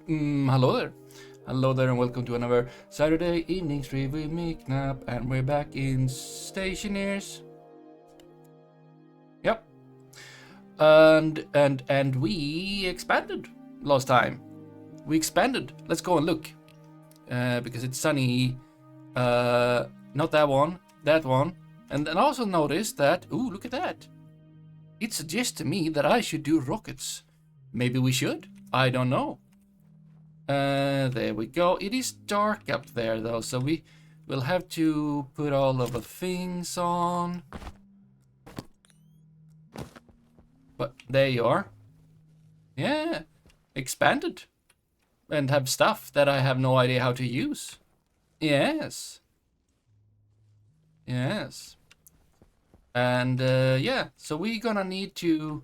Hello there. Hello there and welcome to another Saturday evening stream with me, Knap, and we're back in Stationeers. Yep. And we expanded last time. We expanded. Let's go and look. Because it's sunny. Not that one. That one. And then also notice that, ooh, look at that. It suggests to me that I should do rockets. Maybe we should. I don't know. There we go. It is dark up there though, so we will have to put all of the things on. But there you are. Yeah, expanded. And have stuff that I have no idea how to use. Yes. Yes. And yeah, so we're gonna need to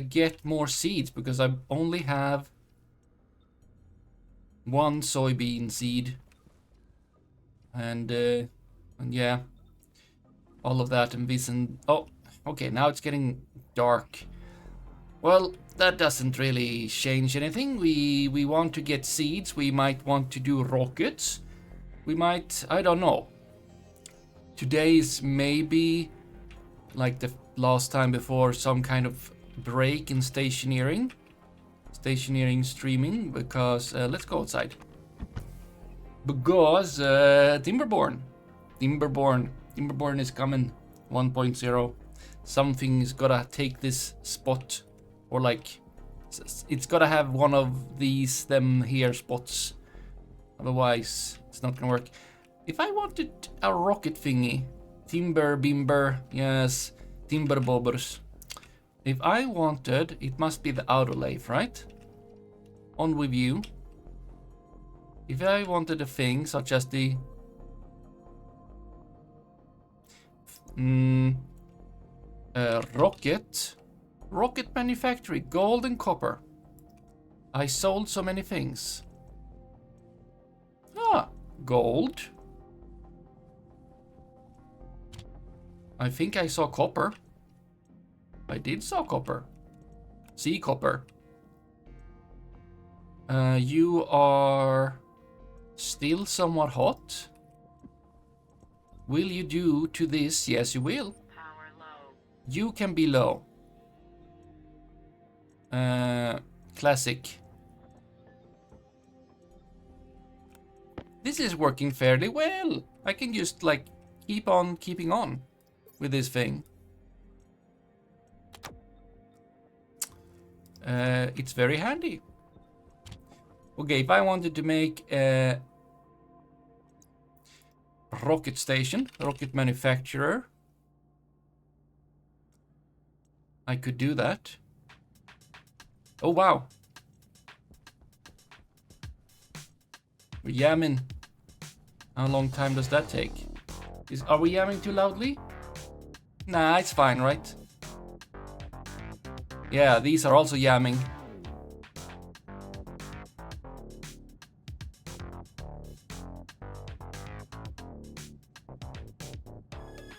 get more seeds because I only have one soybean seed, and yeah, all of that and this and oh, okay, now it's getting dark. Well, that doesn't really change anything. We want to get seeds. We might want to do rockets. We might, I don't know. Today's maybe like the last time before some kind of break in stationeering streaming, because let's go outside, because Timberborn is coming 1.0. Something's gotta take this spot, or like it's gotta have one of them here spots, otherwise it's not gonna work. If I wanted a rocket thingy, timber bimber, yes, timber bobbers. If I wanted, it must be the outer lathe, right? On with you. If I wanted a thing such as the rocket manufacturing, gold and copper. I sold so many things. Ah, gold. I think I saw copper. I did saw copper. See copper. You are still somewhat hot. Will you do to this? Yes, you will. Power low. You can be low. Classic. This is working fairly well. I can just like keep on keeping on with this thing. It's very handy. Okay, if I wanted to make a rocket station, rocket manufacturer, I could do that. Oh wow. We're yamming. How long time does that take? Are we yamming too loudly? Nah, it's fine, right? Yeah, these are also yamming.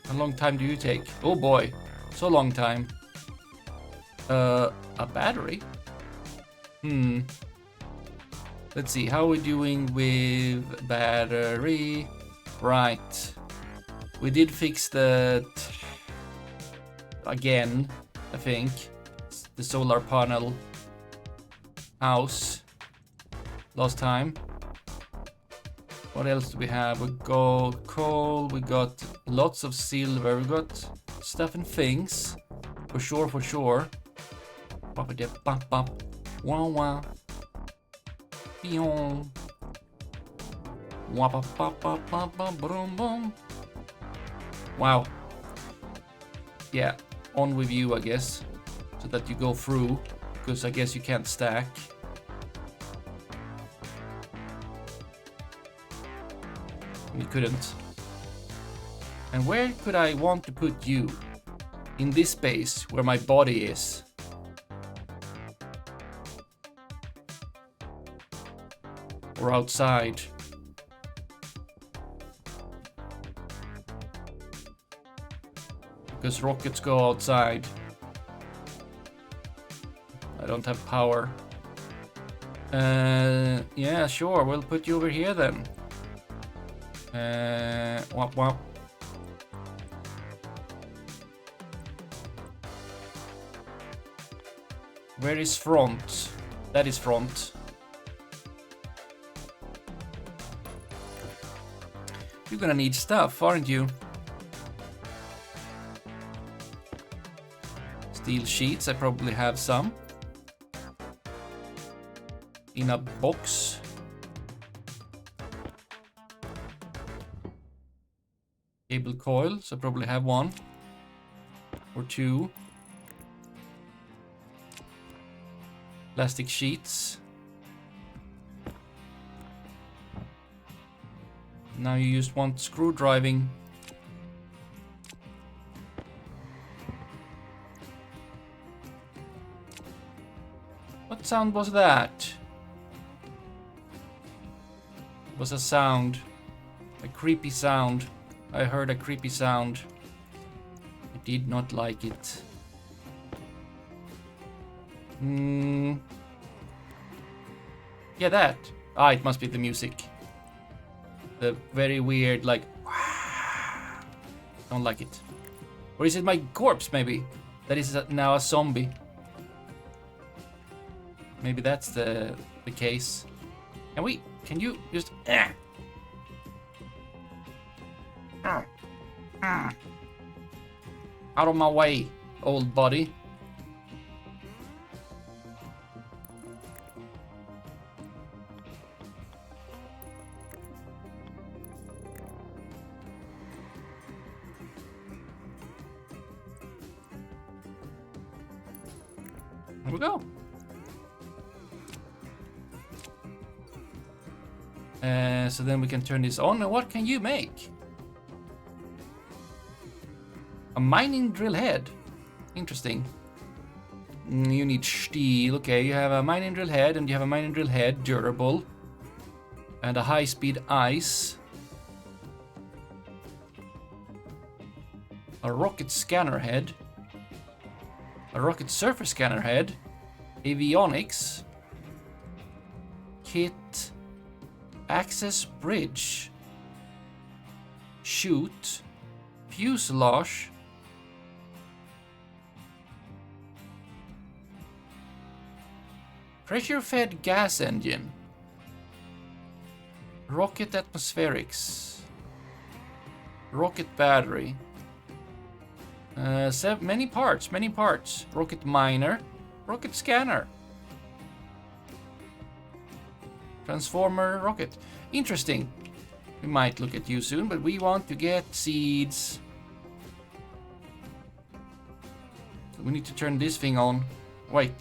How long time do you take? Oh boy, so long time. A battery? Let's see, how are we doing with battery? Right. We did fix that again, I think. The solar panel house last time. What else do we have? We got coal, we got lots of silver, we got stuff and things. For sure, for sure. Wow, wow. Wow. Yeah, on with you, I guess. So that you go through, because I guess you can't stack. We couldn't. And where could I want to put you? In this space where my body is. Or outside. Because rockets go outside. I don't have power. Yeah, sure. We'll put you over here then. Wop wop. Where is front? That is front. You're gonna need stuff, aren't you? Steel sheets, I probably have some. In a box. Cable coils, I probably have one. Or two. Plastic sheets. Now you just want screw driving. What sound was that? It was a sound. A creepy sound. I heard a creepy sound. I did not like it. Yeah, that. Ah, it must be the music. The very weird, like... Don't like it. Or is it my corpse, maybe? That is now a zombie. Maybe that's the case. Can you just... Out of my way, old buddy. Here we go. So then we can turn this on. And what can you make? A mining drill head. Interesting. You need steel. Okay, you have a mining drill head and you have a mining drill head, durable. And a high-speed ice. A rocket scanner head. A rocket surface scanner head. Avionics. Kit. Access bridge. Chute. Fuselage. Pressure-fed gas engine. Rocket atmospherics. Rocket battery. Many parts. Rocket miner. Rocket scanner. Transformer rocket. Interesting. We might look at you soon, but we want to get seeds. So we need to turn this thing on. Wait.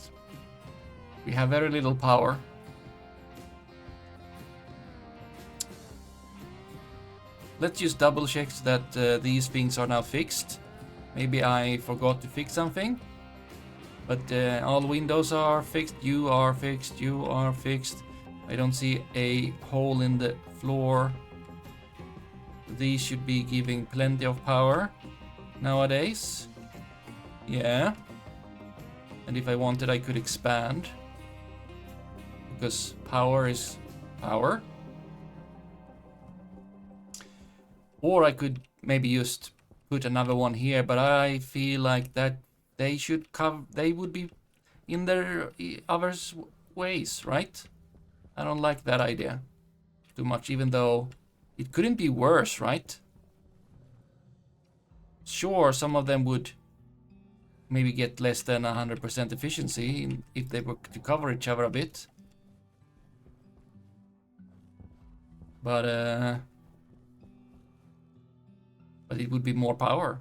We have very little power. Let's just double check that these things are now fixed. Maybe I forgot to fix something. But all windows are fixed. You are fixed. You are fixed. I don't see a hole in the floor. These should be giving plenty of power nowadays. Yeah. And if I wanted, I could expand. Because power is power. Or I could maybe just put another one here, but I feel like that they should cover, they would be in their others ways, right? I don't like that idea too much, even though it couldn't be worse, right? Sure, some of them would maybe get less than 100% efficiency if they were to cover each other a bit. But it would be more power.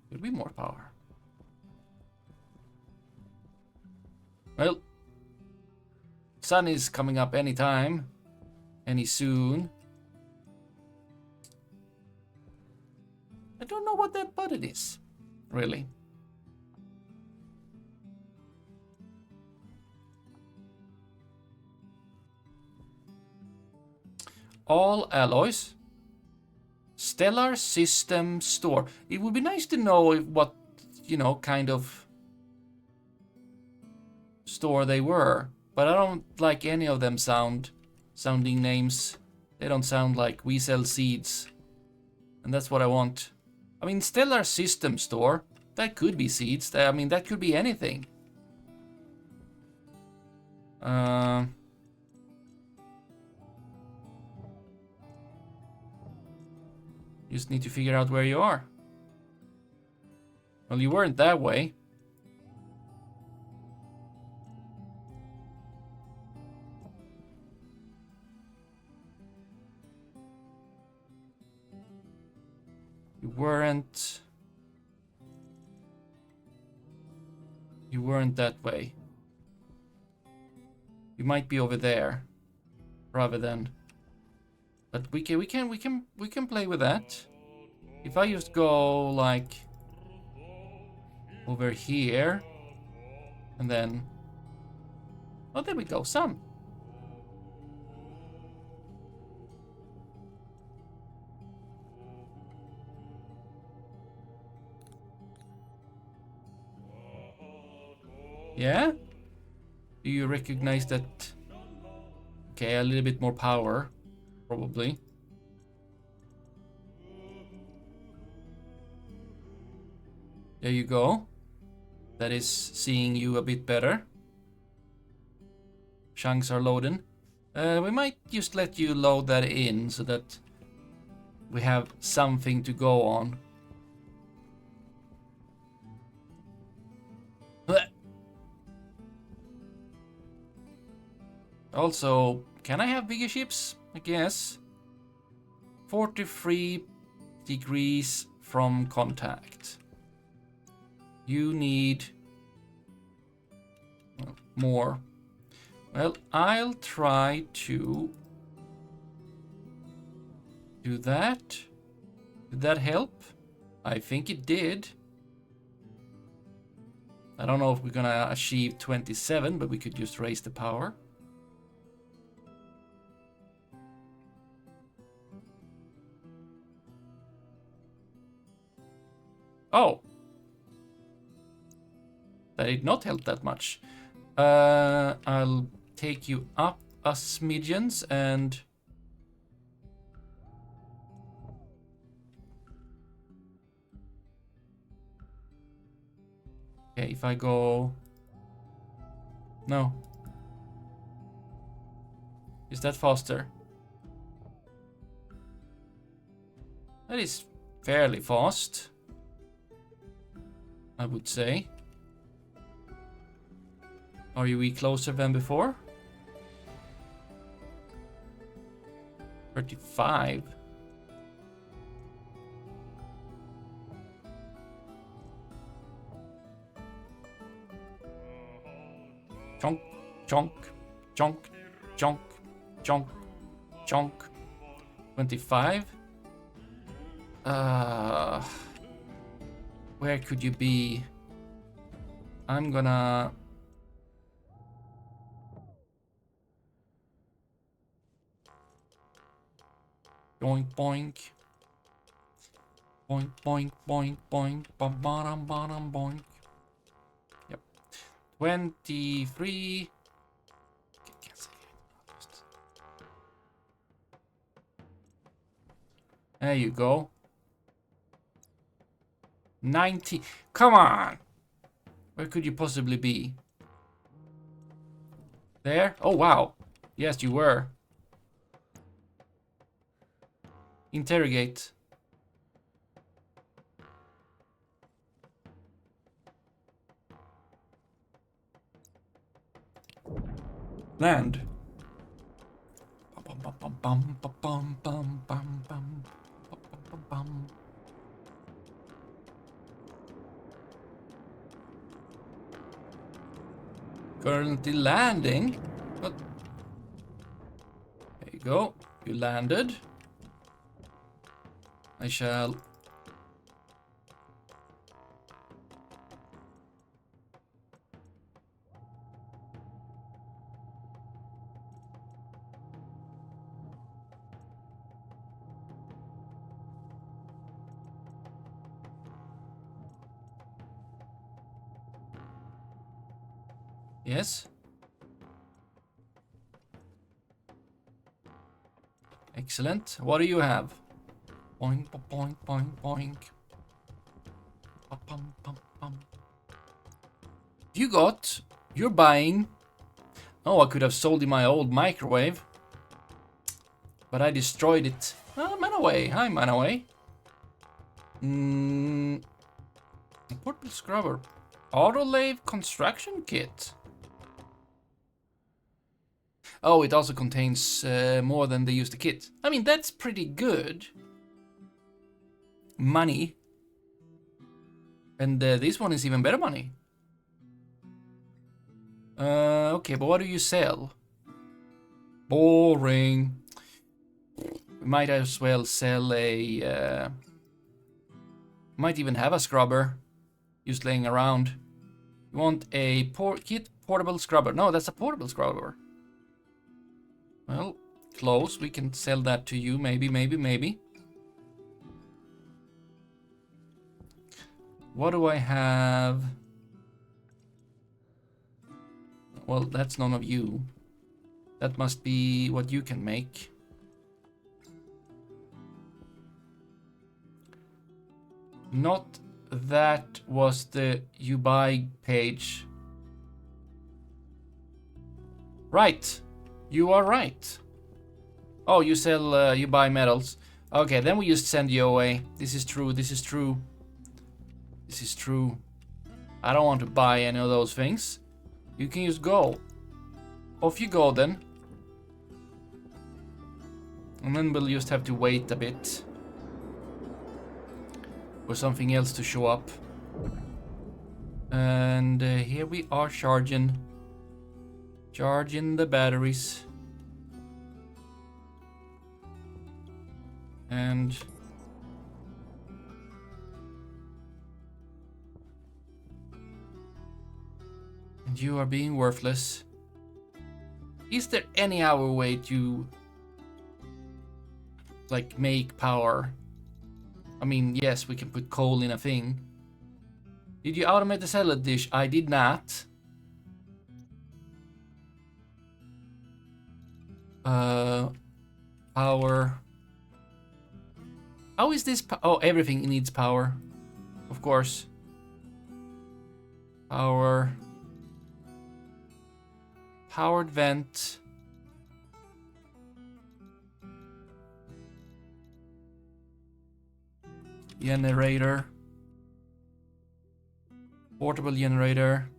It would be more power. Well, sun is coming up anytime, any soon. I don't know what that button is, really. All alloys. Stellar System Store. It would be nice to know what, you know, kind of store they were. But I don't like any of them sounding names. They don't sound like we sell seeds. And that's what I want. I mean, Stellar System Store. That could be seeds. I mean, that could be anything. Just need to figure out where you are. Well, you weren't that way. You weren't that way. You might be over there, rather than. But we can play with that. If I just go like over here, and then, oh, there we go, sun. Yeah? Do you recognize that? Okay, a little bit more power, probably. There you go. That is seeing you a bit better. Chunks are loading. We might just let you load that in so that we have something to go on. Also, can I have bigger ships? I guess. 43 degrees from contact. You need more. Well, I'll try to do that. Did that help? I think it did. I don't know if we're gonna achieve 27, but we could just raise the power. Oh. That did not help that much. I'll take you up a smidgens and... Okay, if I go... No. Is that faster? That is fairly fast, I would say. Are we closer than before? 35. Chonk, chonk, chonk, chonk, chonk, chonk. 25. Where could you be? I'm gonna... Boink, boink. Boink, boink, boink, boink. Bottom, bottom, boink. Yep. 23. There you go. 90. Come on! Where could you possibly be? There? Oh, wow. Yes, you were. Interrogate. Land. Currently landing. But there you go. You landed. I shall... Yes? Excellent. What do you have? Boink, boink, boink, boink. Pum, pum, pum. You're buying. Oh, I could have sold you my old microwave. But I destroyed it. Oh, Manaway. Hi, Manaway. Portable scrubber. Autolave construction kit. Oh, it also contains more than they used the kit. I mean, that's pretty good. Money. And this one is even better money. Okay, but what do you sell? Boring. We might as well sell a... might even have a scrubber. Just laying around. You want a portable scrubber. No, that's a portable scrubber. Well, close. We can sell that to you. Maybe. What do I have? Well, that's none of you. That must be what you can make. Not that was the you buy page. Right. You are right. Oh, you sell, you buy metals. Okay, then we just send you away. This is true. I don't want to buy any of those things. You can just go. Off you go then. And then we'll just have to wait a bit for something else to show up. And here we are charging the batteries. And you are being worthless. Is there any other way to like make power? I mean, yes, we can put coal in a thing. Did you automate the salad dish? I did not. Power. How is this? Oh, everything needs power. Of course. Power. Powered vent. Generator. Portable generator.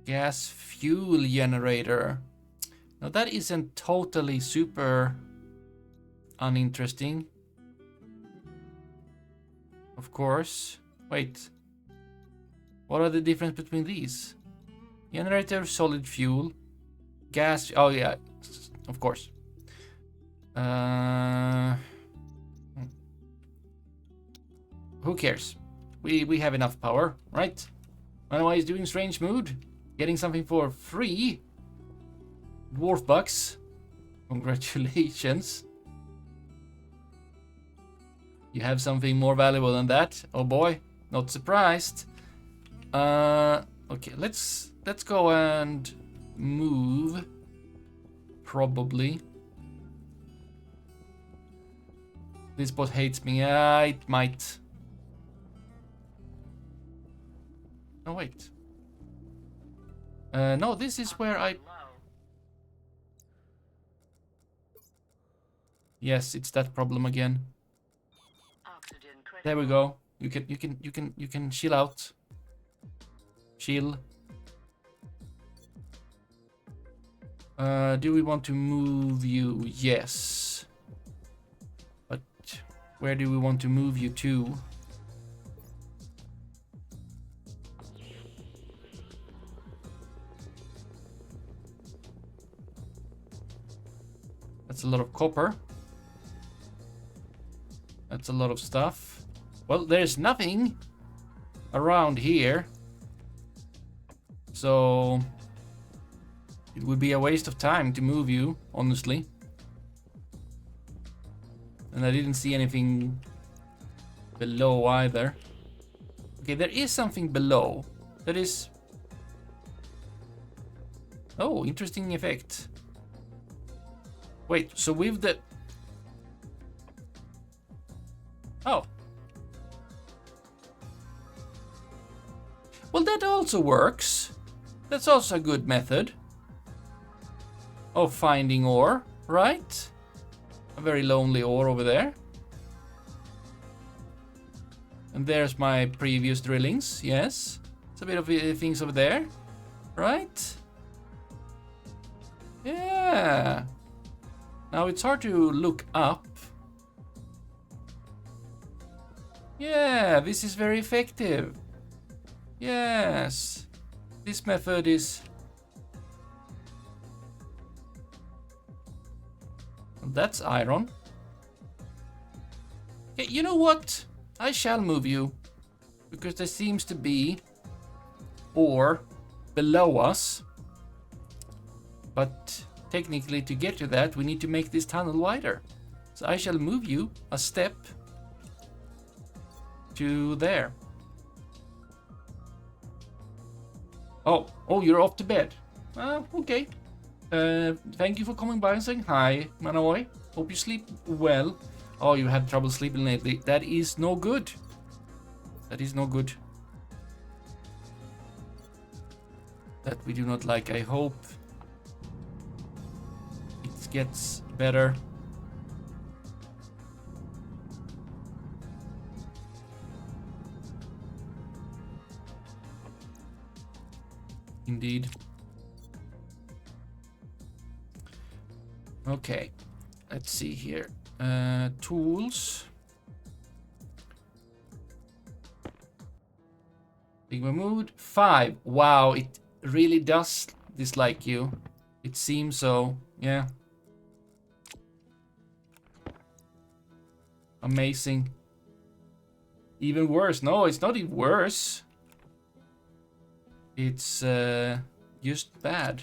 Gas fuel generator. Now that isn't totally super uninteresting. Of course. Wait. What are the difference between these? Generator, solid fuel. Gas. Oh yeah, of course. Who cares? We have enough power, right? Otherwise, doing strange mood, getting something for free. Dwarf bucks. Congratulations. You have something more valuable than that. Oh boy, not surprised. Okay, let's go and move. Probably. This bot hates me. It might. Oh wait. No, this is where I. Yes, it's that problem again. There we go. You can chill out. Chill. Do we want to move you? Yes. But where do we want to move you to? That's a lot of copper. That's a lot of stuff. Well, there's nothing around here. So it would be a waste of time to move you, honestly. And I didn't see anything below either. Okay, there is something below. That is... Oh, interesting effect. Wait, so with the... Oh. Well, that also works. That's also a good method of finding ore, right? A very lonely ore over there. And there's my previous drillings, yes. It's a bit of things over there, right? Yeah. Now it's hard to look up. Yeah, this is very effective. Yes. This method is... That's iron. Okay, you know what? I shall move you. Because there seems to be ore below us. But technically to get to that we need to make this tunnel wider. So I shall move you a step to there. Oh, you're off to bed. Okay. Thank you for coming by and saying hi, Manaoi. Hope you sleep well. Oh, you had trouble sleeping lately. That is no good. That is no good. That we do not like. I hope it gets better. Indeed. Okay, let's see here. Tools. Sigma mood 5. Wow, it really does dislike you. It seems so. Yeah. Amazing. Even worse. No, it's not even worse. It's just bad.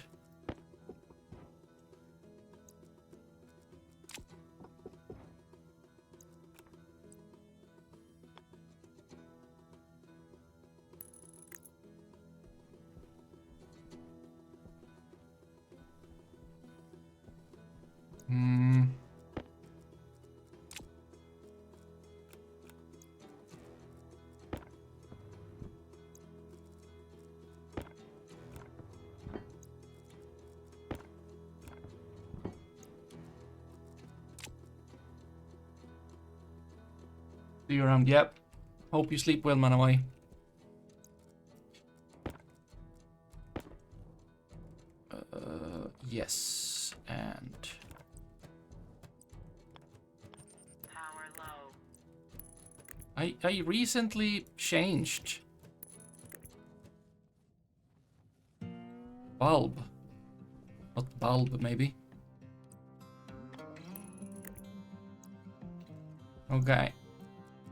See you around. Yep. Hope you sleep well, Manawai. Yes, and power low. I recently changed bulb, not bulb, maybe. Okay,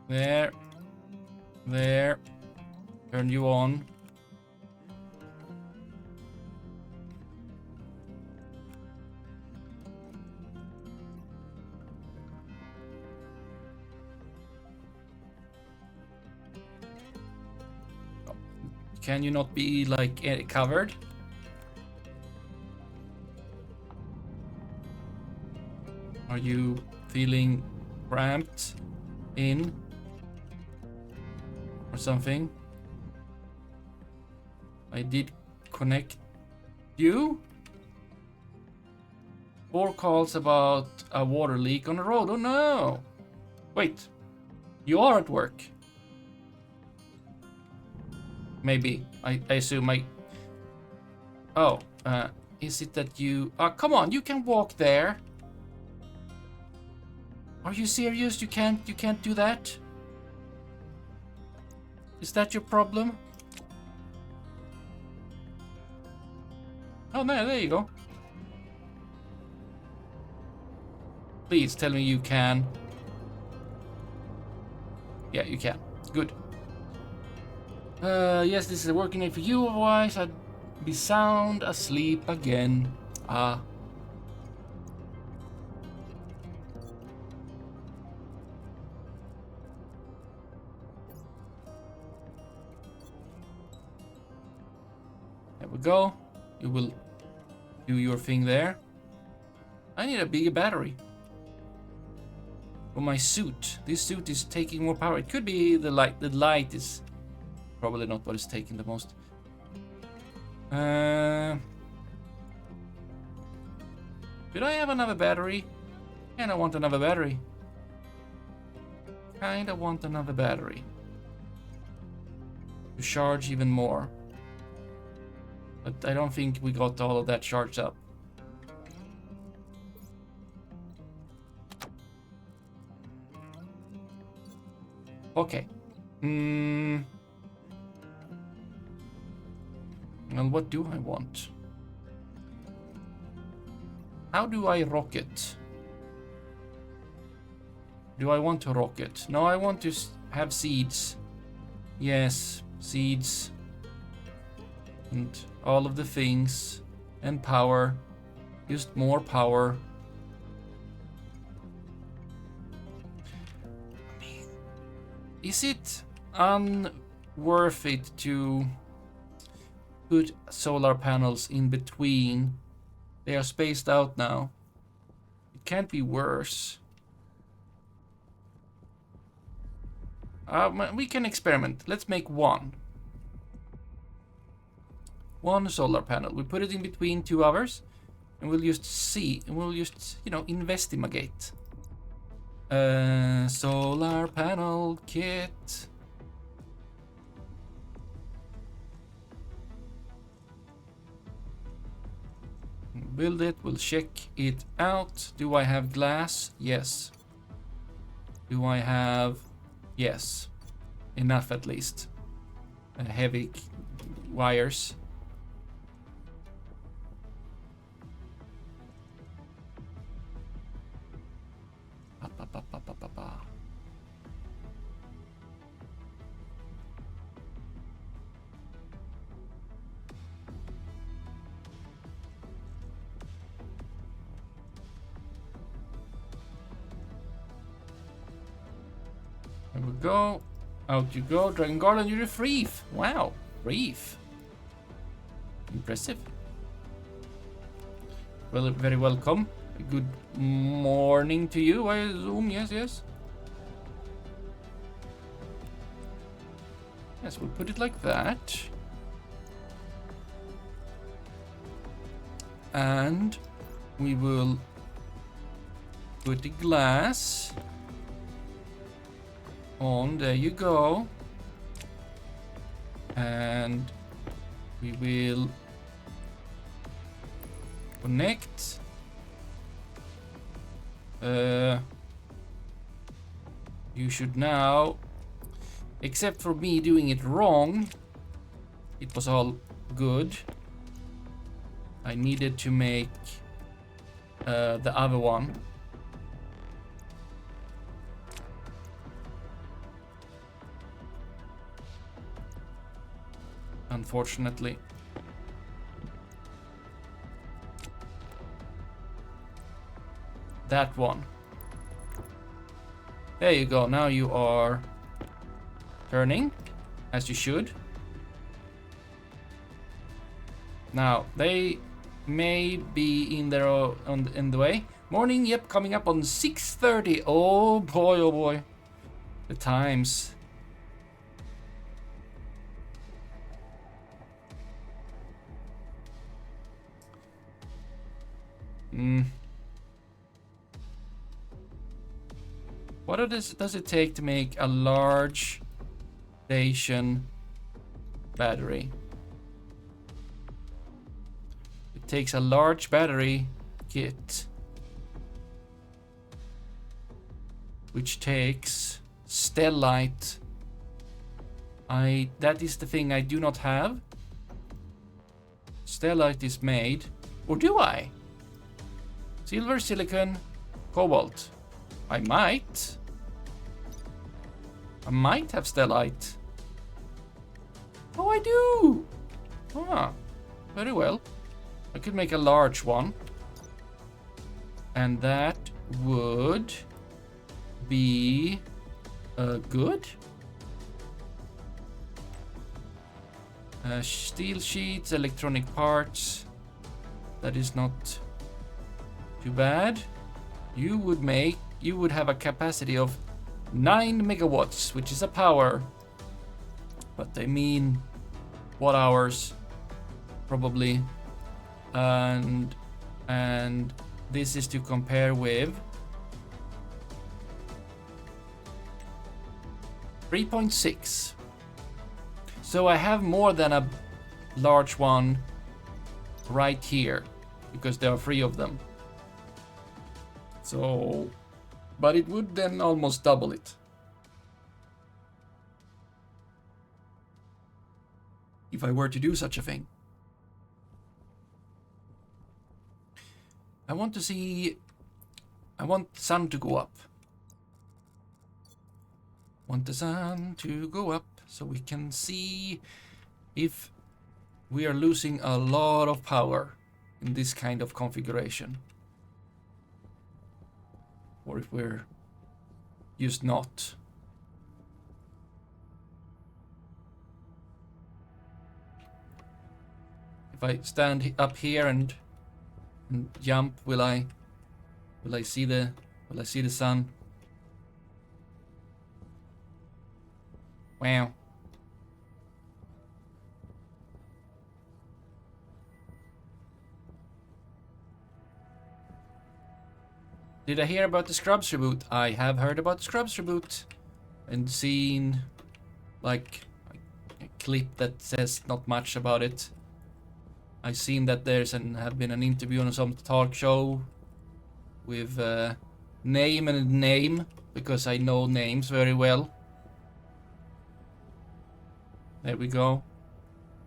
there, turn you on. Can you not be like covered? Are you feeling cramped in or something? I did connect you. 4 calls about a water leak on the road. Oh no! Wait, you are at work. Maybe. I assume I... Oh, is it that you... come on, you can walk there. Are you serious? You can't do that? Is that your problem? Oh, no, there you go. Please tell me you can. Yeah, you can. Good. Yes, this is working for you, otherwise I'd be sound asleep again. There we go. You will do your thing there. I need a bigger battery for my suit. This suit is taking more power. It could be the light. The light is probably not what is taking the most. Did I have another battery? And I want another battery. Kinda want another battery to charge even more. But I don't think we got all of that charged up. Okay. And what do I want? How do I rocket? Do I want to rocket? No, I want to have seeds. Yes, seeds. And all of the things. And power. Just more power. I mean, is it unworth it to put solar panels in between? They are spaced out now. It can't be worse. We can experiment. Let's make one. One solar panel. We put it in between two others. And we'll just see. And we'll just, you know, investigate. Solar panel kit. Build it. We'll check it out. Do I have glass? Yes. Do I have... Yes. Enough at least. Heavy wires. There we go. Out you go. Dragon Garland, you're a reef. Wow. Reef. Impressive. Well, very welcome. Good morning to you, I assume. Yes, yes. Yes, we'll put it like that. And we will put the glass on. There you go. And we will connect. You should now, except for me doing it wrong, it was all good. I needed to make the other one. Unfortunately. That one. There you go. Now you are turning, as you should. Now, they may be in there in the way. Morning, yep, coming up on 6:30. Oh boy, oh boy. The times. What does it take to make a large station battery? It takes a large battery kit, which takes stellite. That is the thing I do not have. Stellite is made, or do I? Silver, silicon, cobalt. I might have stellite. Oh, I do. Ah, very well. I could make a large one, and that would be good. Steel sheets, electronic parts. That is not too bad. You would have a capacity of 9 megawatts, which is a power. But they mean watt hours, probably. And this is to compare with 3.6. So I have more than a large one right here, because there are 3 of them. So, but it would then almost double it. If I were to do such a thing. I want the sun to go up. Want the sun to go up so we can see if we are losing a lot of power in this kind of configuration. Or if we're just not. If I stand up here and jump, will I see the sun? Wow. Did I hear about the Scrubs reboot? I have heard about the Scrubs reboot and seen like a clip that says not much about it. I've seen that have been an interview on some talk show with name and name, because I know names very well. There we go.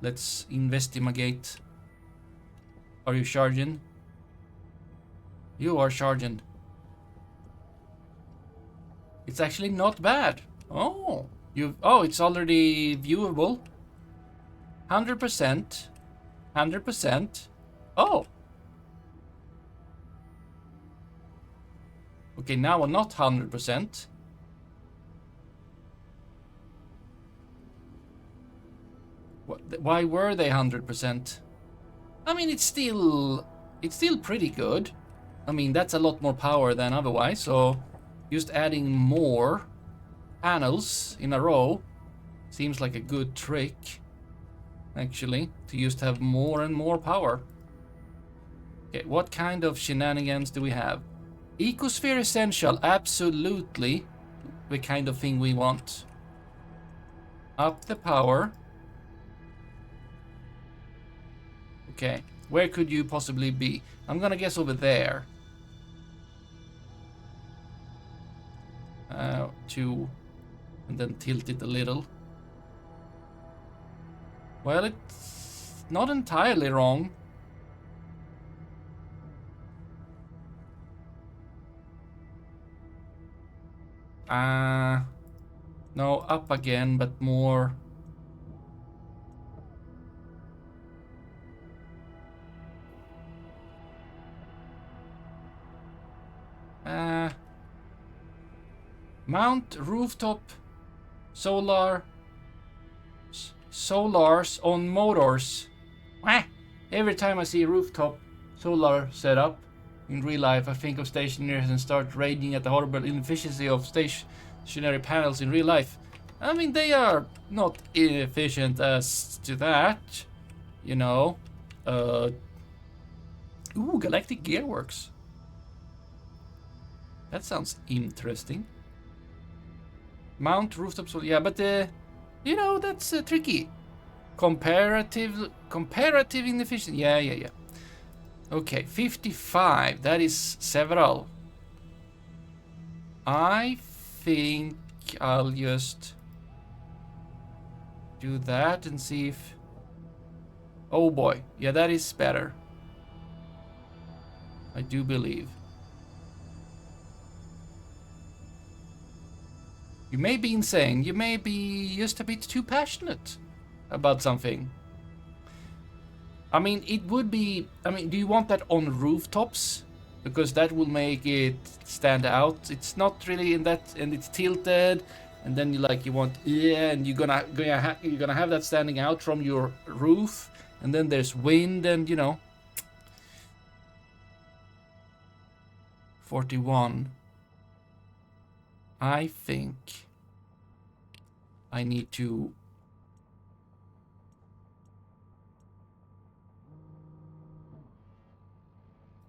Let's investigate. Are you charging? You are charging. It's actually not bad. Oh, it's already viewable. 100%. 100%. Oh. Okay, now we're not 100%. Why were they 100%? I mean, it's still pretty good. I mean, that's a lot more power than otherwise, so just adding more panels in a row seems like a good trick, actually, to just have more and more power. Okay, what kind of shenanigans do we have? Ecosphere Essential, absolutely the kind of thing we want. Up the power. Okay, where could you possibly be? I'm gonna guess over there. 2, and then tilt it a little. Well, it's not entirely wrong. No, up again, but more. Mount rooftop solars on motors. Every time I see rooftop solar setup in real life, I think of Stationeers and start raging at the horrible inefficiency of stationary panels in real life. I mean, they are not inefficient as to that, you know. Galactic Gearworks. That sounds interesting. Mount rooftop solar, yeah, but you know, that's tricky. Comparative inefficient. Yeah. Okay, 55. That is several. I think I'll just do that and see if. Oh boy, yeah, that is better. I do believe. You may be insane. You may be just a bit too passionate about something. I mean, it would be. I mean, do you want that on rooftops? Because that will make it stand out. It's not really in that, and it's tilted, and then you want, and you're gonna have that standing out from your roof, and then there's wind, and you know. 41. I think I need to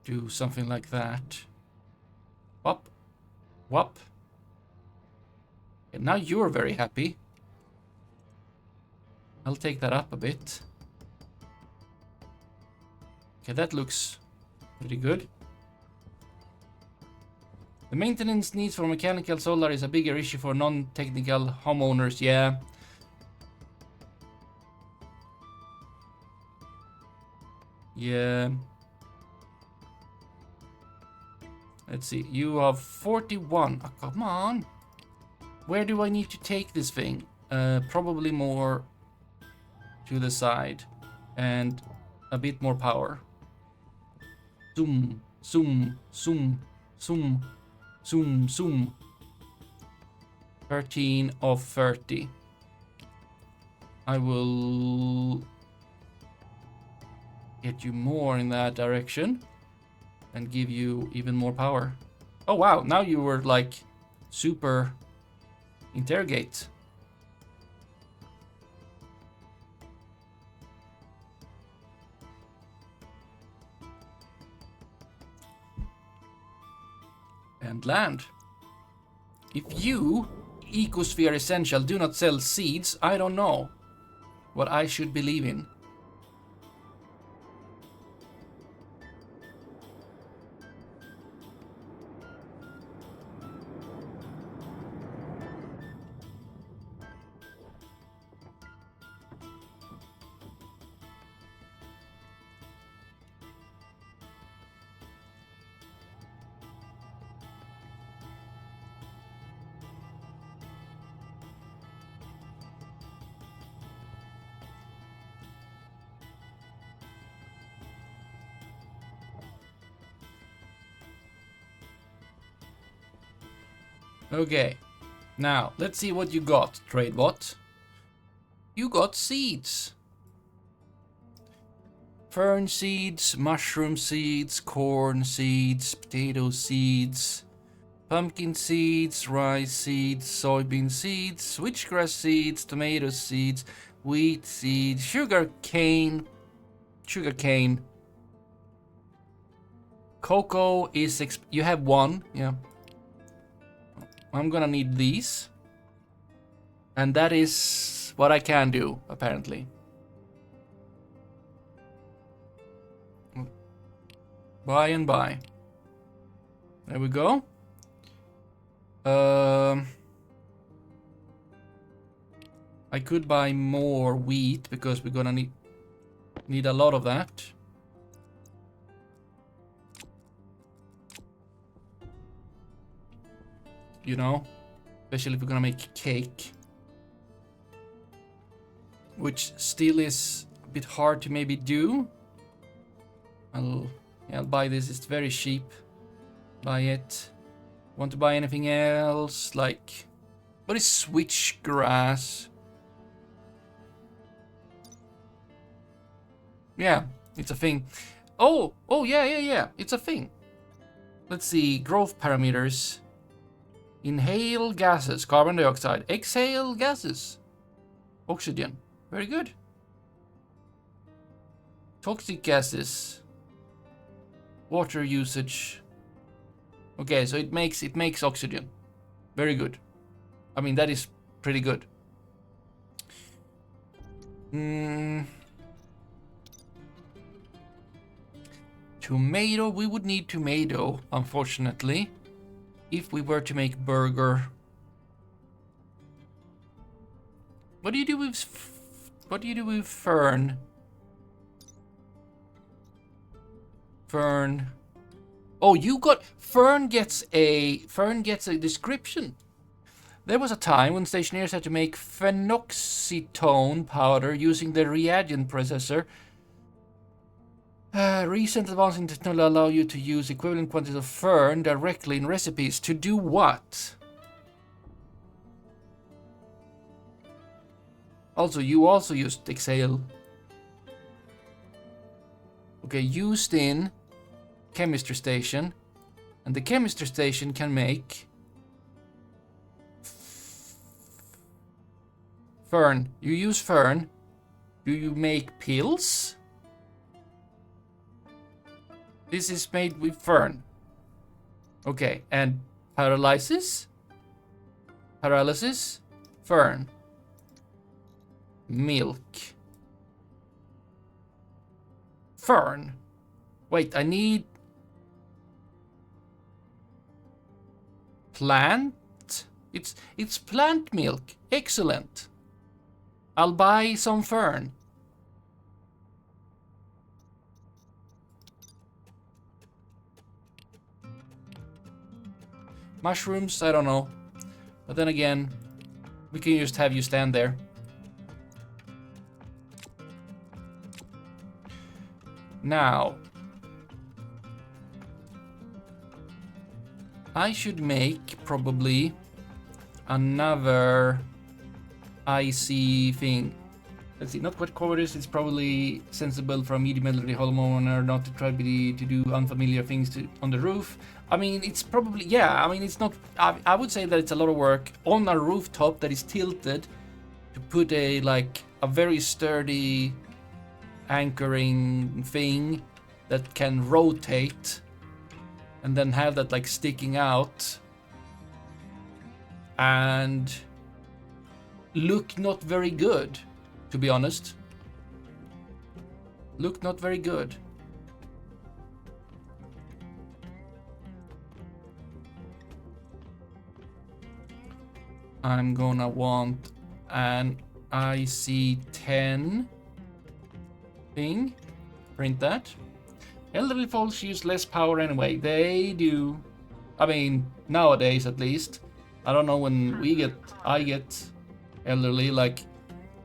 do something like that. Whop. Whop. And now you're very happy. I'll take that up a bit. Okay, that looks pretty good. The maintenance needs for mechanical solar is a bigger issue for non-technical homeowners. Yeah. Yeah. Let's see. You have 41. Oh, come on. Where do I need to take this thing? Probably more to the side. And a bit more power. Zoom. Zoom. Zoom. Zoom. Zoom. Zoom. 13 of 30. I will get you more in that direction. And give you even more power. Oh wow, now you were like super interrogate. And land. If you, Ecosphere Essential, do not sell seeds, I don't know what I should believe in. Okay, now let's see what you got, TradeBot. You got seeds. Fern seeds, mushroom seeds, corn seeds, potato seeds, pumpkin seeds, rice seeds, soybean seeds, switchgrass seeds, tomato seeds, wheat seeds, sugar cane. Cocoa is you have one, yeah. I'm gonna need these. And that is what I can do, apparently. Buy and buy. There we go. I could buy more wheat because we're gonna need a lot of that. You know, especially if we're gonna make cake, which still is a bit hard to maybe do. I'll buy this. It's very cheap. Buy it. Want to buy anything else? Like, what is switchgrass? Yeah, it's a thing. Oh, yeah. It's a thing. Let's see. Growth parameters. Inhale gases, carbon dioxide. Exhale gases, oxygen. Very good. Toxic gases. Water usage. Okay, so it makes oxygen. Very good. I mean, that is pretty good. Tomato, we would need tomato, unfortunately. If we were to make burger. What do you do with fern? Fern. Oh, you got fern gets a description. There was a time when Stationeers had to make phenoxyetone powder using the reagent processor. Recent advances in technology allow you to use equivalent quantities of fern directly in recipes. To do what? Also, you also used exhale. Okay, used in chemistry station. And the chemistry station can make... Fern. You use fern. Do you make pills? This is made with fern. Okay, and paralysis? Paralysis? Fern. Milk. Fern. Wait, I need... Plant? It's plant milk. Excellent. I'll buy some fern. Mushrooms, I don't know. But then again, we can just have you stand there. Now, I should make probably another icy thing. Let's see, not quite cowardice, it's probably sensible for a medium elderly homeowner not to try to do unfamiliar things on the roof. I mean, it's probably, yeah, I mean, it's not, I would say that it's a lot of work on a rooftop that is tilted to put a very sturdy anchoring thing that can rotate and then have that like sticking out and look not very good, to be honest. Look not very good. I'm gonna want an IC10 thing. Print that. Elderly folks use less power anyway. They do. I mean, nowadays at least. I don't know when I get elderly, like,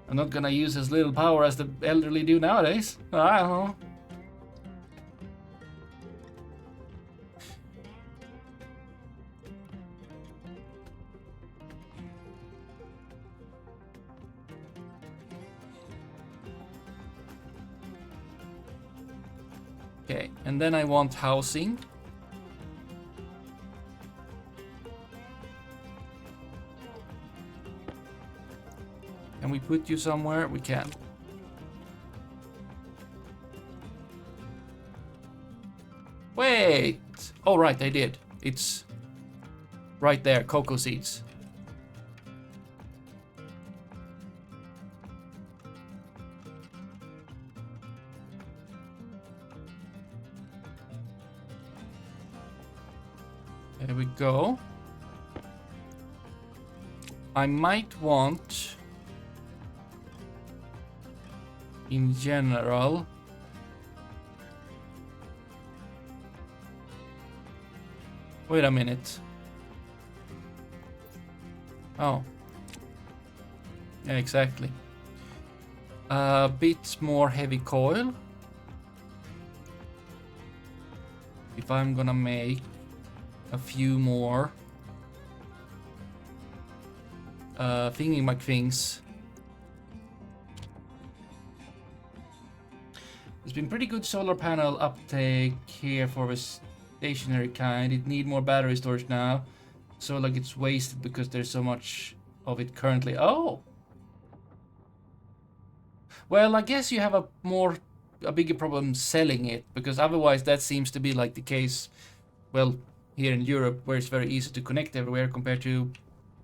I'm not gonna use as little power as the elderly do nowadays. I don't know. Okay, and then I want housing. Can we put you somewhere? We can. Wait! Oh, right, I did. It's right there, cocoa seeds. There we go. I might want, in general, wait a minute. Oh. Yeah, exactly. A bit more heavy coil. If I'm gonna make a few more thingy McThings. There's been pretty good solar panel uptake here for the stationary kind. It need more battery storage now. So like it's wasted because there's so much of it currently. Oh! Well, I guess you have a bigger problem selling it, because otherwise that seems to be like the case, well, here in Europe, where it's very easy to connect everywhere compared to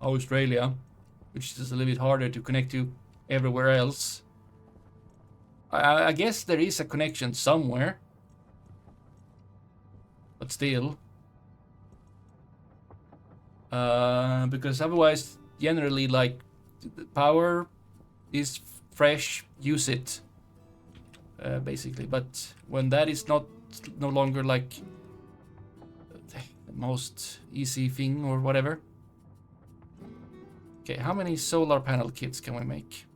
Australia, which is a little bit harder to connect to everywhere else. I guess there is a connection somewhere, but still. Because otherwise, generally, like, power is fresh, use it, basically. But when that is no longer like the most easy thing or whatever. Okay, how many solar panel kits can we make?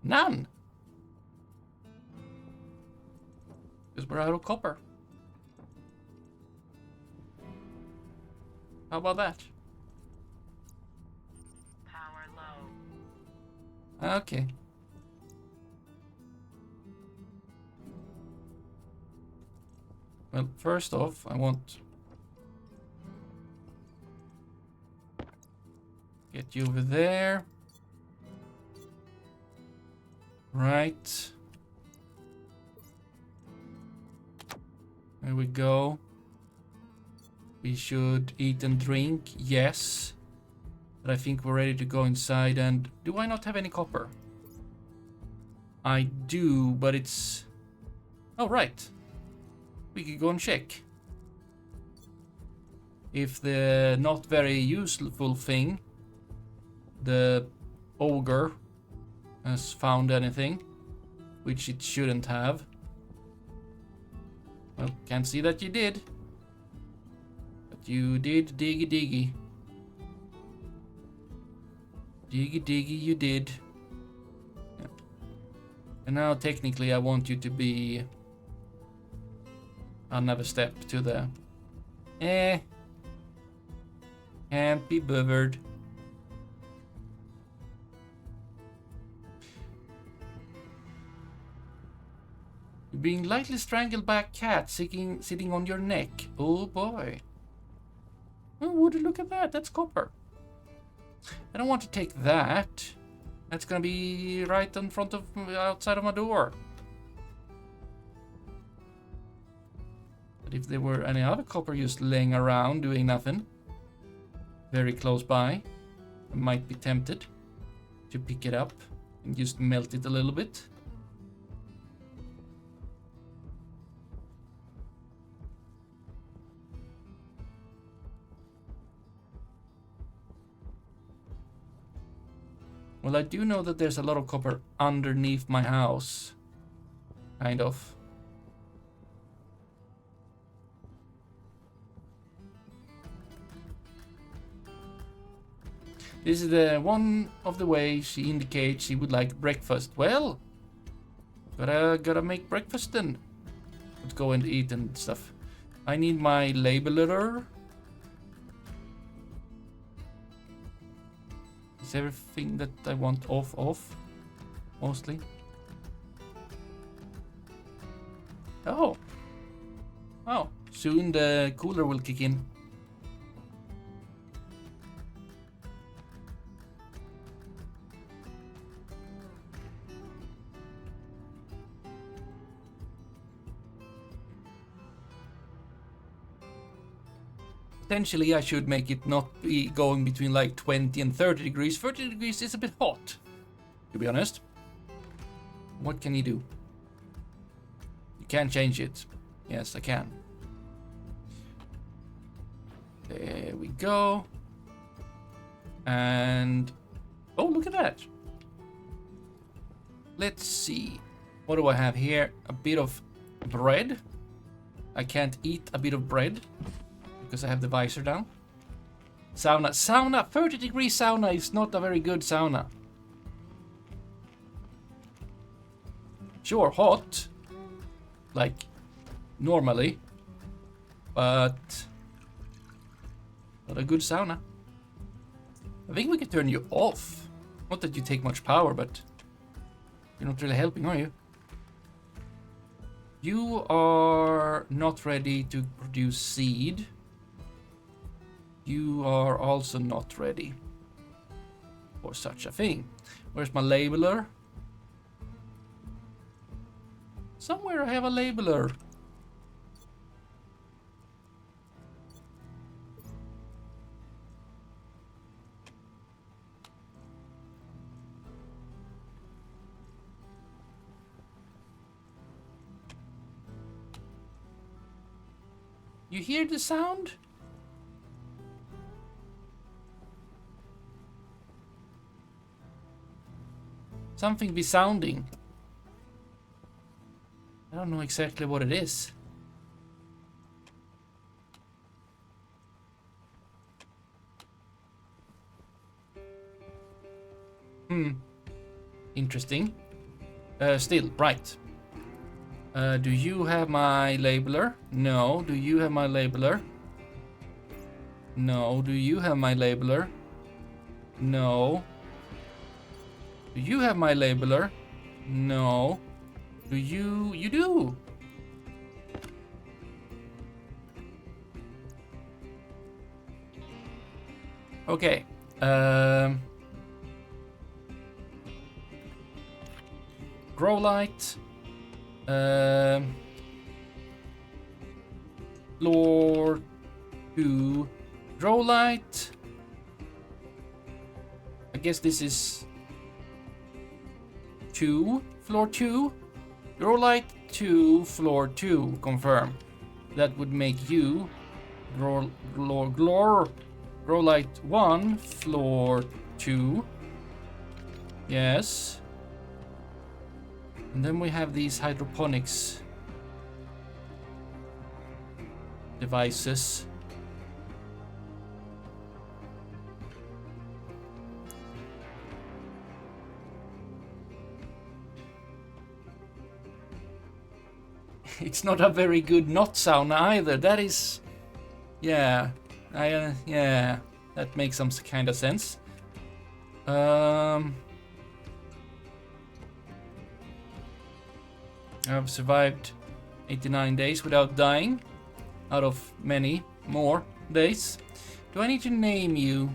None! Because we're out of copper. How about that? Power low. Okay. Well, first off, I want... Get you over there. Right. There we go. We should eat and drink, yes. But I think we're ready to go inside. And do I not have any copper? I do, but it's... Oh, right. We could go and check. If the not very useful thing, the ogre, has found anything, which it shouldn't have. Well, can't see that you did. But you did diggy diggy. Diggy diggy you did. Yeah. And now technically I want you to be another step to the... Can't be bothered. You're being lightly strangled by a cat sitting on your neck. Oh boy. Oh, would you look at that? That's copper. I don't want to take that. That's gonna be right in front of outside of my door. But if there were any other copper just laying around doing nothing, very close by, I might be tempted to pick it up and just melt it a little bit. Well, I do know that there's a lot of copper underneath my house. Kind of. This is the one of the ways she indicates she would like breakfast. Well, gotta make breakfast then. Let's go and eat and stuff. I need my labeler. Is everything that I want off? Mostly. Oh. Oh, soon the cooler will kick in. Potentially I should make it not be going between like 20 and 30 degrees. 30 degrees is a bit hot, to be honest. What can you do? You can change it. Yes, I can. There we go. And... oh, look at that. Let's see. What do I have here? A bit of bread. I can't eat a bit of bread because I have the visor down. Sauna, 30 degree sauna is not a very good sauna. Sure, hot, like normally, but not a good sauna. I think we can turn you off. Not that you take much power, but you're not really helping, are you? You are not ready to produce seed. You are also not ready for such a thing. Where's my labeler? Somewhere I have a labeler. You hear the sound? Something be sounding. I don't know exactly what it is. Interesting. Still, right. Do you have my labeler? No. Do you have my labeler? No. Do you have my labeler? No. Do you have my labeler? No. Do you? You do. Okay. Grow light. Floor 2. Grow light. I guess this is 2. Floor 2. Grow light 2. Floor 2. Confirm. That would make you grow light 1. Floor 2. Yes. And then we have these hydroponics devices. It's not a very good not sound either. That is, yeah, yeah, that makes some kind of sense. I've survived 89 days without dying, out of many more days. Do I need to name you?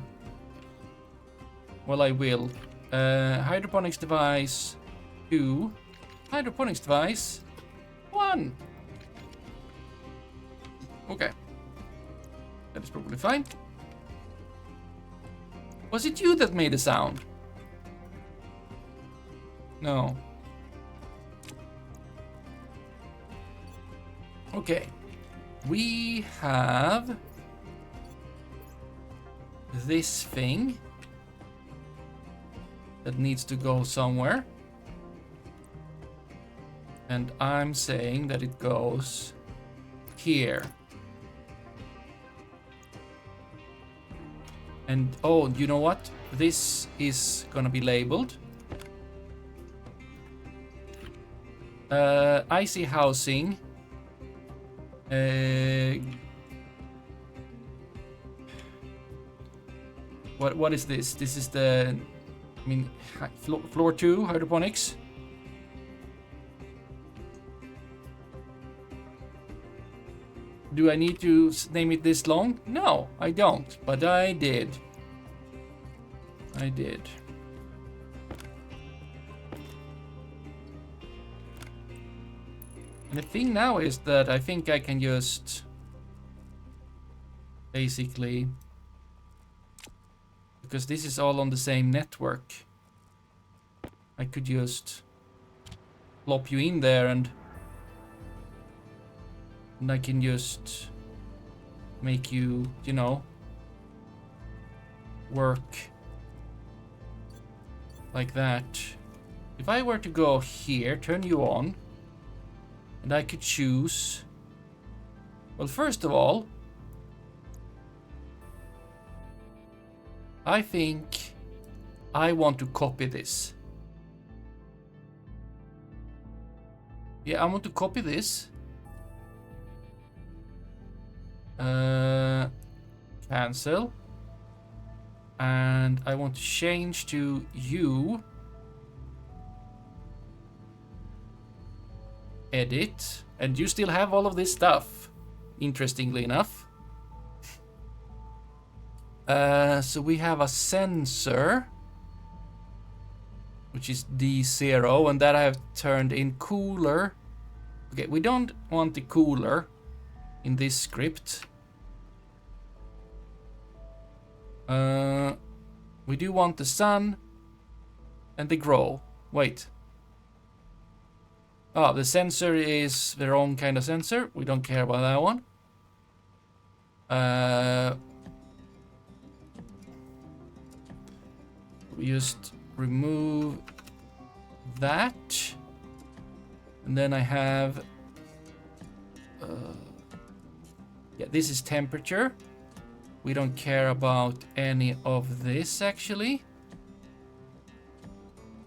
Well, I will. Hydroponics device 2. Hydroponics device 1. Okay. That is probably fine. Was it you that made a sound? No. Okay. We have this thing that needs to go somewhere. And I'm saying that it goes here. And oh, you know what? This is gonna be labeled. Icy housing. What is this? This is the, I mean, floor 2 hydroponics. Do I need to name it this long? No, I don't, but I did. I did. And the thing now is that I think I can just basically, because this is all on the same network, I could just plop you in there and I can just make you, you know, work like that. If I were to go here, turn you on, and I could choose, well, first of all, I think I want to copy this. Yeah, I want to copy this. Cancel. And I want to change to you. Edit. And you still have all of this stuff, interestingly enough. So we have a sensor, which is D0, and that I have turned in cooler. Okay, we don't want the cooler in this script. We do want the sun and the grow. Wait. Oh, the sensor is the wrong kind of sensor. We don't care about that one. We just remove that. And then I have... yeah, this is temperature. We don't care about any of this, actually.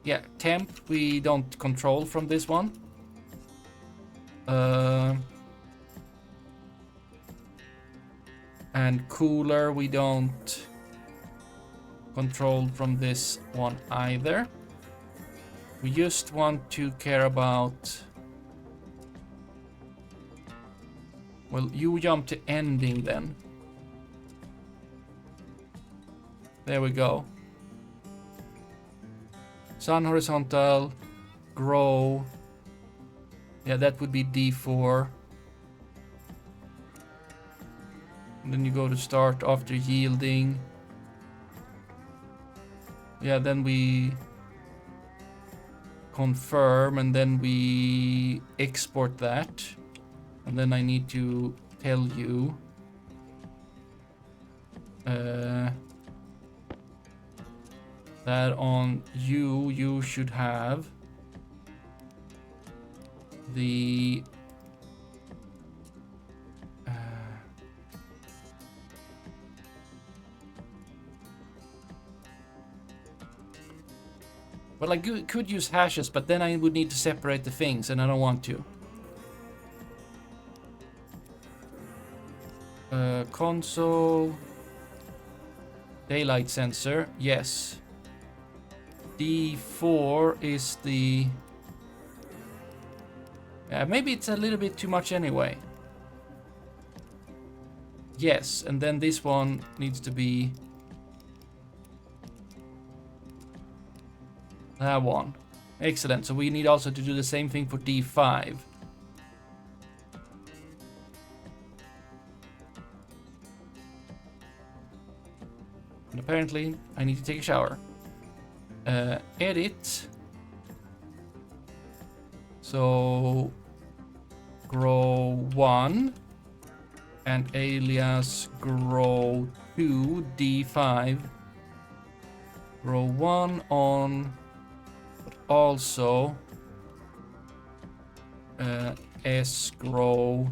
Yeah, temp, we don't control from this one. And cooler, we don't control from this one either. We just want to care about... Well, you jump to ending then. There we go. Sun horizontal, grow. Yeah, that would be D4. And then you go to start after yielding. Yeah, then we confirm and then we export that. And then I need to tell you that on you should have the well, I could use hashes, but then I would need to separate the things, and I don't want to. Console daylight sensor, yes. D4 is the... maybe it's a little bit too much anyway. Yes, and then this one needs to be that one. Excellent, so we need also to do the same thing for D5. And apparently, I need to take a shower. Edit. So, grow 1 and alias grow 2 D5. Grow 1 on, but also S grow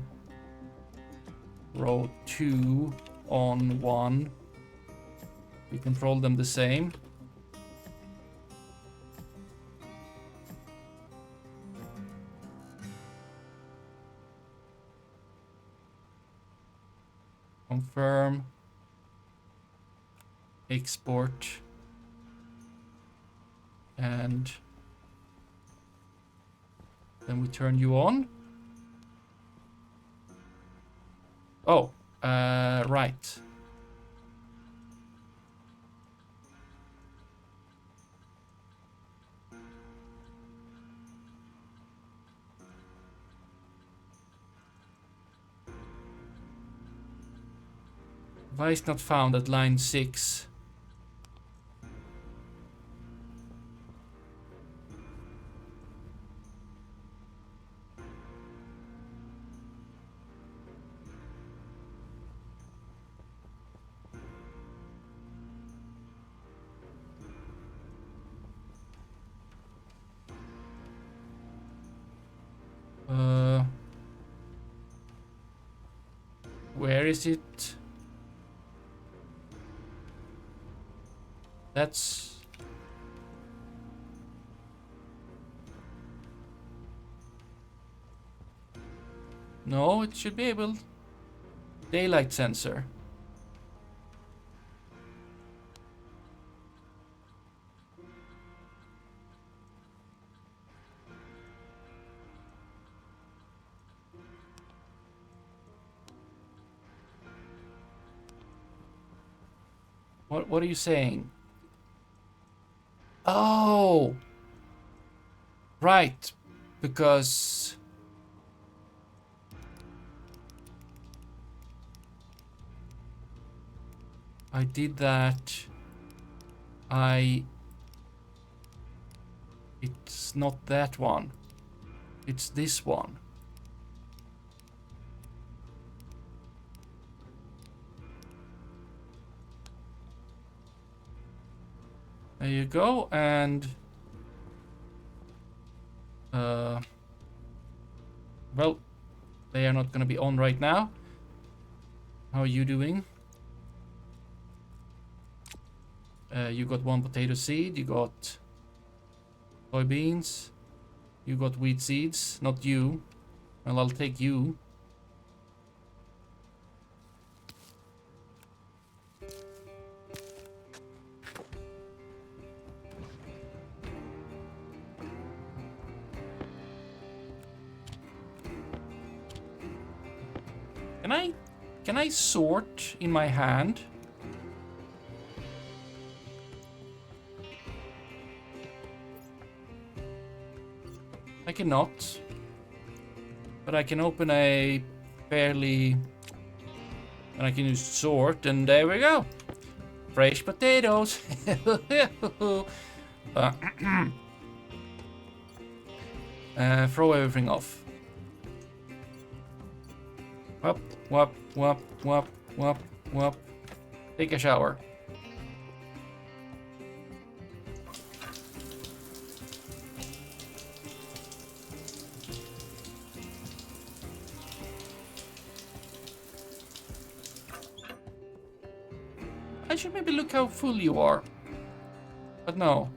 2 on 1. We control them the same. Confirm. Export. And then we turn you on. Oh, right. Device not found at line 6. Where is it? That's... No, it should be able... Daylight sensor. What are you saying? Oh! Right. Because... I did that. It's not that one. It's this one. There you go, and... well, they are not gonna be on right now. How are you doing? You got 1 potato seed, you got soybeans, you got wheat seeds, not you. Well, I'll take you. Can I sort in my hand? I cannot. But I can open a fairly... And I can use sort, and there we go. Fresh potatoes. Throw everything off. Whoop, whoop, whoop, whoop, whoop, whoop. Take a shower. I should maybe look how full you are. But no.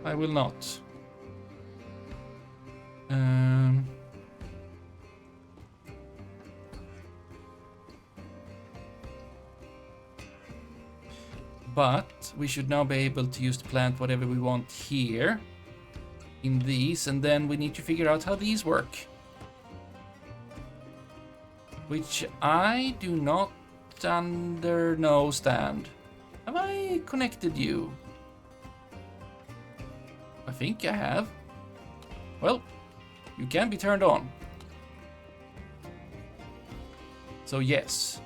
I will not. But we should now be able to use the plant whatever we want here in these, and then we need to figure out how these work. Which I do not understand. Have I connected you? I think I have. Well, you can be turned on. So yes.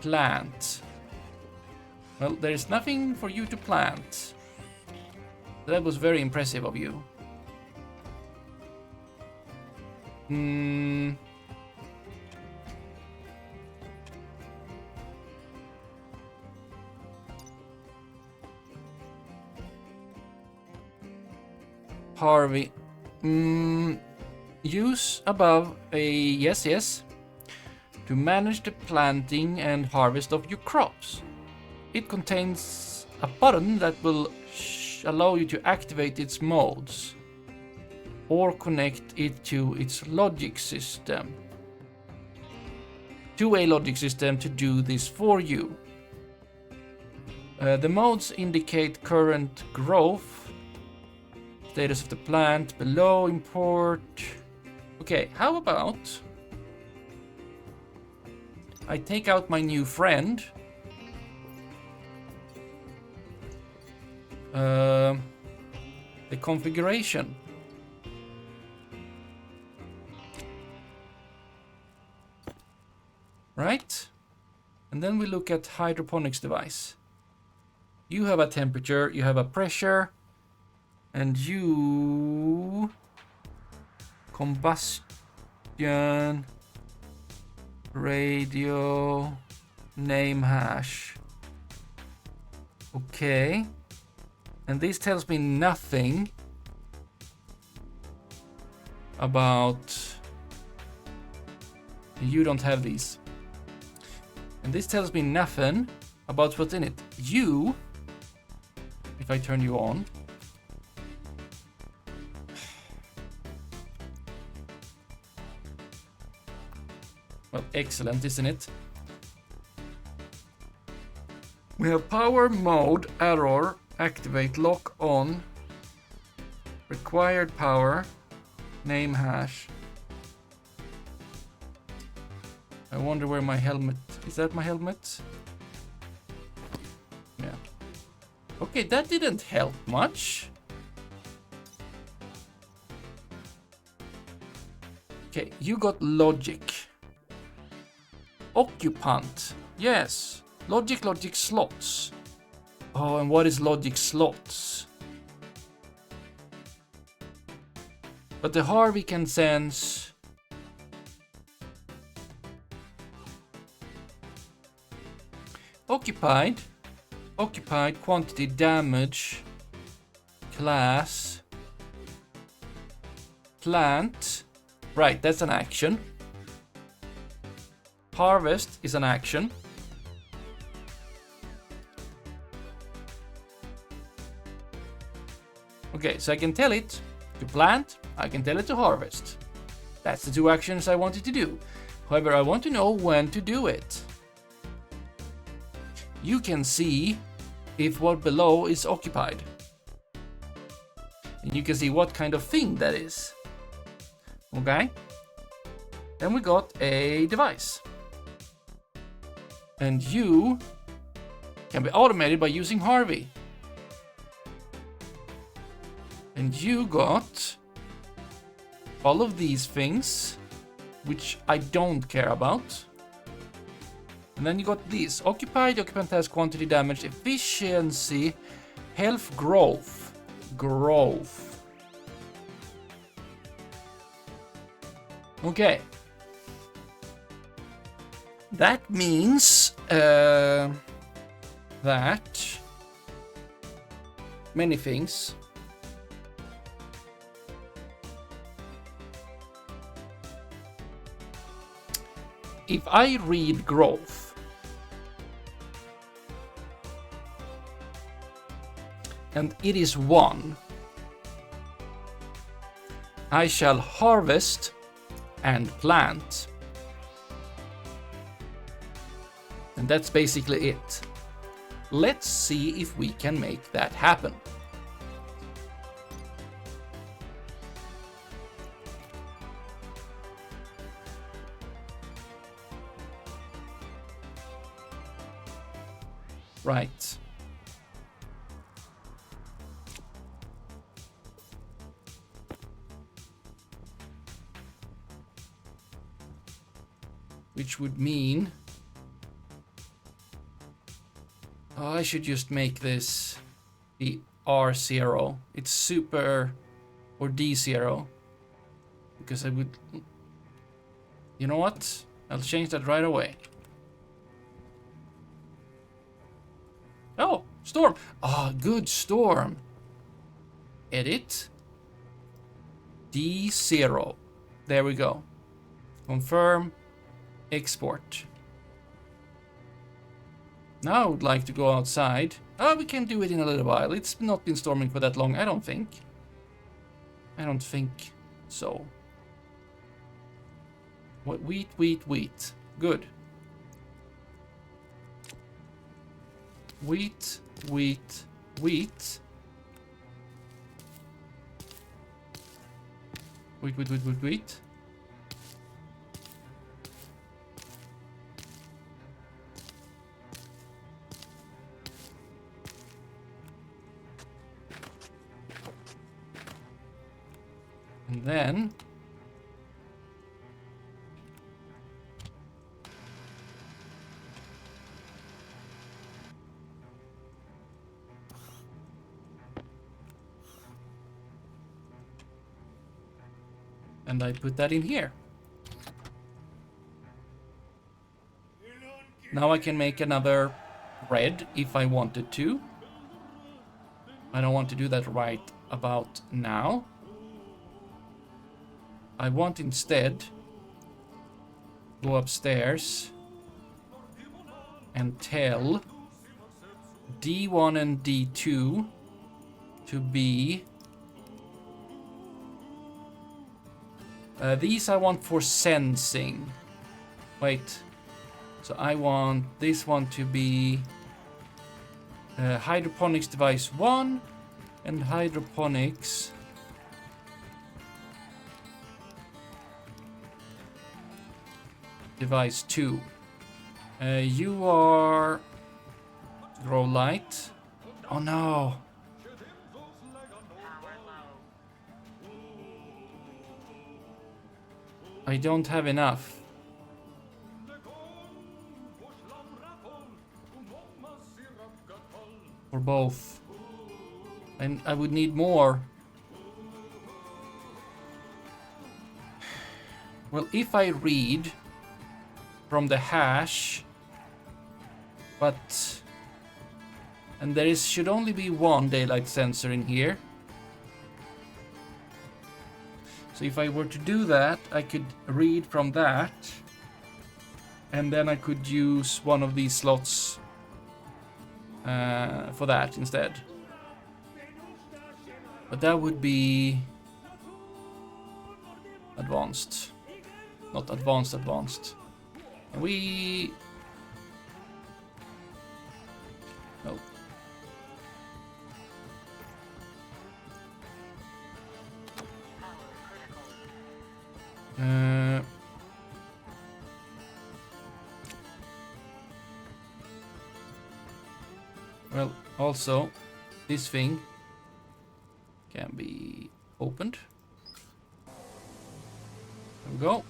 Plant. Well, there is nothing for you to plant. That was very impressive of you. Harvey. Use above a yes. To manage the planting and harvest of your crops. It contains a button that will allow you to activate its modes or connect it to its logic system. To a logic system to do this for you. The modes indicate current growth, status of the plant, below, import. Okay, how about I take out my new friend. The configuration. Right? And then we look at hydroponics device. You have a temperature, you have a pressure, and you combustion radio name hash. Okay. And this tells me nothing about... You don't have these. And this tells me nothing about what's in it. You, if I turn you on, well, excellent, isn't it? We have power mode, error, activate, lock on, required power, name hash. I wonder where my helmet, is that my helmet? Yeah. Okay, that didn't help much. Okay, you got logic. Occupant, yes. Logic slots. Oh, and what is logic slots? But the Harvey can sense... Occupied, quantity, damage, class, plant. Right, that's an action. Harvest is an action. Okay, so I can tell it to plant, I can tell it to harvest. That's the two actions I wanted to do. However, I want to know when to do it. You can see if what below is occupied. And you can see what kind of thing that is. Okay? Then we got a device. And you can be automated by using Harvey. And you got all of these things, which I don't care about. And then you got these. Occupy, the occupant has quantity, damage, efficiency, health, growth. Growth. Okay. That means that many things. If I read growth, and it is 1, I shall harvest and plant. And that's basically it. Let's see if we can make that happen. Right. Which would mean I should just make this the R0. It's super or D0. Because I would... You know what? I'll change that right away. Oh, storm. Ah, good storm. Edit. D0. There we go. Confirm. Export. Now I would like to go outside. Oh, we can do it in a little while. It's not been storming for that long, I don't think. I don't think so. What? Wheat, wheat, wheat. Good. Wheat, wheat, wheat. Wheat, wheat, wheat, wheat, wheat. And then I put that in here. Now I can make another red if I wanted to. I don't want to do that right about now. I want instead go upstairs and tell D1 and D2 to be these I want for sensing. Wait, so I want this one to be hydroponics device 1 and hydroponics device 2. You are grow light. Oh no. I don't have enough. For both. And I would need more. Well, if I read from the hash, but... And there should only be one daylight sensor in here. So if I were to do that, I could read from that. And then I could use one of these slots for that instead. But that would be advanced. Not advanced, advanced. And we... No. Well, also, this thing can be opened. There we go.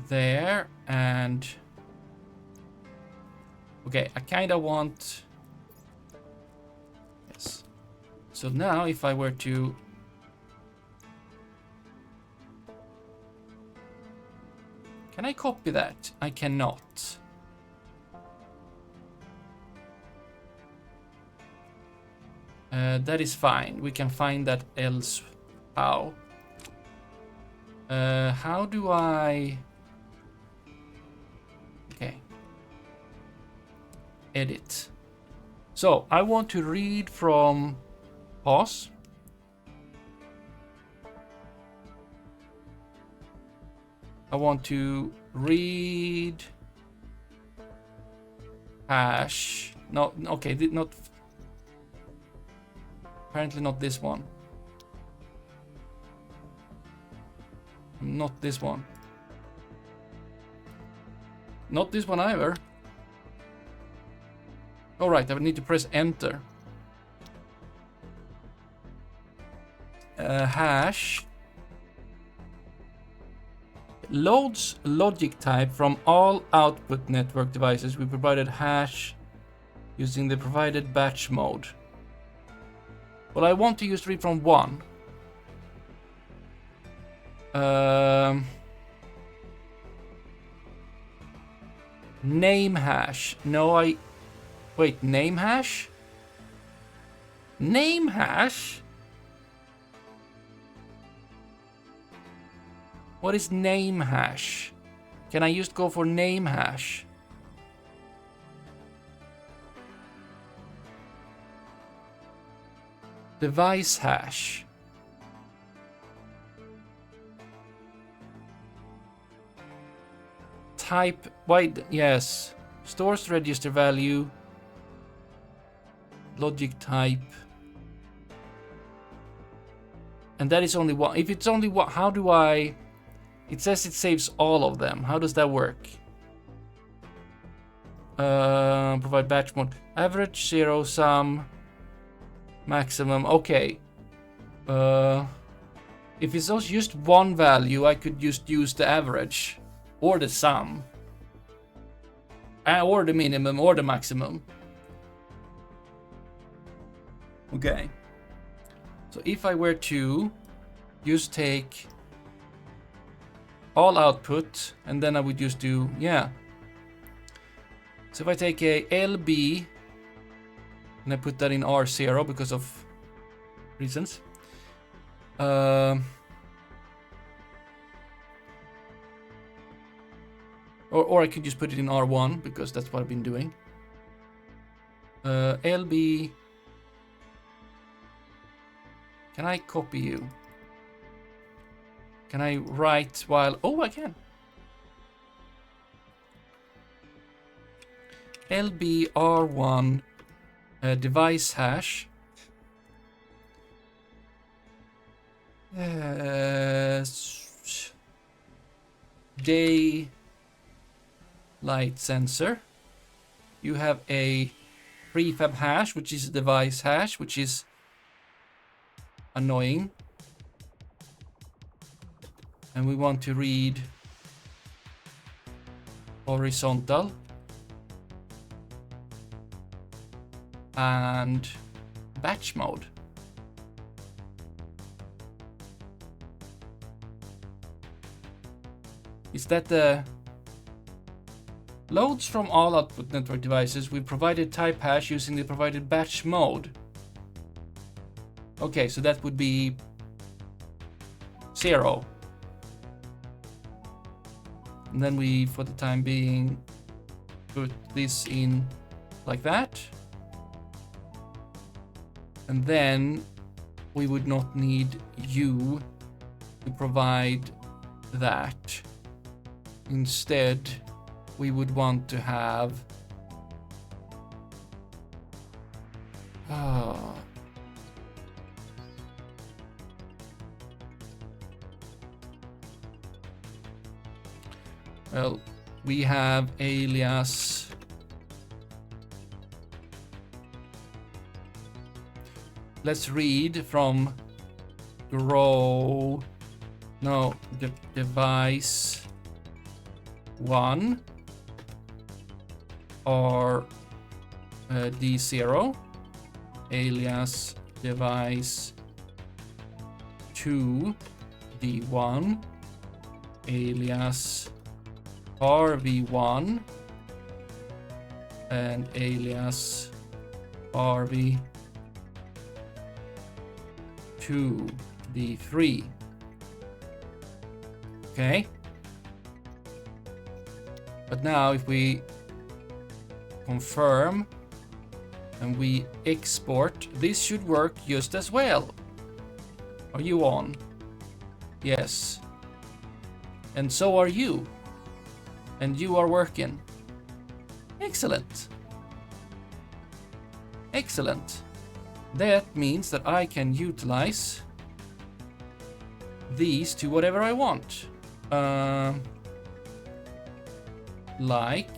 There, and okay, I kind of want, yes. So now if I were to, can I copy that? I cannot. That is fine. We can find that else. How? How do I? Okay. Edit. So I want to read from pause. I want to read hash. No, okay, not. Apparently not this one. Not this one. Not this one either. Alright, I would need to press enter. Hash loads logic type from all output network devices. We provided hash using the provided batch mode. Well, I want to use read from one. Name hash. No, wait, name hash? Name hash? What is name hash? Can I just go for name hash? Device hash. Type, wait, yes. Stores register value. Logic type. And that is only one. If it's only one, how do I... It says it saves all of them. How does that work? Provide batch mode. Average, zero, sum, maximum. Okay. If it's just one value, I could just use the average. Or the sum. Or the minimum, or the maximum. Okay. So if I were to just take all output, and then I would just do, yeah. So if I take a LB, and I put that in R0 because of reasons. Or I could just put it in R1 because that's what I've been doing. LB. Can I copy you? Can I write while... Oh, I can. LBR1 device hash. Daylight sensor. You have a prefab hash, which is a device hash, which is annoying. And we want to read horizontal and batch mode. Is that the loads from all output network devices? We provided type hash using the provided batch mode. Okay, so that would be 0. And then we, for the time being, put this in like that. And then we would not need you to provide that. Instead, we would want to have Well, we have alias. Let's read from grow. No, device 1 or D0 alias device 2 D1 alias RV1 and alias RV2 D3. Okay. But now if we confirm and we export, this should work just as well. Are you on? Yes. And so are you. And you are working. Excellent. Excellent. That means that I can utilize these to whatever I want. Like...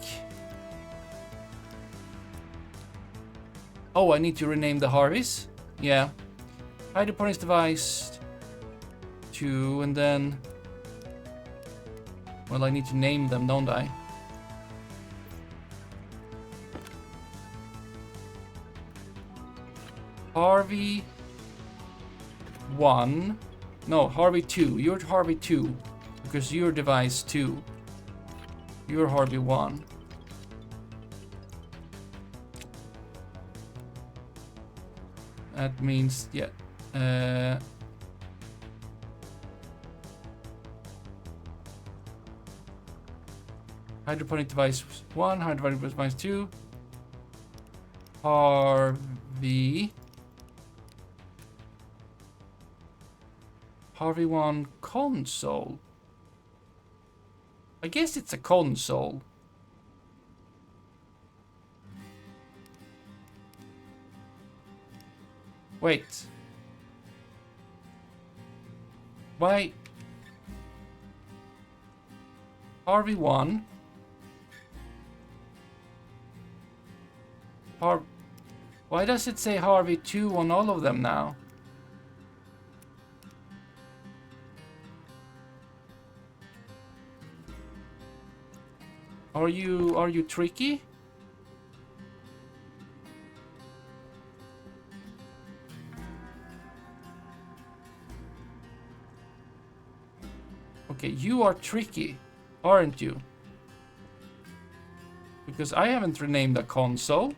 Oh, I need to rename the Harveys? Yeah. Hydroponics device 2, and then... Well, I need to name them, don't I? Harvey 1. No, Harvey 2. You're Harvey 2. Because you're device 2. You're Harvey 1. That means, yeah. Hydroponic device 1, hydroponic device 2. Harvey 1 console. I guess it's a console. Wait. Why? Harvey 1. Why does it say Harvey 2 on all of them now? Are you tricky? Okay, you are tricky, aren't you? Because I haven't renamed a console.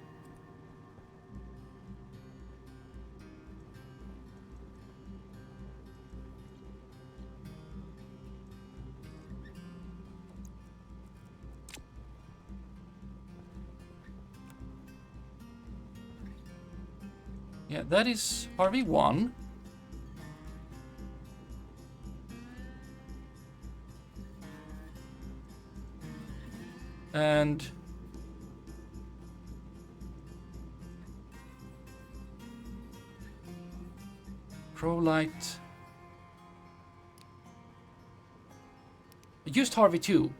Yeah, that is Harvey 1. And ProLight. Just Harvey 2.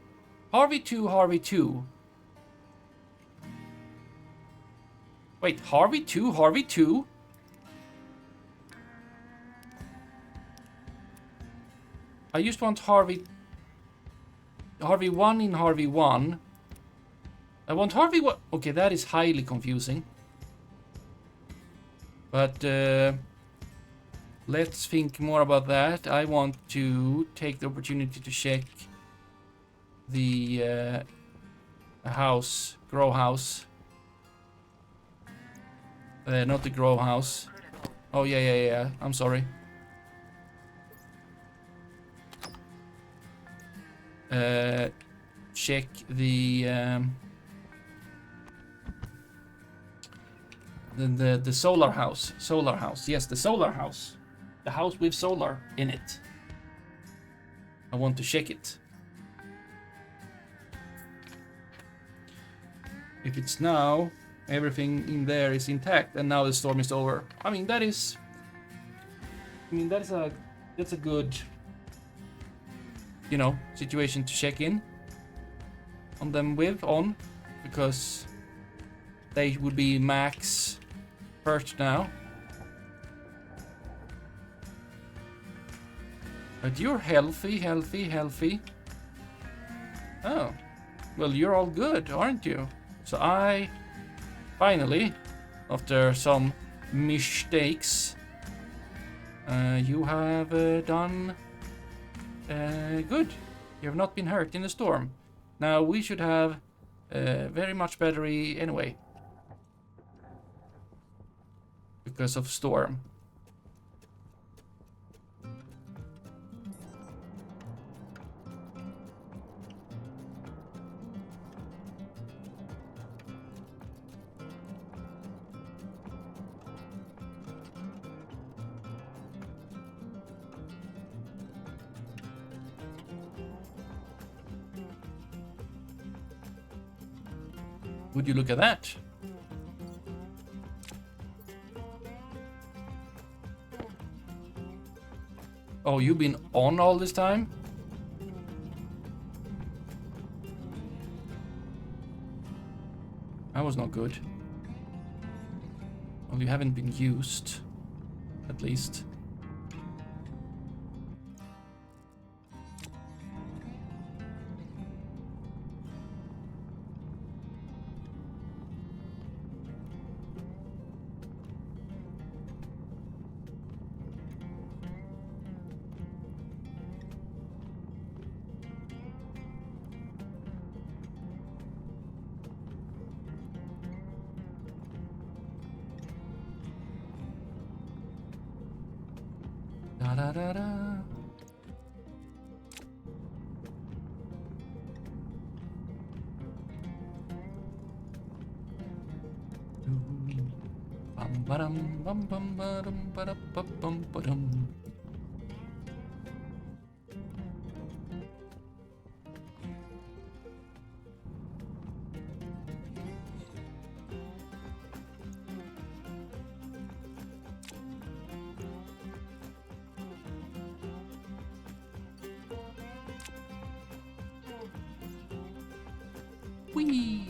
Harvey 2, Harvey 2. Wait, Harvey 2, Harvey 2? I just want Harvey 1 in Harvey 1. I want Harvey 1. Okay, that is highly confusing. But let's think more about that. I want to take the opportunity to check the house, grow house. Not the grow house. Oh, yeah. I'm sorry. Check the solar house. Solar house. Yes, the solar house. The house with solar in it. I want to check it. If it's now, everything in there is intact, and now the storm is over. I mean, that's a good, situation to check in. on them with on, because they would be max perched now. But you're healthy. Oh, well, you're all good, aren't you? So I finally, after some mistakes, you have done good. You have not been hurt in the storm. Now we should have very much battery anyway, because of storm. Would you look at that? Oh, you've been on all this time? That was not good. Well, you haven't been used, at least. Da da da da. Bum ba-dum bum bum ba-dum ba-dum bum ba-dum. Whee!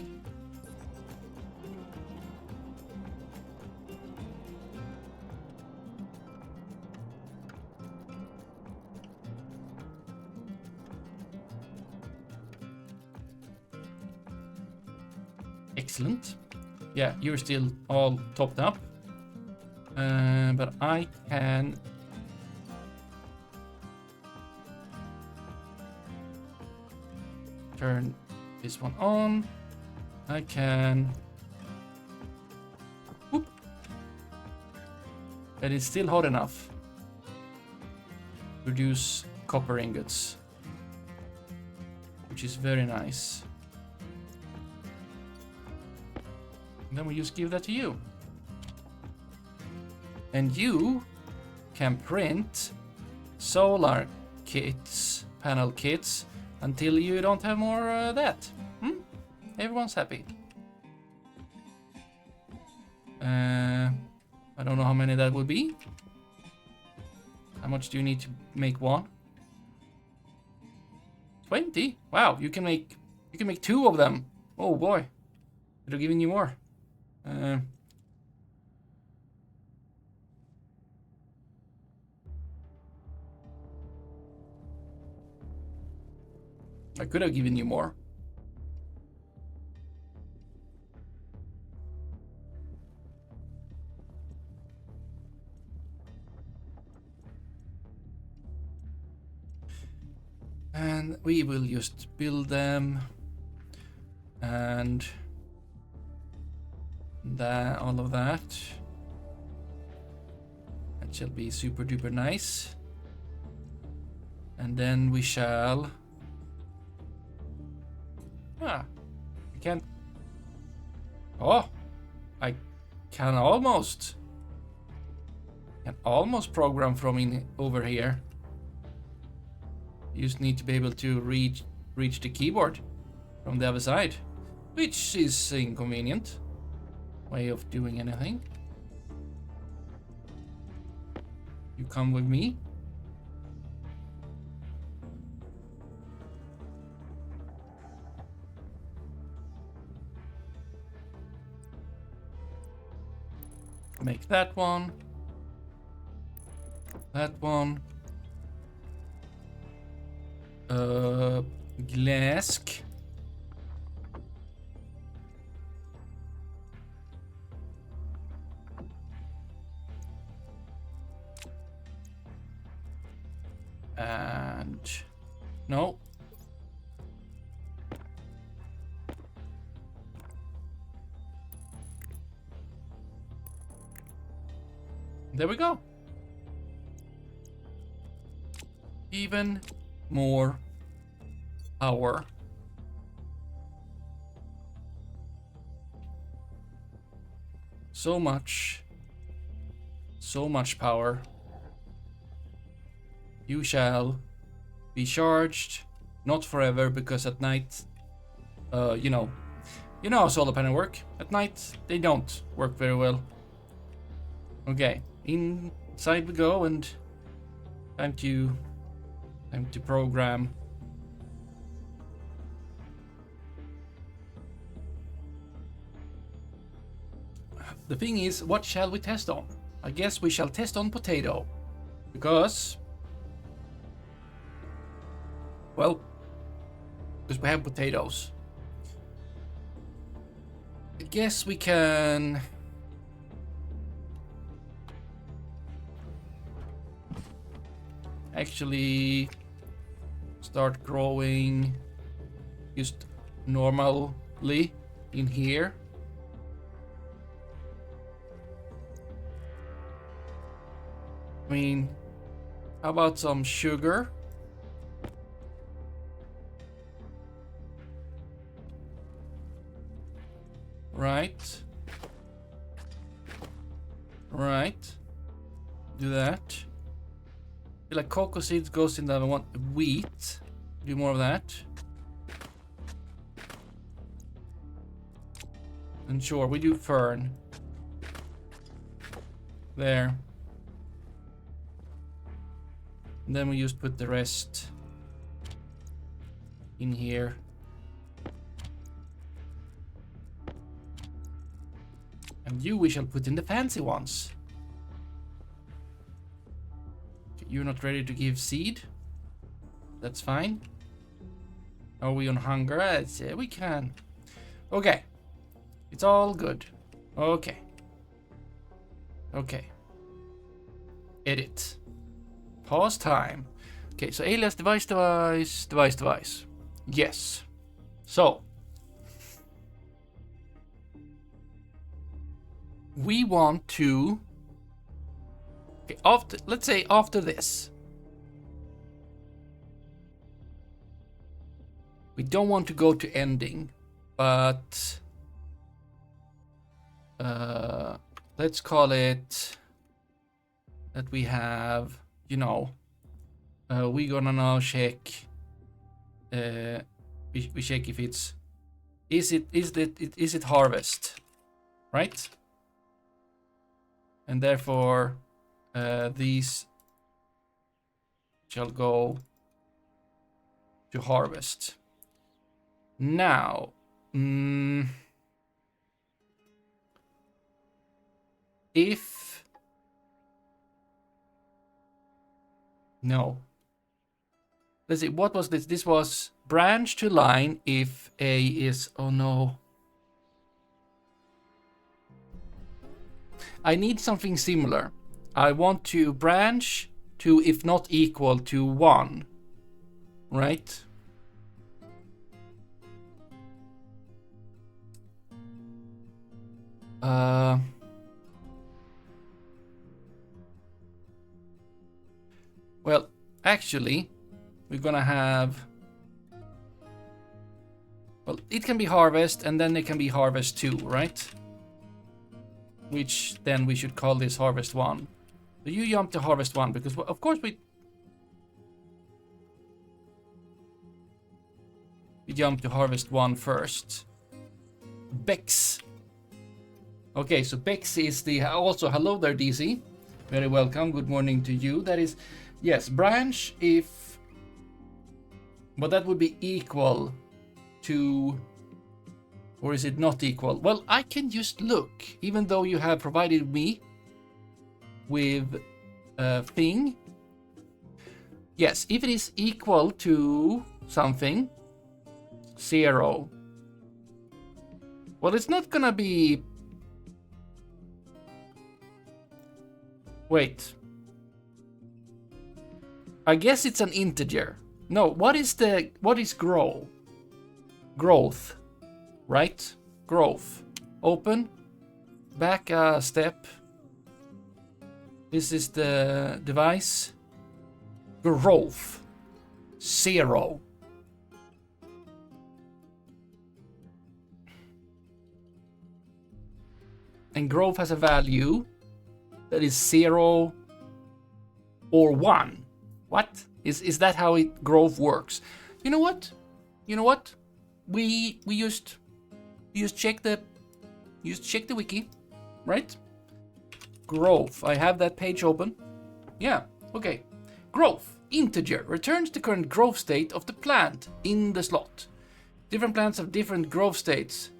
Excellent. Yeah, you're still all topped up. But I can... turn this one on. I can... whoop. But it's still hot enough. Produce copper ingots. Which is very nice. And then we just give that to you. And you can print solar kits, panel kits, until you don't have more that. Everyone's happy. I don't know how many that would be. How much do you need to make one? 20? Wow, you can make 2 of them. Oh boy. They're giving you more. I could have given you more. And we will just build them. And that, all of that. That shall be super duper nice. And then we shall... I can't... Oh! I can almost program from in over here. You just need to be able to reach the keyboard from the other side, which is inconvenient way of doing anything. You come with me. Make that one. That one. Glask. And no. There we go. Even more power. So much power. You shall be charged, not forever, because at night, you know how solar panels work. At night, they don't work very well. Okay, inside we go, and time to program. The thing is, what shall we test on? I guess we shall test on potato, because, well, because we have potatoes. I guess we can actually start growing just normally in here. I mean, how about some sugar? Right. Do that. I feel like cocoa seeds goes in the other one. Wheat. Do more of that. And sure, we do fern. There. And then we just put the rest in here. And you we shall put in the fancy ones. Okay, you're not ready to give seed. That's fine. Are we on hunger? I'd say we can. Okay. It's all good. Okay. Okay. Edit. Pause time. Okay, so alias device. Yes. So we want to, okay, let's say after this, we don't want to go to ending, but let's call it that we have, we're gonna now check, we check if it's, is it harvest, right? And therefore, these shall go to harvest. Now, if no, let's see, what was this? This was branch to line if A is, oh no. I need something similar. I want to branch to if not equal to 1, right? Well, actually, we're gonna have, well, it can be harvest and then it can be harvest 2, right? Which then we should call this harvest 1. So you jump to harvest 1 because of course we jump to harvest 1 first. Bex. Okay, so Bex is the, also hello there DC. Very welcome, good morning to you. That is, yes, branch if, but that would be equal to, or is it not equal? Well, I can just look, even though you have provided me with a thing. Yes, if it is equal to something, 0. Well, it's not gonna be... Wait. I guess it's an integer. No, what is grow? Growth, right? Growth. Open. Back a step. This is the device. Growth. 0. And growth has a value that is 0 or 1. What? Is that how growth works? You know what? We just check the wiki, right? Growth. I have that page open. Yeah, okay. Growth, integer, returns the current growth state of the plant in the slot. Different plants have different growth states.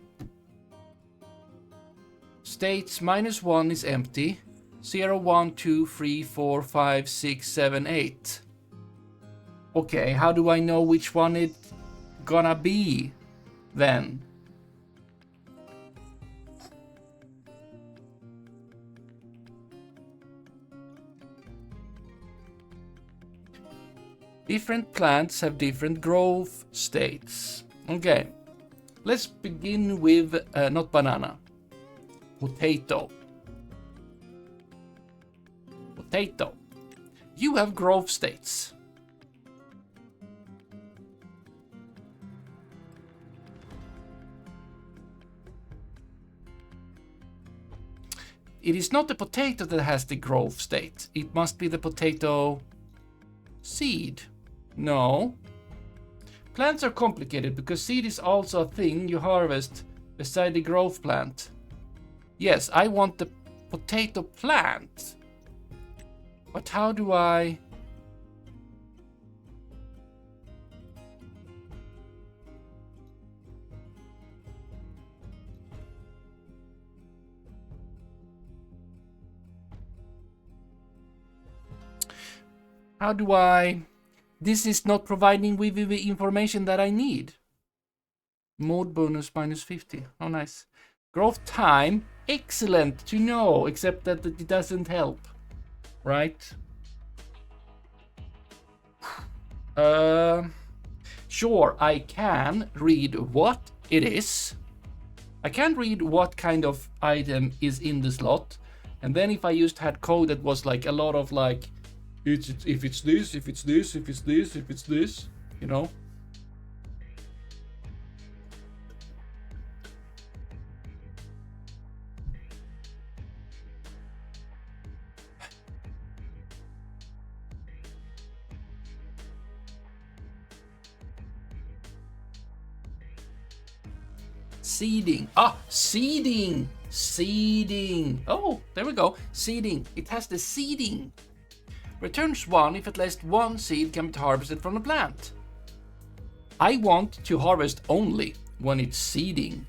States -1 is empty. 0, 1, 2, 3, 4, 5, 6, 7, 8. Okay, how do I know which one it's gonna be then? Different plants have different growth states. Okay, let's begin with not banana. Potato. Potato. You have growth states. It is not the potato that has the growth state. It must be the potato seed. No. Plants are complicated because seed is also a thing you harvest beside the growth plant. Yes, I want the potato plant. But how do I... This is not providing me with the information that I need. Mode bonus -50. Oh, nice. Growth time. Excellent to know, except that it doesn't help. Right? Sure, I can read what it is. I can read what kind of item is in the slot. And then if I just had code that was like a lot of like, if it's this, if it's this, if it's this, if it's this, you know. Seeding. Ah, seeding. Seeding. Oh, there we go. Seeding. It has the seeding. Returns 1 if at least one seed can be harvested from the plant. I want to harvest only when it's seeding.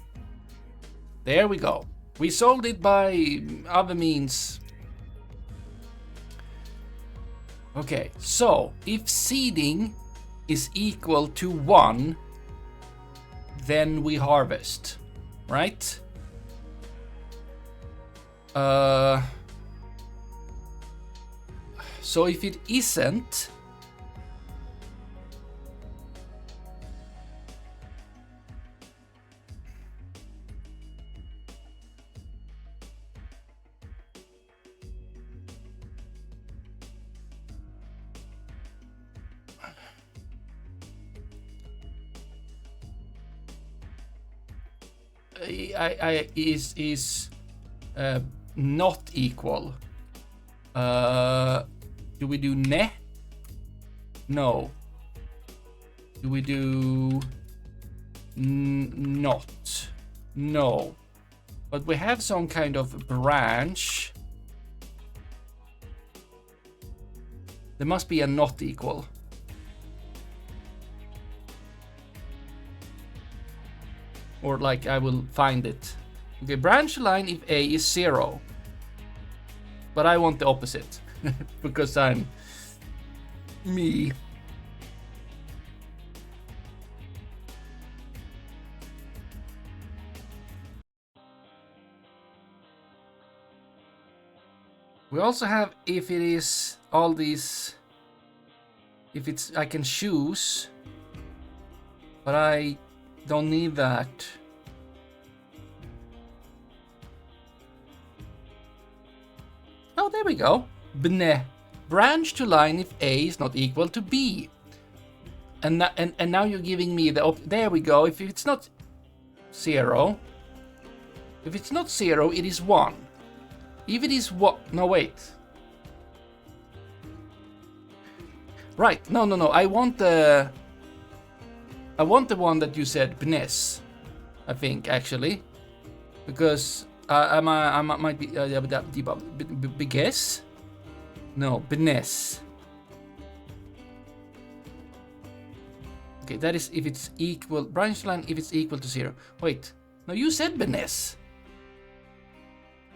There we go. We solved it by other means. Okay, so if seeding is equal to 1, then we harvest, right? So if it isn't, is not equal. Do we do ne? No. Do we do not? No. But we have some kind of branch. There must be a not equal. Or like I will find it. Okay, branch line if A is 0. but I want the opposite because I'm me. We also have if it is all these, if it's I can choose, but I don't need that. Oh, there we go. Bne. Branch to line if A is not equal to B. And now you're giving me the there we go. If it's not 0, if it's not 0, it is 1. If it is what? No, wait. Right. No. I want the one that you said, Bnes. I think actually, because I might be Biges. No, Bnes. Okay, that is if it's equal. Branch line if it's equal to 0. Wait. No, you said Bnes.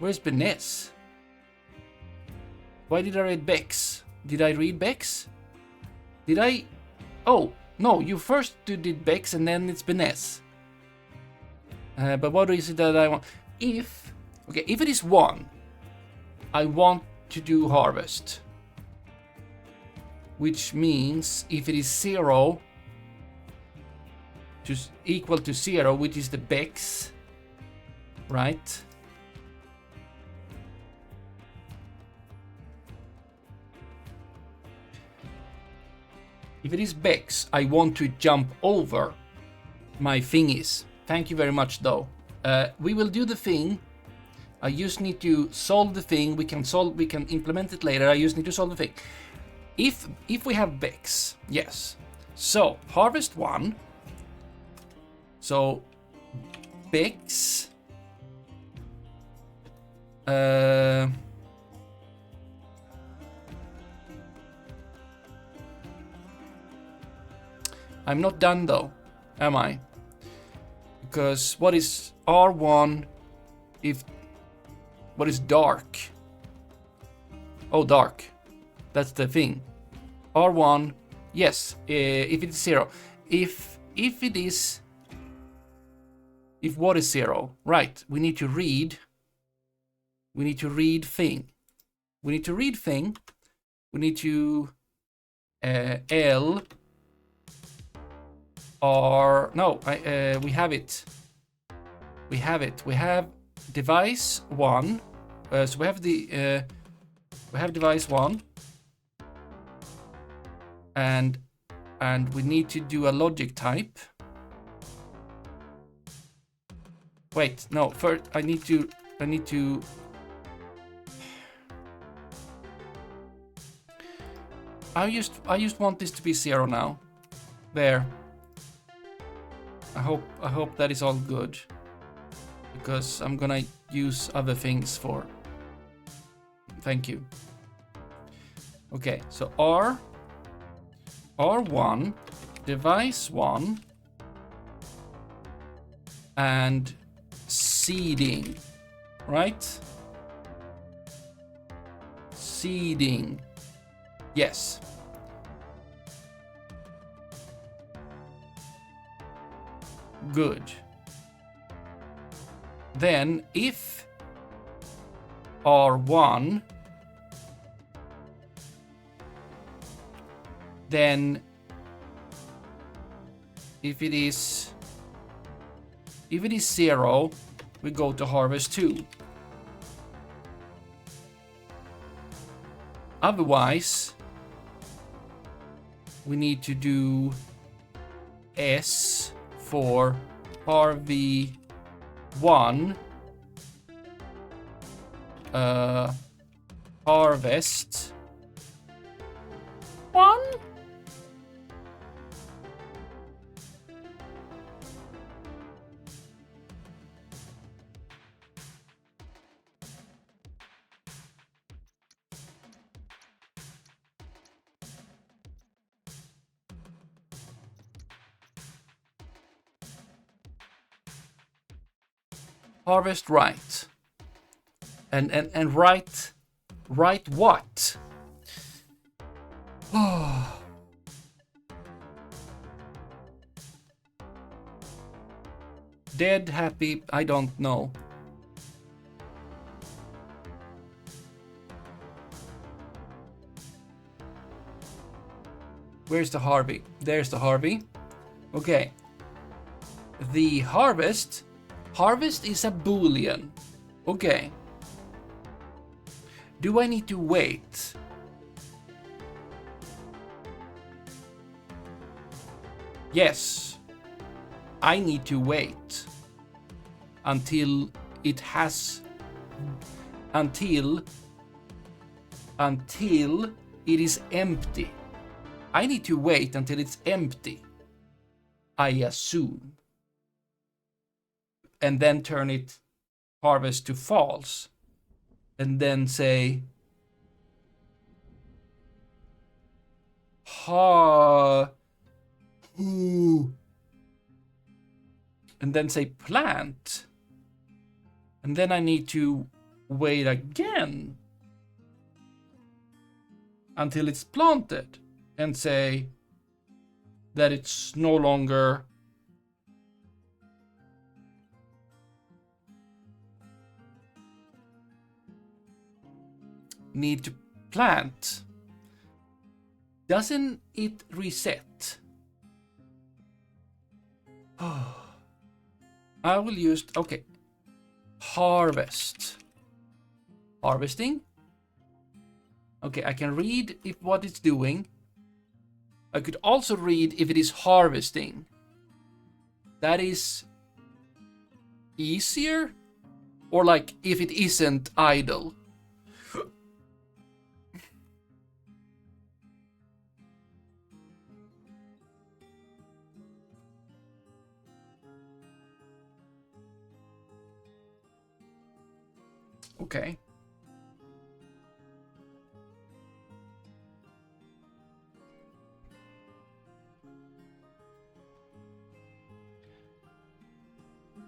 Where's Benes? Why did I read Bex? Did I read Bex? Did I? Oh, no, you first did Bex and then it's Benes. But what is it that I want? If it is 1, I want to do harvest. Which means if it is 0, just equal to 0, which is the Bex, right? If it is Bex, I want to jump over my thingies. Thank you very much, though. We will do the thing. I just need to solve the thing. We can implement it later. I just need to solve the thing. If we have Bex, yes. So harvest 1. So Bex. I'm not done though, am I? Because what is R1 if... What is dark? Oh, dark. That's the thing. R1, yes, if it's 0. If it is... If what is 0? Right, we need to read. We need to read thing. We need to read thing. We need to... L... Or no, we have it. We have device 1. So we have the device 1, and we need to do a logic type. Wait, no. First, I need to. I just want this to be 0 now. There. I hope that is all good, because I'm gonna use other things for. Thank you. Okay, so R1, device 1, and seeding, right? Seeding, yes. Good. Then if R1, then if it is 0, we go to harvest 2. Otherwise, we need to do S for RV1 harvest 1. Harvest right. And right Write what? Oh. Dead, happy, I don't know. Where's the Harvey? There's the Harvey. Okay. The harvest. Harvest is a boolean. Okay. Do I need to wait? Yes. I need to wait until it has until it is empty. I need to wait until it's empty, I assume. And then turn it harvest to false. And then say and then say plant. And then I need to wait again until it's planted and say that it's no longer need to plant. Doesn't it reset? I will use, okay. Harvest. Harvesting. Okay, I can read if what it's doing. I could also read if it is harvesting. That is easier, or like if it isn't idle. Okay.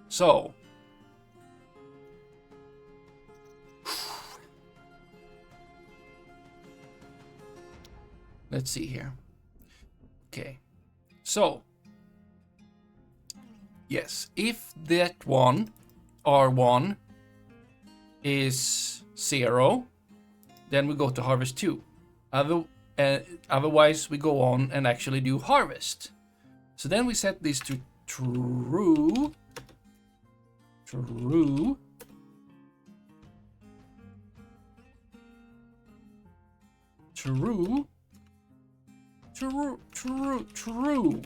So, let's see here. Okay. So, yes, if that one, R1, is 0, then we go to harvest 2. Otherwise, we go on and actually do harvest. So then we set this to true. True. True. True. True. True.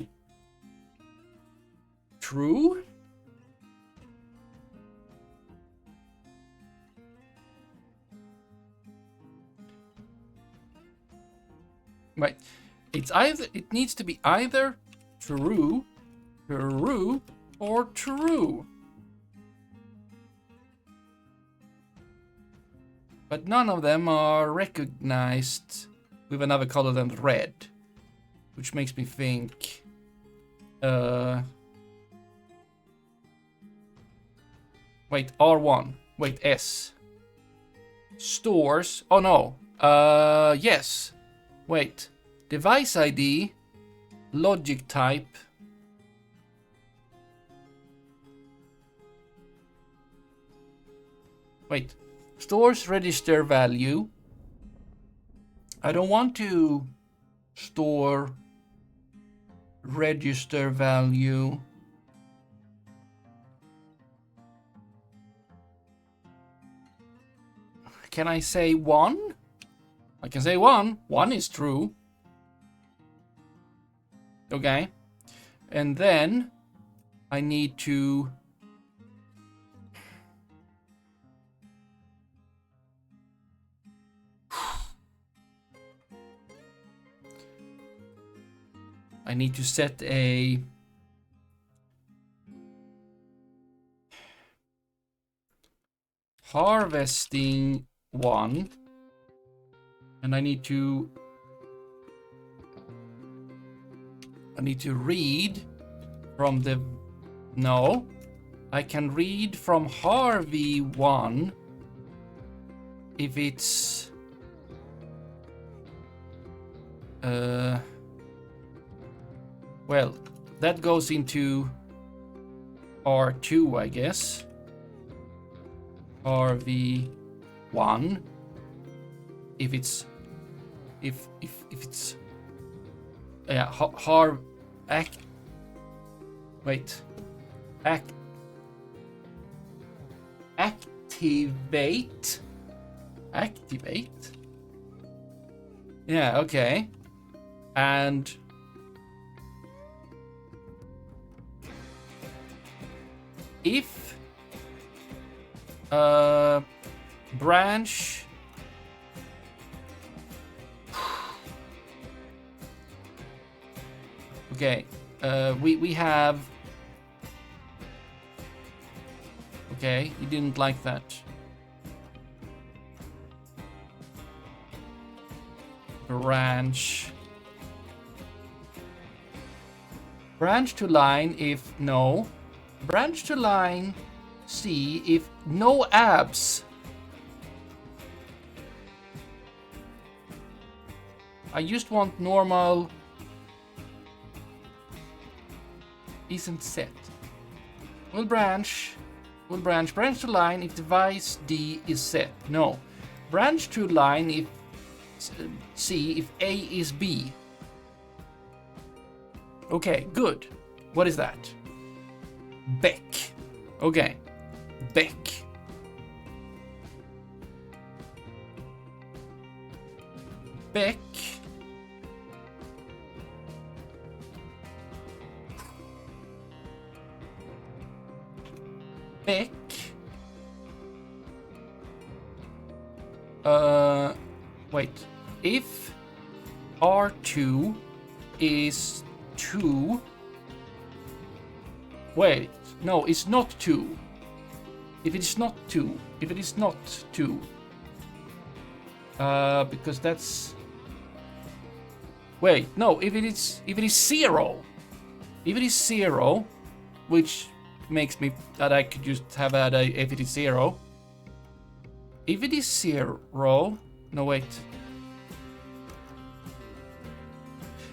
True. Right. It's either, it needs to be either true, true, or true. But none of them are recognized with another color than red, which makes me think wait, R1. Wait, S. Stores. Oh no. Yes. Wait. Device ID. Logic type. Wait. Stores register value. I don't want to store register value. Can I say 1? I can say 1. 1 is true. Okay. And then I need to set a harvesting 1, and I need to read from the, no, I can read from Harvey 1 if it's Well, that goes into R2, I guess. RV1. If it's yeah, activate. Yeah, okay. And if branch okay, we have okay, you didn't like that. Branch to line if no. Branch to line C if no abs. I just want normal isn't set. Will branch to line if device D is set. No. Branch to line if C if A is B. Okay, good. What is that? Beck. Okay. Beck. Beck. Beck. Wait. If R2 is 2. Wait. No, it's not 2. If it is not 2. Because that's... Wait, no, if it is 0. If it is 0, which makes me that I could just have had a if it is 0. If it is 0, no wait.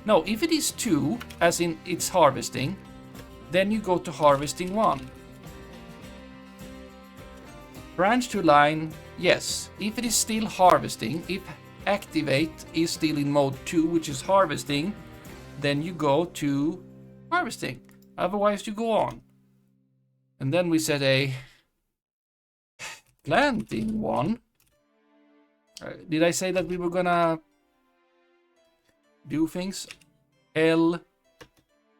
No, if it is 2, as in it's harvesting, then you go to harvesting 1. Branch to line, yes. If it is still harvesting, if activate is still in mode 2, which is harvesting, then you go to harvesting. Otherwise you go on. And then we set a planting 1. Did I say that we were gonna do things? L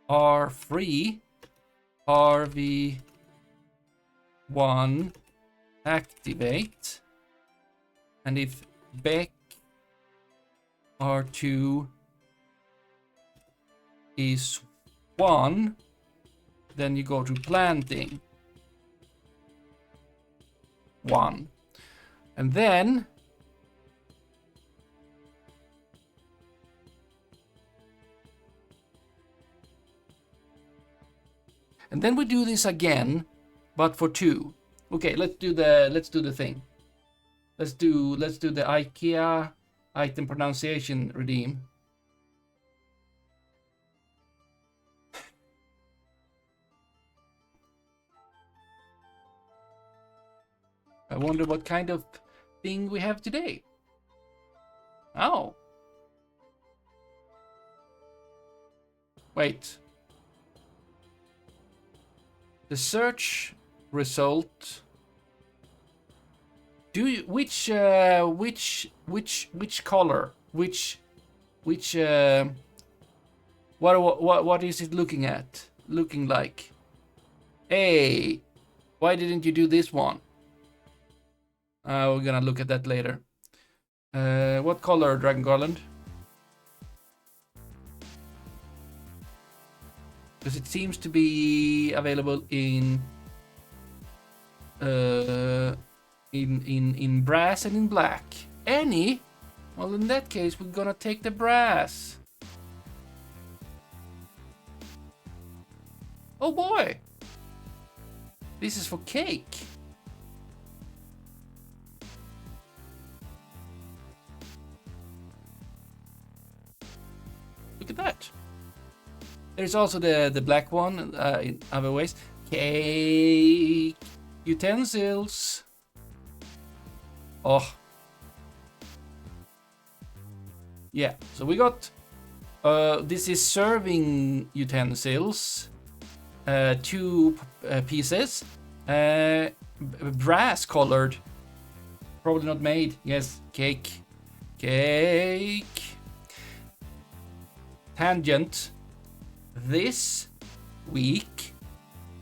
R3 RV1 activate, and if Beck R2 is 1, then you go to planting 1, and then we do this again, but for 2. Okay, let's do the thing. Let's do the IKEA item pronunciation redeem. I wonder what kind of thing we have today. Oh. Wait. The search result. Do you, which color? What is it looking at? Looking like? Hey, why didn't you do this one? We're gonna look at that later. What color, Dragon Garland? Because it seems to be available in brass and in black. Any? Well, in that case, we're gonna take the brass. Oh boy! This is for cake. There's also the black one in other ways. Cake utensils. Oh. Yeah, so we got this is serving utensils, 2 pieces, brass colored, probably not made. Yes, cake. Tangent. This week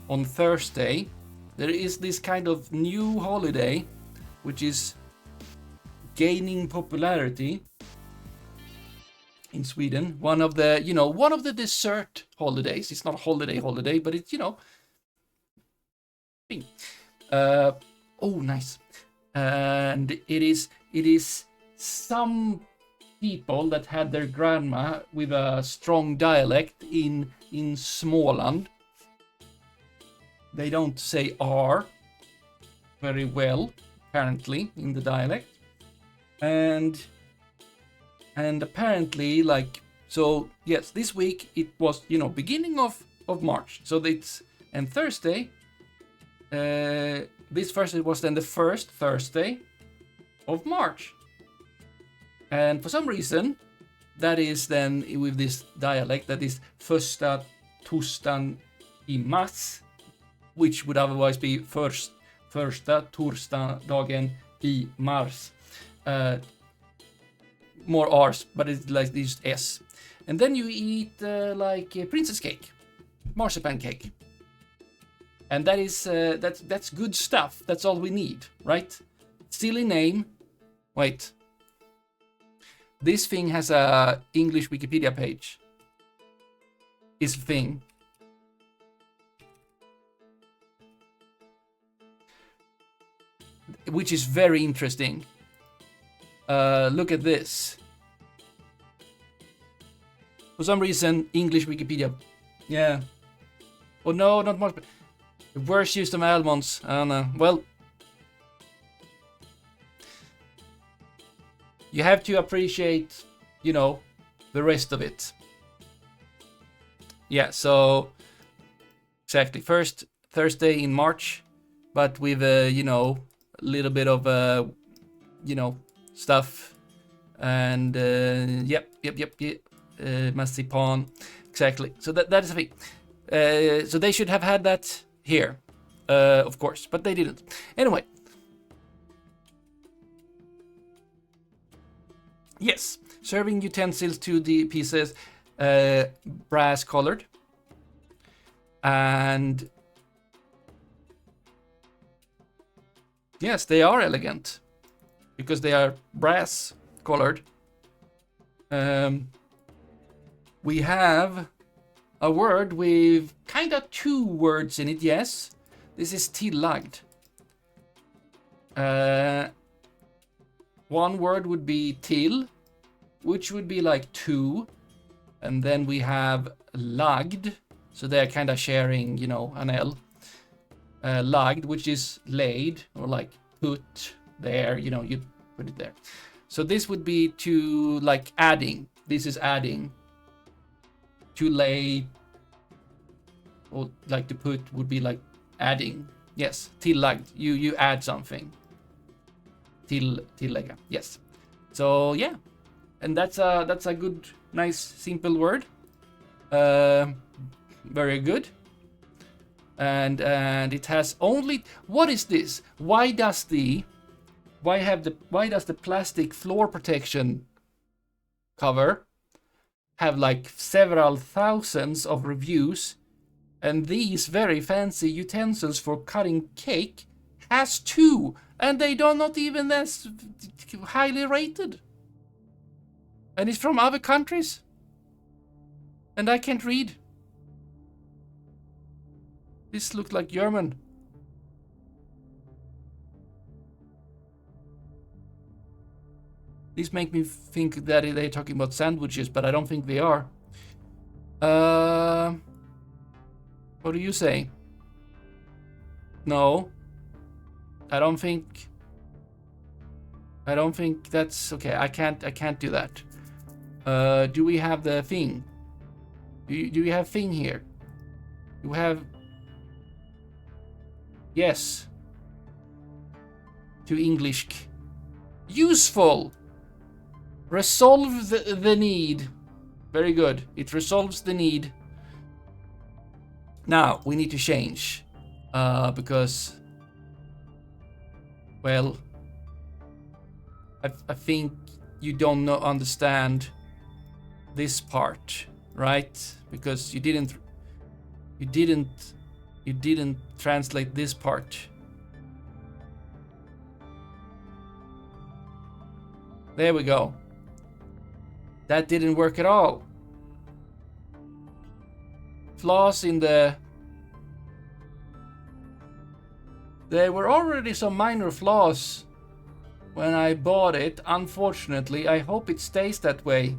on Thursday there is this kind of new holiday which is gaining popularity in Sweden. One of the dessert holidays. It's not a holiday, but it's thing. Oh, nice. And it is some people that had their grandma with a strong dialect in Småland. They don't say R very well, apparently, in the dialect. And apparently, like, so yes, this week it was, beginning of March. So and Thursday, this Thursday was then the first Thursday of March. And for some reason, that is then with this dialect, that is första torsdagen i mars, which would otherwise be första torsdagen i mars. More R's, but it's like this S. And then you eat princess cake, marzipan cake. And that is that's good stuff. That's all we need, right? Silly name. Wait. This thing has a English Wikipedia page. Is a thing. Which is very interesting. Look at this. For some reason, English Wikipedia. Yeah. Oh no, not much. The worst use of almonds. I don't know. Well, you have to appreciate, the rest of it. Yeah, so exactly. First Thursday in March, but with a little bit of stuff, and yep, marzipan, exactly. So that is a thing. So they should have had that here, of course, but they didn't. Anyway, yes, serving utensils, 2D pieces, brass colored, and yes, they are elegant. Because they are brass colored. We have a word with kind of 2 words in it, yes. This is tillagd. One word would be till, which would be like 2. And then we have lagd, so they're kind of sharing, an L. Lagd, which is laid, or like put there, you put it there. So this would be to, like, adding. This is adding. To lay, or like to put would be like adding. Yes, tillagd. You add something. Tillägga. Yes. So yeah, and that's a good, nice, simple word. Very good. And it has only. What is this? Why does the plastic floor protection cover have like several thousands of reviews, and these very fancy utensils for cutting cake has 2, and they are not even that highly rated, and it's from other countries, and I can't read. This looks like German. These make me think that they're talking about sandwiches, but I don't think they are. What do you say? No. I don't think that's okay. I can't do that. Do we have the thing? Do you have thing here? You have... Yes. To English. Useful! Resolve the need. Very good. It resolves the need. Now, we need to change. Because... Well... I think you don't understand this part, right? Because you didn't translate this part. There we go. That didn't work at all. Flaws in the... There were already some minor flaws when I bought it. Unfortunately, I hope it stays that way.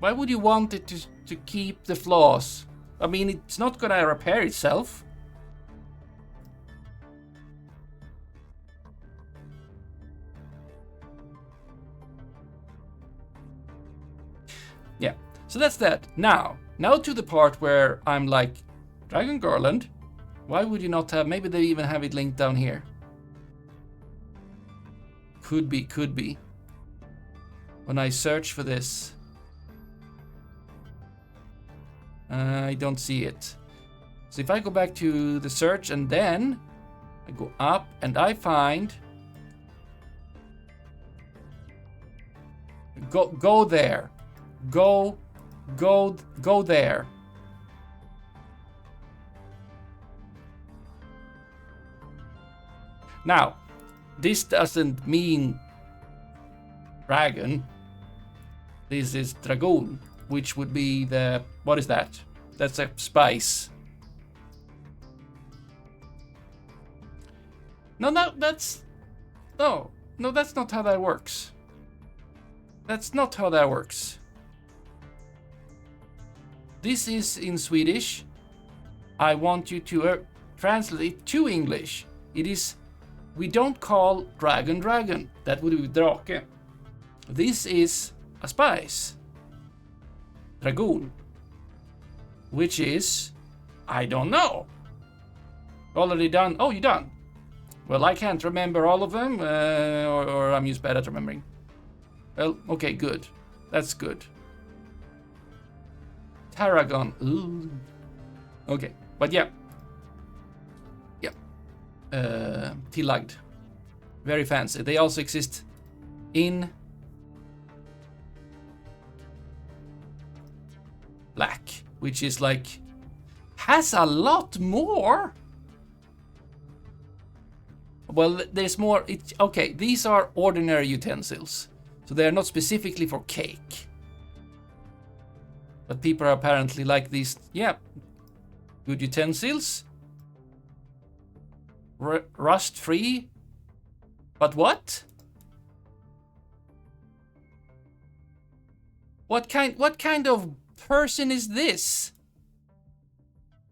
Why would you want it to keep the flaws? I mean, it's not gonna repair itself. Yeah, so that's that. Now to the part where I'm like, Dragon Garland, why would you not have, maybe they even have it linked down here. Could be. When I search for this, I don't see it. So if I go back to the search and then I go up and I find... Go there. Go there. Now, this doesn't mean dragon. This is dragoon, which would be the... What is that? That's a spice. No, that's... No, that's not how that works. That's not how that works. This is in Swedish. I want you to translate it to English. It is... We don't call dragon. That would be drake. This is a spice. Dragoon. Which is... I don't know. Already done? Oh, you're done. Well, I can't remember all of them. Or I'm just bad at remembering. Well, okay, good. That's good. Tarragon. Ooh. Okay, but yeah. Tillagd. Very fancy. They also exist in black, which is like has a lot more. Well, there's more. Okay, these are ordinary utensils, so they are not specifically for cake. But people are apparently like these. Yeah, good utensils. Rust-free. But what? What kind of person is this?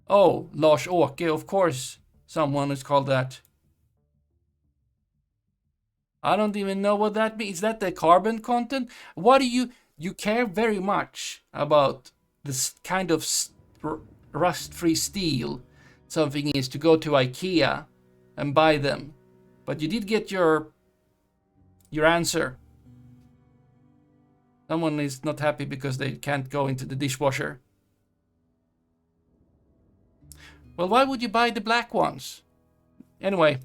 Oh, Lars-Åke, of course. Someone is called that. I don't even know what that means. Is that the carbon content? What do you care very much about this kind of rust-free steel? Something is to go to IKEA and buy them. But you did get your answer. Someone is not happy because they can't go into the dishwasher. Well, why would you buy the black ones? Anyway.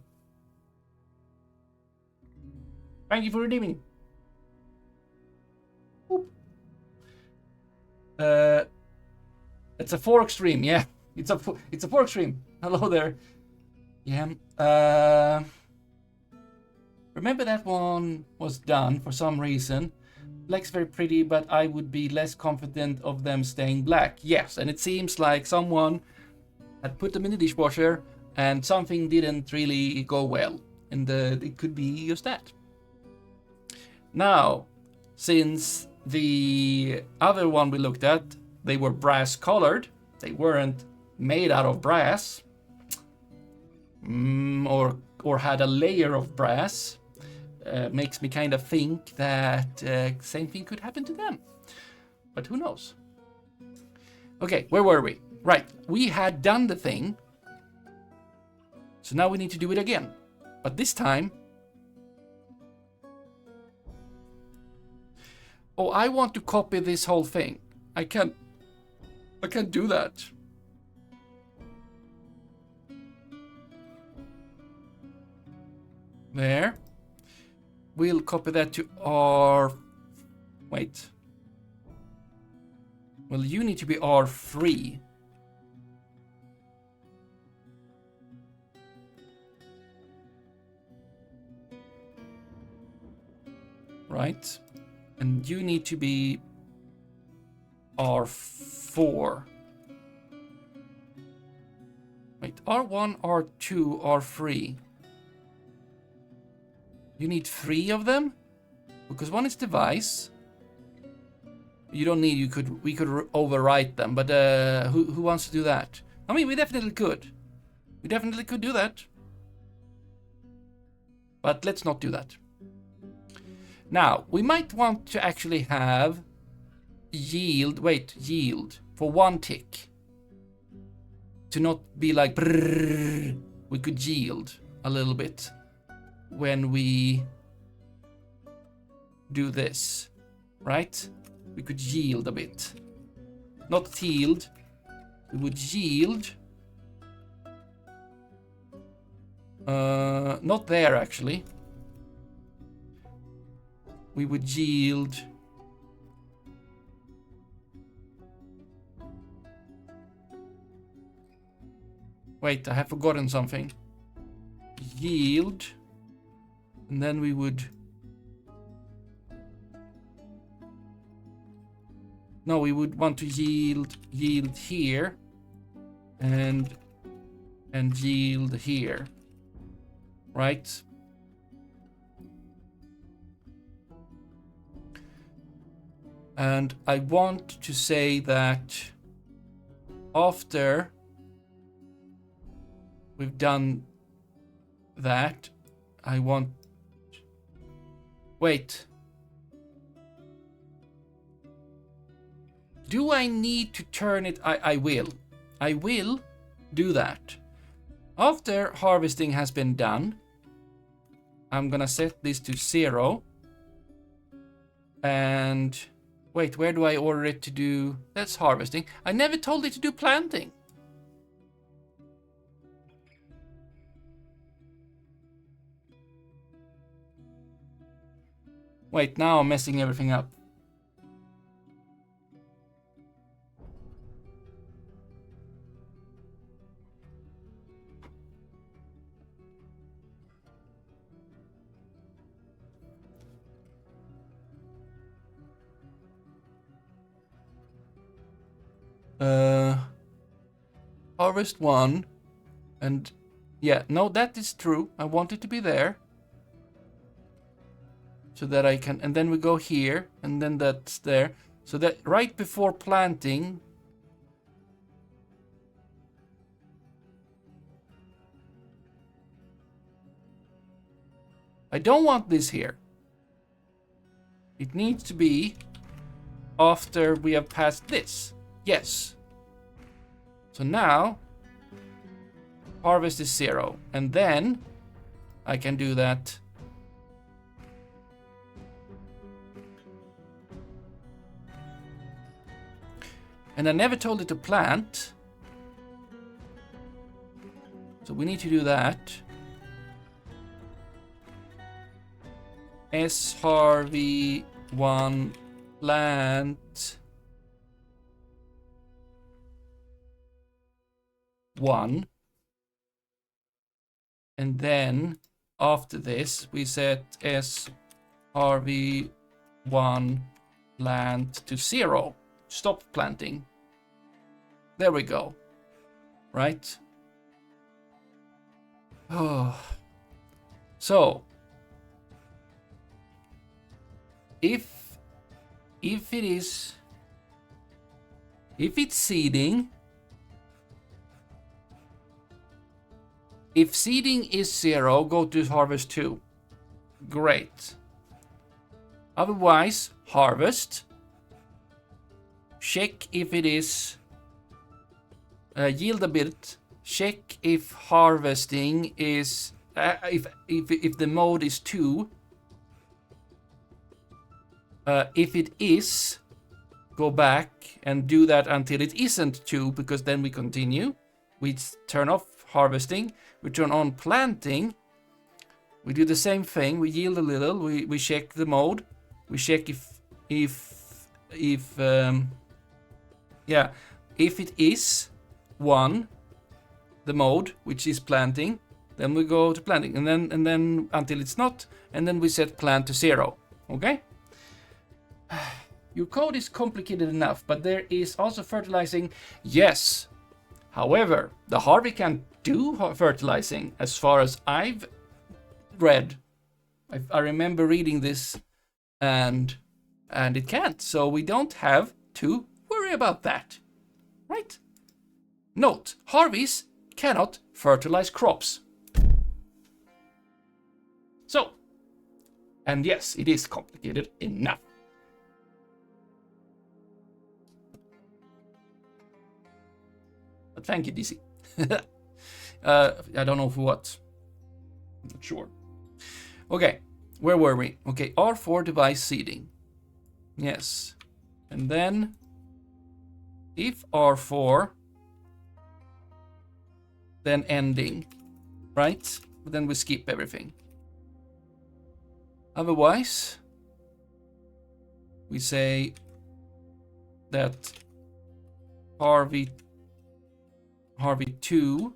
Thank you for redeeming. It's a fork stream, yeah. It's a fork stream. Hello there. Yeah. Remember that one was done for some reason. Black's very pretty, but I would be less confident of them staying black. Yes, and it seems like someone had put them in the dishwasher and something didn't really go well. And it could be just that. Now, since the other one we looked at, they were brass colored. They weren't made out of brass. Or had a layer of brass. Makes me kind of think that same thing could happen to them. but who knows? Okay, where were we? Right, we had done the thing. So now we need to do it again. But this time... Oh, I want to copy this whole thing. I can't do that. There. We'll copy that to R... Wait. Well, you need to be R3. Right. And you need to be R4. Wait, R1, R2, R3. You need 3 of them? Because one is device. You don't need, we could overwrite them, but who wants to do that? I mean, we definitely could. We definitely could do that. But let's not do that. Now, we might want to actually have yield for 1 tick. To not be like brrrr. We could yield a little bit when we do this, right? We could yield a bit. Not yield. We would yield. Not there actually. We would yield. Wait, I have forgotten something. Yield. And then we would... No, we would want to yield here. And yield here. Right? And I want to say that after we've done that, I want... Wait. Do I need to turn it? I will. I will do that. After harvesting has been done, I'm gonna set this to 0. And... Wait, where do I order it to do? That's harvesting. I never told it to do planting. Wait, now I'm messing everything up. Harvest 1. And yeah, no, that is true. I want it to be there. So that I can, and then we go here, and then that's there. So that right before planting, I don't want this here. It needs to be after we have passed this. Yes. So now, harvest is 0. And then I can do that. And I never told it to plant. So we need to do that. S Harvey 1 plant 1. And then after this we set S Harvey 1 plant to 0. Stop planting. There we go. Right? Oh. So if it's seeding, if seeding is 0, go to harvest 2. Great. Otherwise, harvest. check if it is yield a bit. Check if harvesting is if the mode is 2. If it is, go back and do that until it isn't 2, because then we continue. We turn off harvesting. We turn on planting. We do the same thing. We yield a little. We check the mode. We check if it is 1, the mode, which is planting, then we go to planting, and then until it's not, and then we set plant to 0. Okay? Your code is complicated enough, but there is also fertilizing. Yes. However, the Harvey can do fertilizing as far as I've read. I remember reading this, and it can't. So we don't have to worry about that. Right? Note, Harveys cannot fertilize crops. So, and yes, it is complicated enough. But thank you, DC. I don't know for what. I'm not sure. Okay, where were we? Okay, R4 device seeding. Yes. And then, if R4, then ending, right? But then we skip everything. Otherwise, we say that Harvey 2,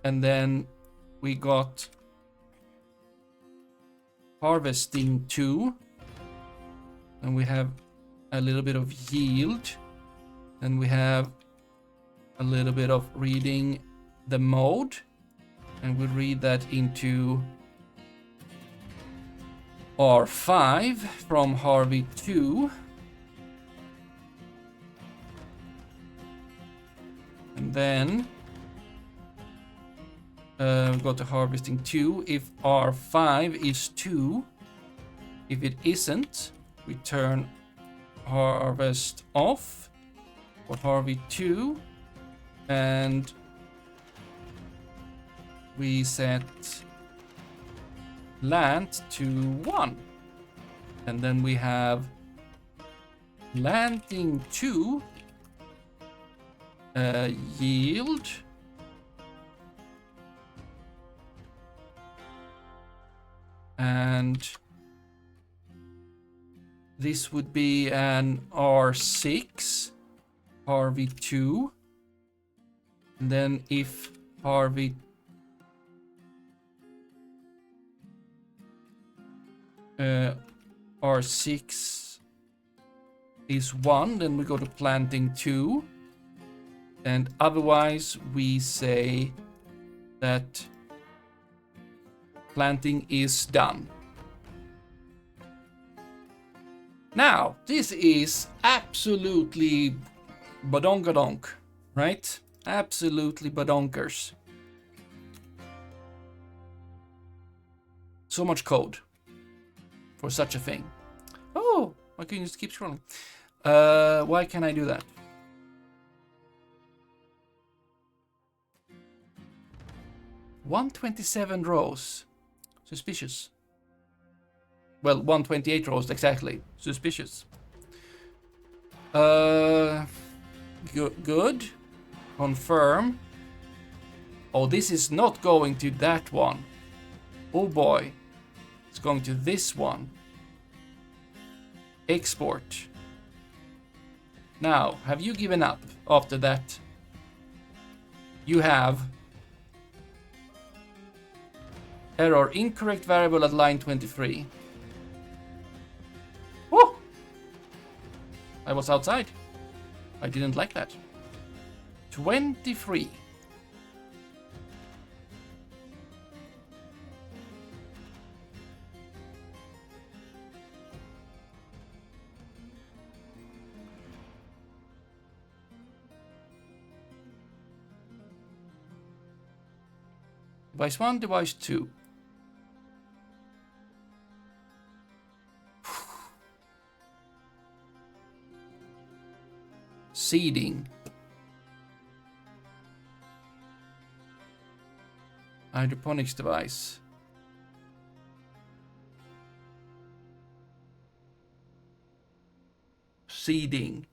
and then we got harvesting 2, and we have a little bit of yield, and we have a little bit of reading the mode, and we read that into R5 from Harvey 2. And then we go to harvesting 2. If R5 is 2, if it isn't, we turn harvest off for Harvey 2, and we set plant to 1. And then we have planting 2, yield, and this would be an R6, Harvey 2, and then if Harvey R6 is 1, then we go to planting 2, and otherwise we say that planting is done. Now, this is absolutely badonkadonk, right? Absolutely badonkers. So much code for such a thing. Oh, I can just keep scrolling. Why can't I do that? $127 rows. Suspicious. Well, 128 rows exactly. Suspicious. Good. Confirm. Oh, this is not going to that one. Oh boy. It's going to this one. Export. Now, have you given up after that? You have. Error, incorrect variable at line 23. Oh! I was outside. I didn't like that. 23. Device 1, device 2. Seeding. Hydroponics device. Seeding.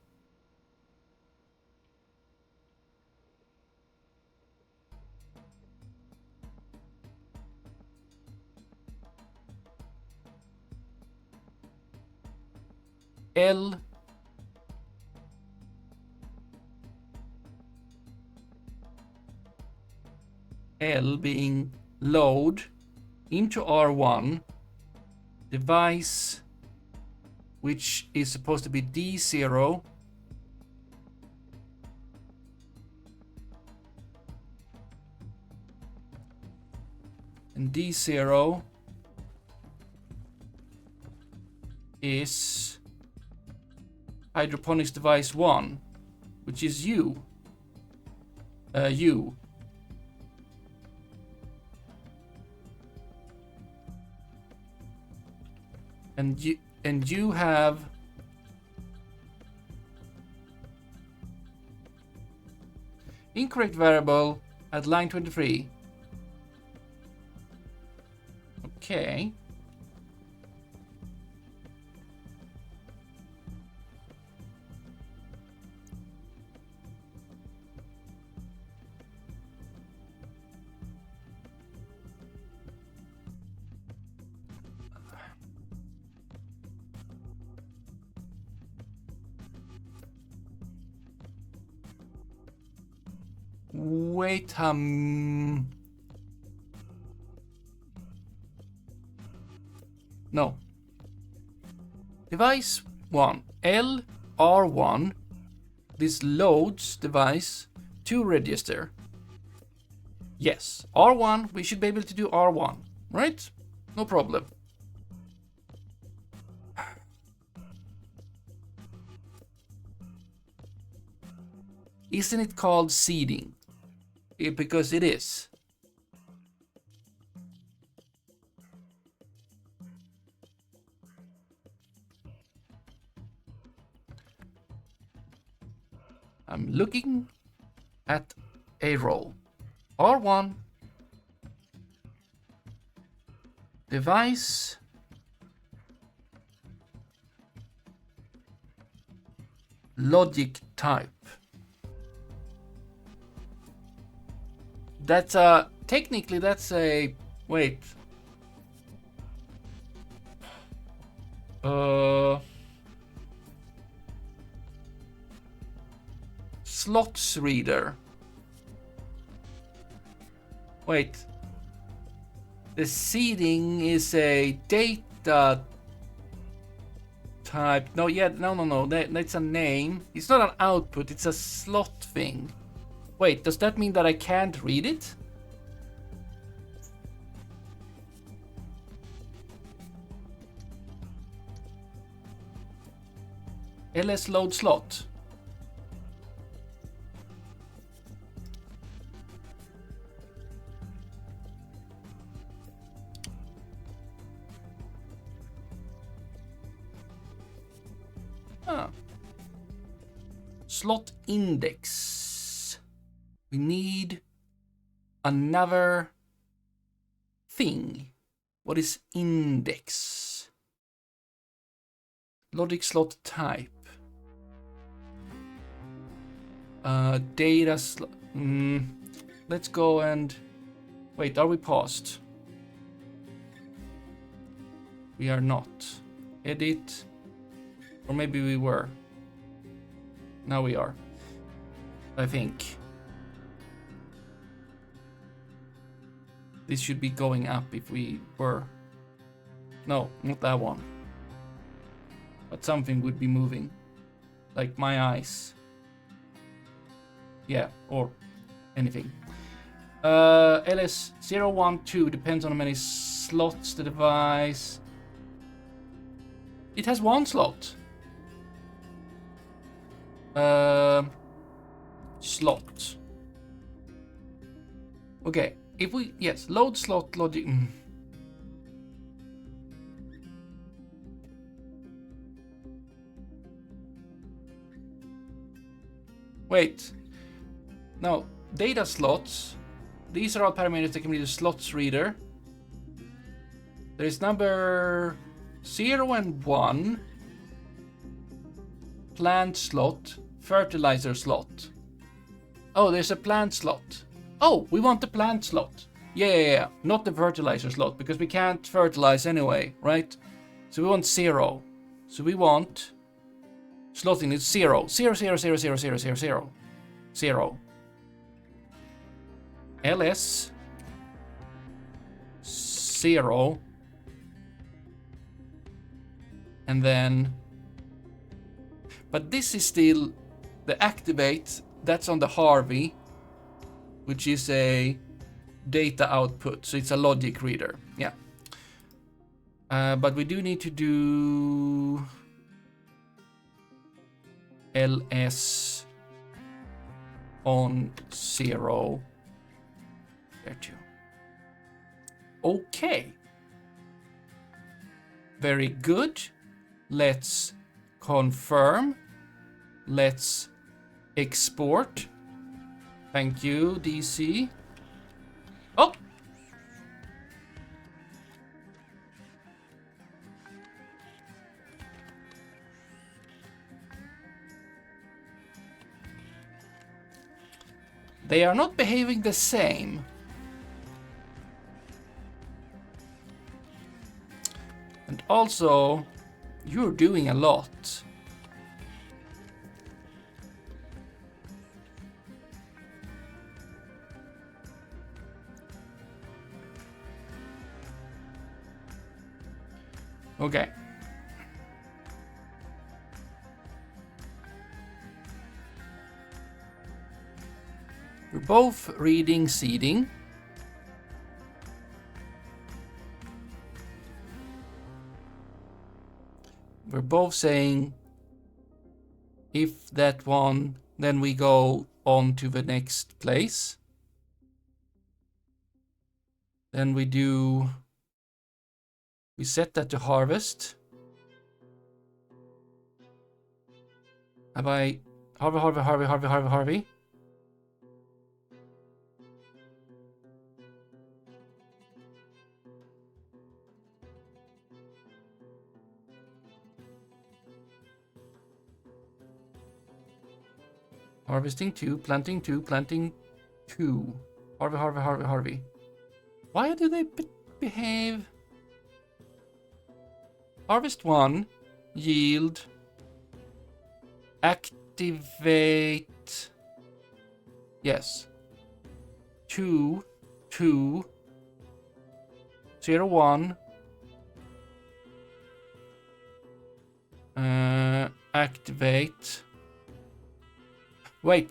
L being load into R1 device, which is supposed to be D0, and D0 is hydroponics device 1, which is U. U. And you have incorrect variable at line 23. Okay. Wait, no. Device 1, LR1, this loads device to register. Yes, R1, we should be able to do R1, right? No problem. Isn't it called seeding? Because it is. I'm looking at a roll. R1 device logic type. That's technically that's a wait. Slots reader. Wait. The seeding is a data type. No, yeah, no. That's a name. It's not an output, it's a slot thing. Wait, does that mean that I can't read it? ls load slot. Slot index. We need another thing. What is index? Logic slot type. Data slot. Let's go and wait. Are we paused? We are not. Edit. Or maybe we were. Now we are. I think. This should be going up if we were. No, not that one. But something would be moving. Like my eyes. Yeah, or anything. LS012 depends on how many slots the device. It has one slot. Slot. Okay, if we, yes, load slot logic. Wait. No, data slots. These are all parameters that can be the slots reader. There is number 0 and 1. Plant slot. Fertilizer slot. Oh, there's a plant slot. Oh, we want the plant slot. Yeah. Not the fertilizer slot, because we can't fertilize anyway, right? So we want 0. So we want... slotting is 0. 0, 0, 0, 0, 0, 0, 0. 0. LS 0, and then, but this is still the activate. That's on the Harvey, which is a data output, so it's a logic reader. Yeah, but we do need to do LS on 0. There too. Okay. Very good. Let's confirm. Let's export. Thank you, DC. Oh! They are not behaving the same. And also, you're doing a lot. Okay. We're both reading seeding. We're both saying if that one, then we go on to the next place. Then we set that to harvest. Have I Harvey? Harvesting 2, planting 2, planting 2. Harvey. Why do they behave? Harvest 1, yield, activate, yes, 2, 2, 0, 1, activate, wait,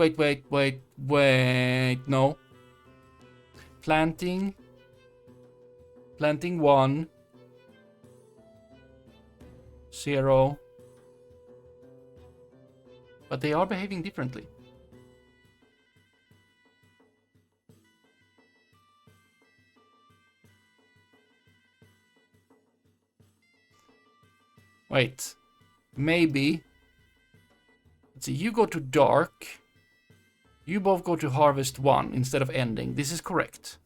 no, planting 1, 0, but they are behaving differently. Wait, maybe, let's see, you go to dark, you both go to harvest 1 instead of ending. This is correct.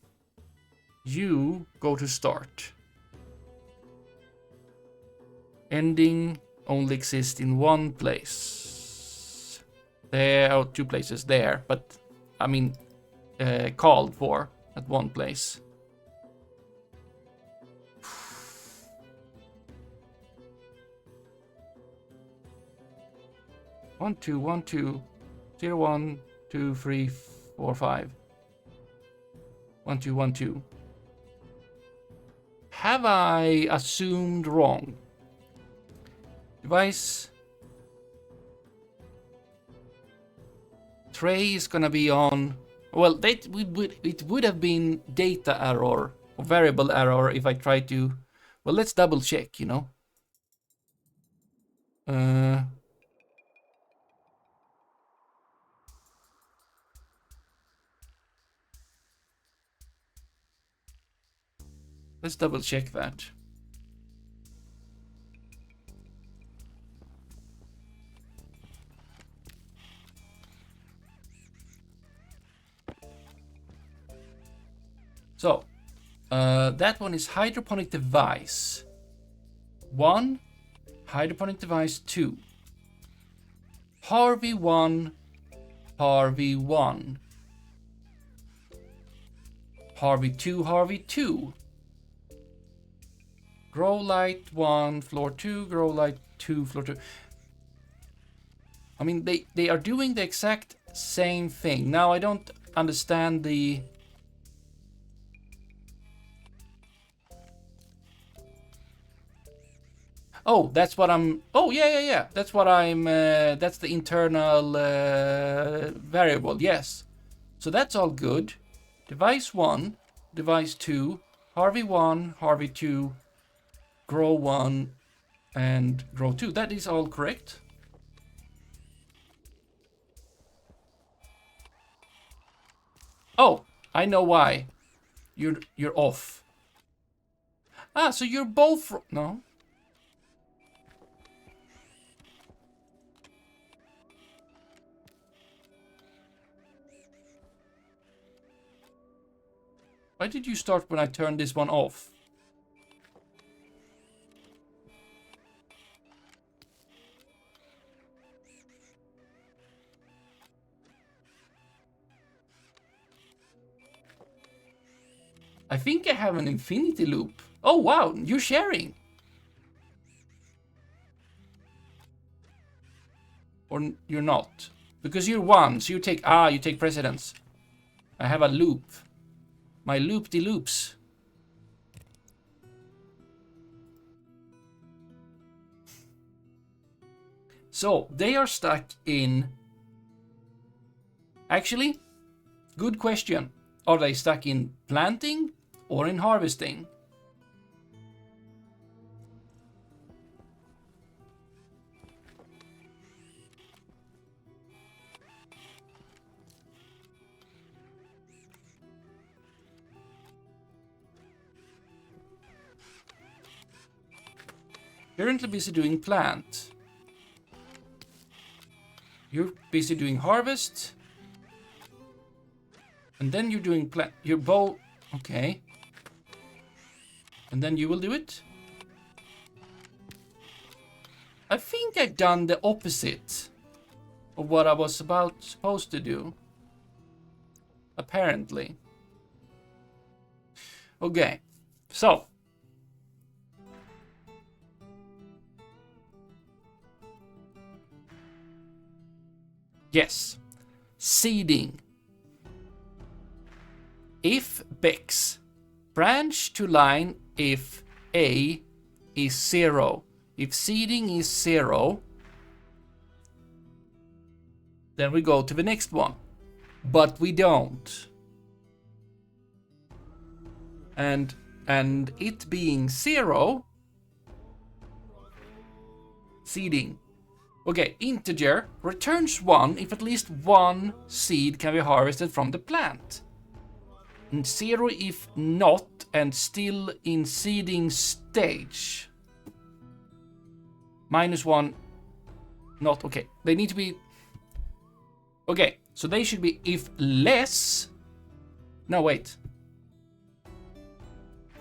You go to start. Ending only exists in one place. There are 2 places there, but I mean, called for at one place. One, two, 1, 2, 0, 1, 2, 3, 4, 5. 1, 2, 1, 2. Have I assumed wrong? Device tray is gonna be on. Well, it would have been data error or variable error if I tried to. Well, let's double check. You know. Let's double check that. So, that one is hydroponic device. 1, hydroponic device 2. Harvey 1, Harvey 1. Harvey 2, Harvey 2. Grow light 1, floor 2, grow light 2, floor 2. I mean, they are doing the exact same thing. Now, I don't understand the... Oh, that's what I'm... Oh, yeah. That's what I'm... that's the internal variable, yes. So that's all good. Device 1, device 2, Harvey 1, Harvey 2, grow 1, and grow 2. That is all correct. Oh, I know why. You're off. Ah, so you're both... No. Why did you start when I turned this one off? I think I have an infinity loop. Oh wow, you're sharing. Or you're not. Because you're 1, so you take precedence. I have a loop. My loop-de-loops. So, they are stuck in... Actually, good question. Are they stuck in planting or in harvesting? Currently busy doing plant. You're busy doing harvest. And then you're doing plant. You're both... Okay. And then you will do it? I think I've done the opposite of what I was supposed to do. Apparently. Okay. So. Yes. Seeding. If Bex. Branch to line if A is 0. If seeding is 0, then we go to the next one. But we don't. And it being 0, seeding. Okay, integer returns 1 if at least 1 seed can be harvested from the plant. And 0 if not, and still in seeding stage. -1, not, okay. They need to be... Okay, so they should be if less... No, wait.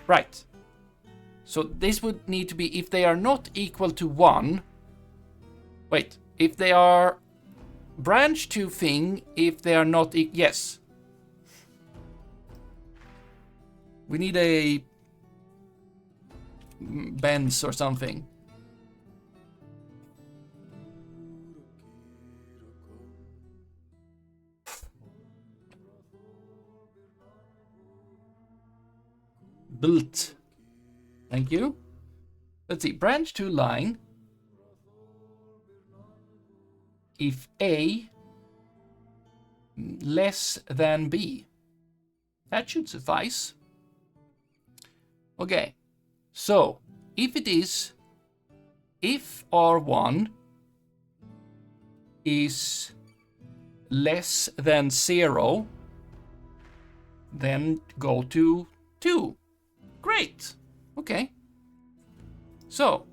Right. So this would need to be if they are not equal to 1. Wait, if they are branch to thing, if they are not... Yes. We need a Benz or something. Built. Thank you. Let's see. Branch to line. If A less than B. That should suffice. Okay. So, if it is, if R1 is less than 0, then go to 2. Great. Okay. So,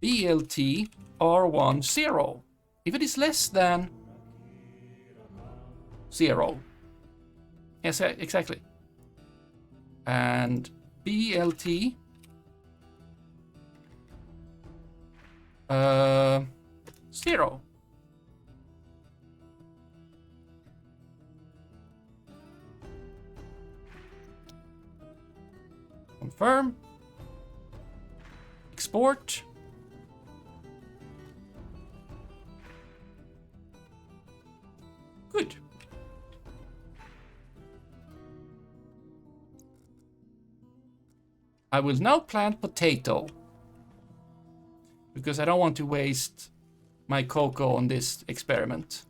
BLT R1 0. If it is less than 0. Yes, exactly. And BLT 0. Confirm. Export. Good. I will now plant potato because I don't want to waste my cocoa on this experiment.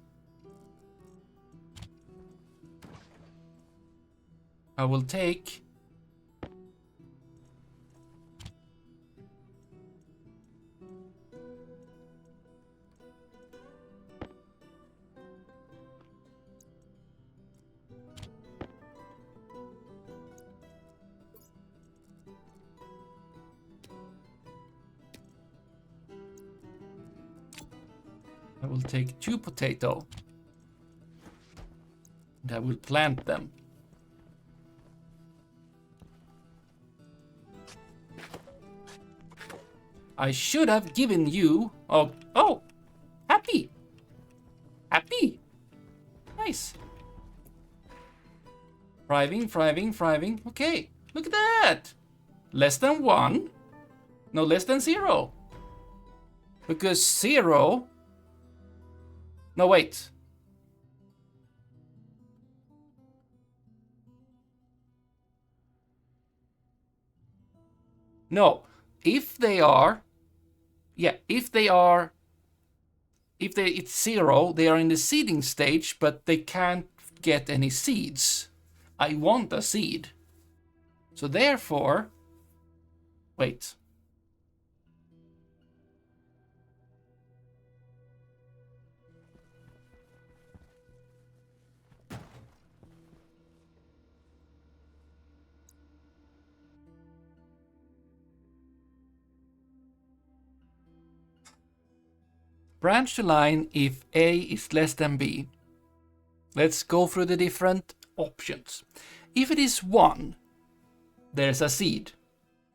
I will take I will take 2 potato and I will plant them. I should have given you... Oh, happy. Happy. Nice. Thriving. Okay, look at that. Less than 1. No, less than 0. Because 0... No, wait. No, if they are... Yeah, if it's 0, they are in the seeding stage, but they can't get any seeds. I want a seed. So therefore... Wait. Branch the line if A is less than B. Let's go through the different options. If it is 1, there's a seed,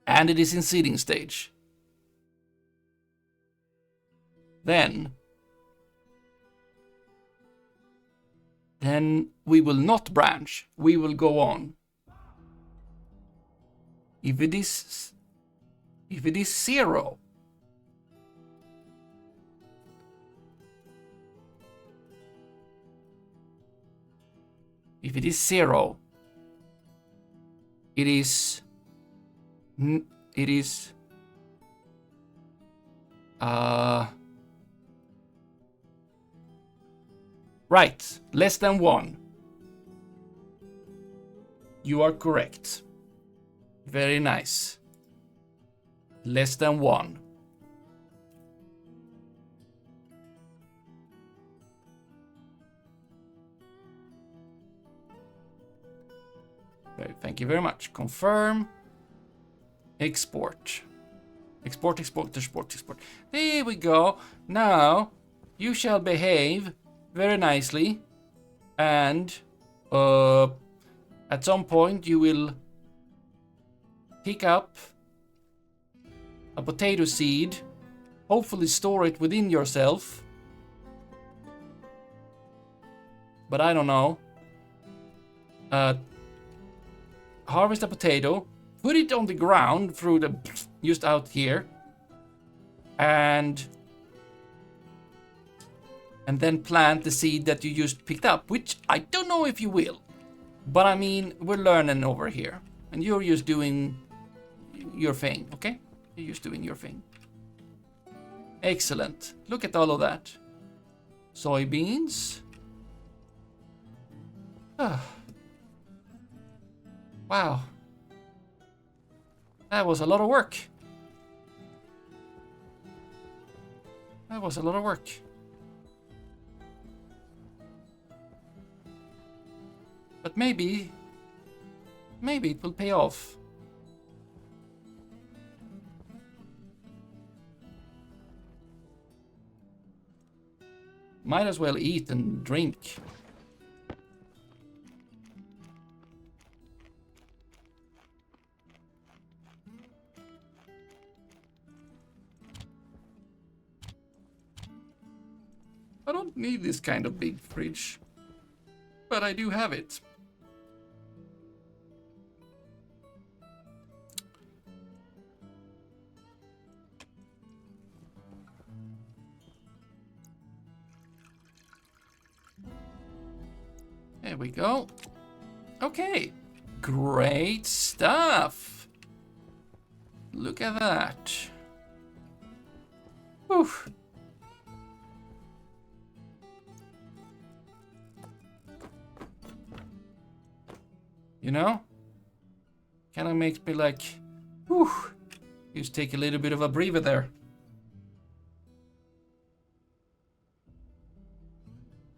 and it is in seeding stage. Then we will not branch, we will go on. If it is 0, it is right, less than 1. You are correct. Very nice. Less than 1. Thank you very much. Confirm. Export. Export. There we go. Now you shall behave very nicely, and at some point you will pick up a potato seed, hopefully store it within yourself, but I don't know. Harvest a potato, put it on the ground through the just out here, and then plant the seed that you just picked up, which I don't know if you will, but I mean, we're learning over here, and you're just doing your thing, okay? You're just doing your thing. Excellent. Look at all of that. Soybeans. Wow. That was a lot of work. But maybe it will pay off. Might as well eat and drink. I don't need this kind of big fridge, but I do have it. There we go. Okay, great stuff. Look at that. Whew. You know? Kind of makes me like, whew. Just take a little bit of a breather there.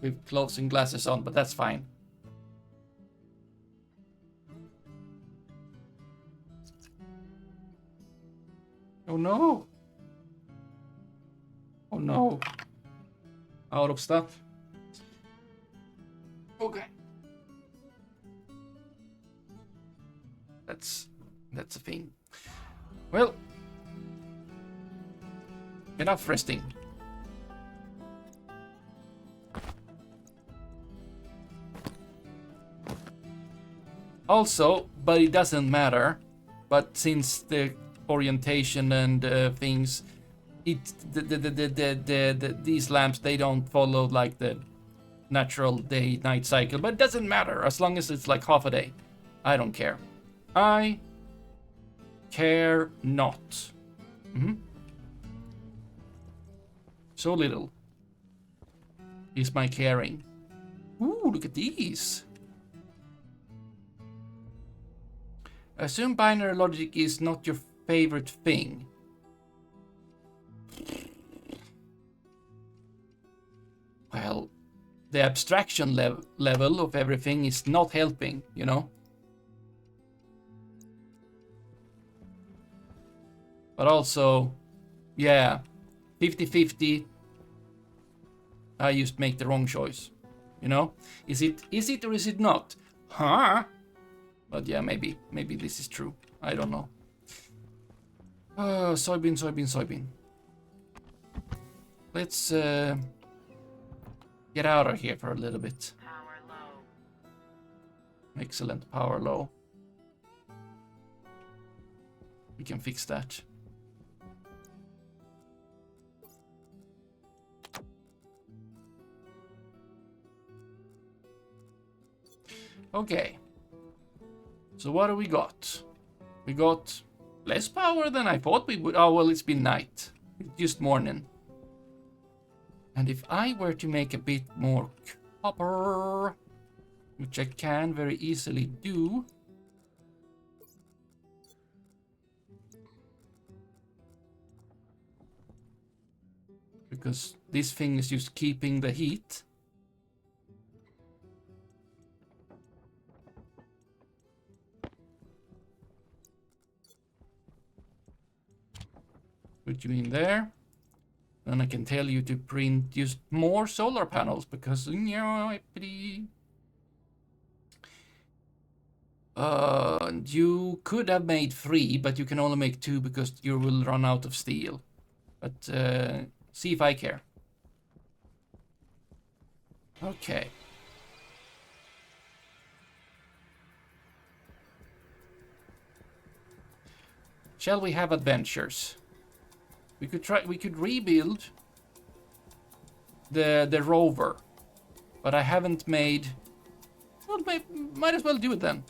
With clothes and glasses on, but that's fine. Oh no. Oh no. Out of stuff. Okay. That's a thing. Well, enough resting. Also, but it doesn't matter. But since the orientation and things, these lamps, they don't follow like the natural day-night cycle. But it doesn't matter as long as it's like half a day. I don't care. I care not. So little is my caring. Ooh, look at these. Assume binary logic is not your favorite thing. Well, the abstraction level of everything is not helping, you know? But also, yeah, 50-50, I just make the wrong choice, you know? Is it or is it not? Huh? But yeah, maybe this is true. I don't know. Soybean. Let's get out of here for a little bit. Power low. Excellent, power low. We can fix that. Okay. So what do we got? We got less power than I thought we would. Oh, well, it's been night. It's just morning. And if I were to make a bit more copper, which I can very easily do. Because this thing is just keeping the heat. Put you in there. Then I can tell you to print just more solar panels because you could have made 3, but you can only make 2 because you will run out of steel. But see if I care. Okay. Shall we have adventures? We could rebuild the rover, but I haven't made. Well, might as well do it then.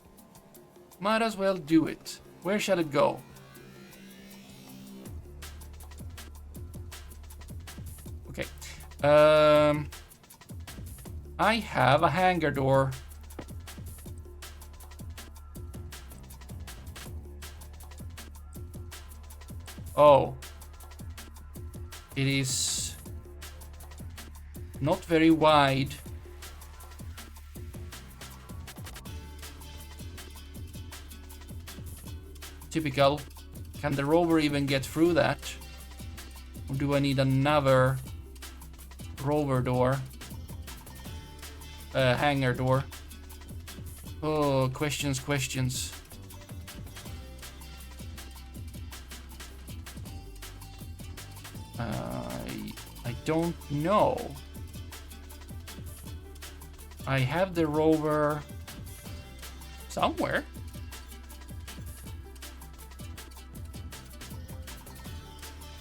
Might as well do it. Where shall it go? Okay. I have a hangar door. Oh. It is not very wide. Typical. Can the rover even get through that? Or do I need another rover door? Hangar door. Oh, questions. I don't know. I have the rover somewhere.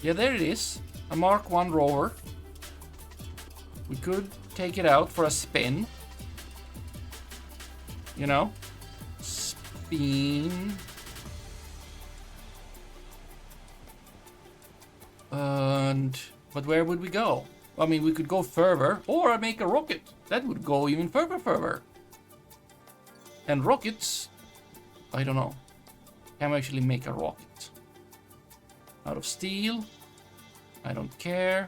Yeah, there it is. A Mark 1 rover. We could take it out for a spin. You know? Spin. But where would we go? I mean, we could go further, or I make a rocket. That would go even further. And rockets, I don't know. Can we actually make a rocket? Out of steel? I don't care.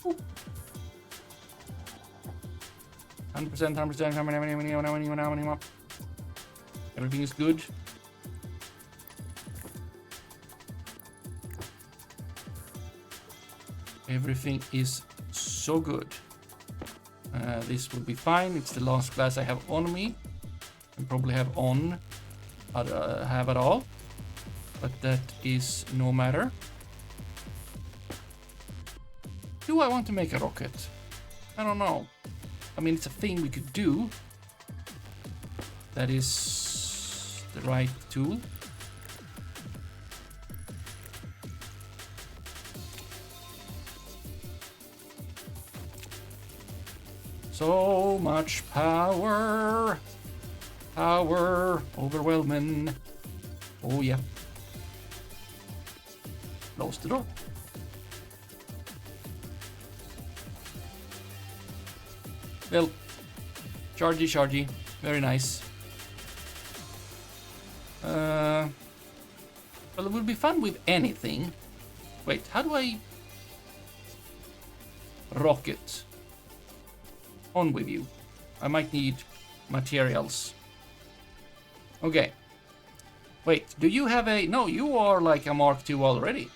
Ooh. 100%, 100%, how many? Everything is good. Everything is so good. This will be fine. It's the last glass I have on me. And probably have on. Have at all. But that is no matter. Do I want to make a rocket? I don't know. I mean, it's a thing we could do. That is the right tool. So much power. Power. Overwhelming. Oh, yeah. Close the door. Well, chargy. Very nice. Well, it would be fun with anything. Wait, how do I... rocket? On with you. I might need materials. Okay. Wait, do you have a... No, you are like a Mark II already.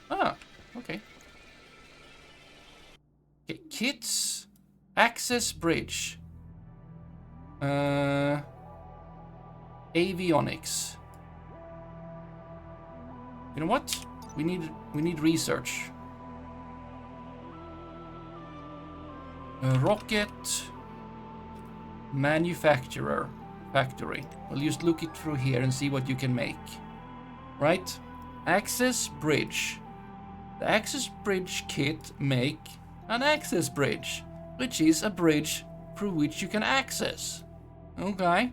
Ah, okay. Okay, kits. Access bridge. Avionics. You know what? We need research. Rocket manufacturer factory. We'll just look it through here and see what you can make. Right? Access bridge. The access bridge kit make an access bridge, which is a bridge through which you can access. Okay.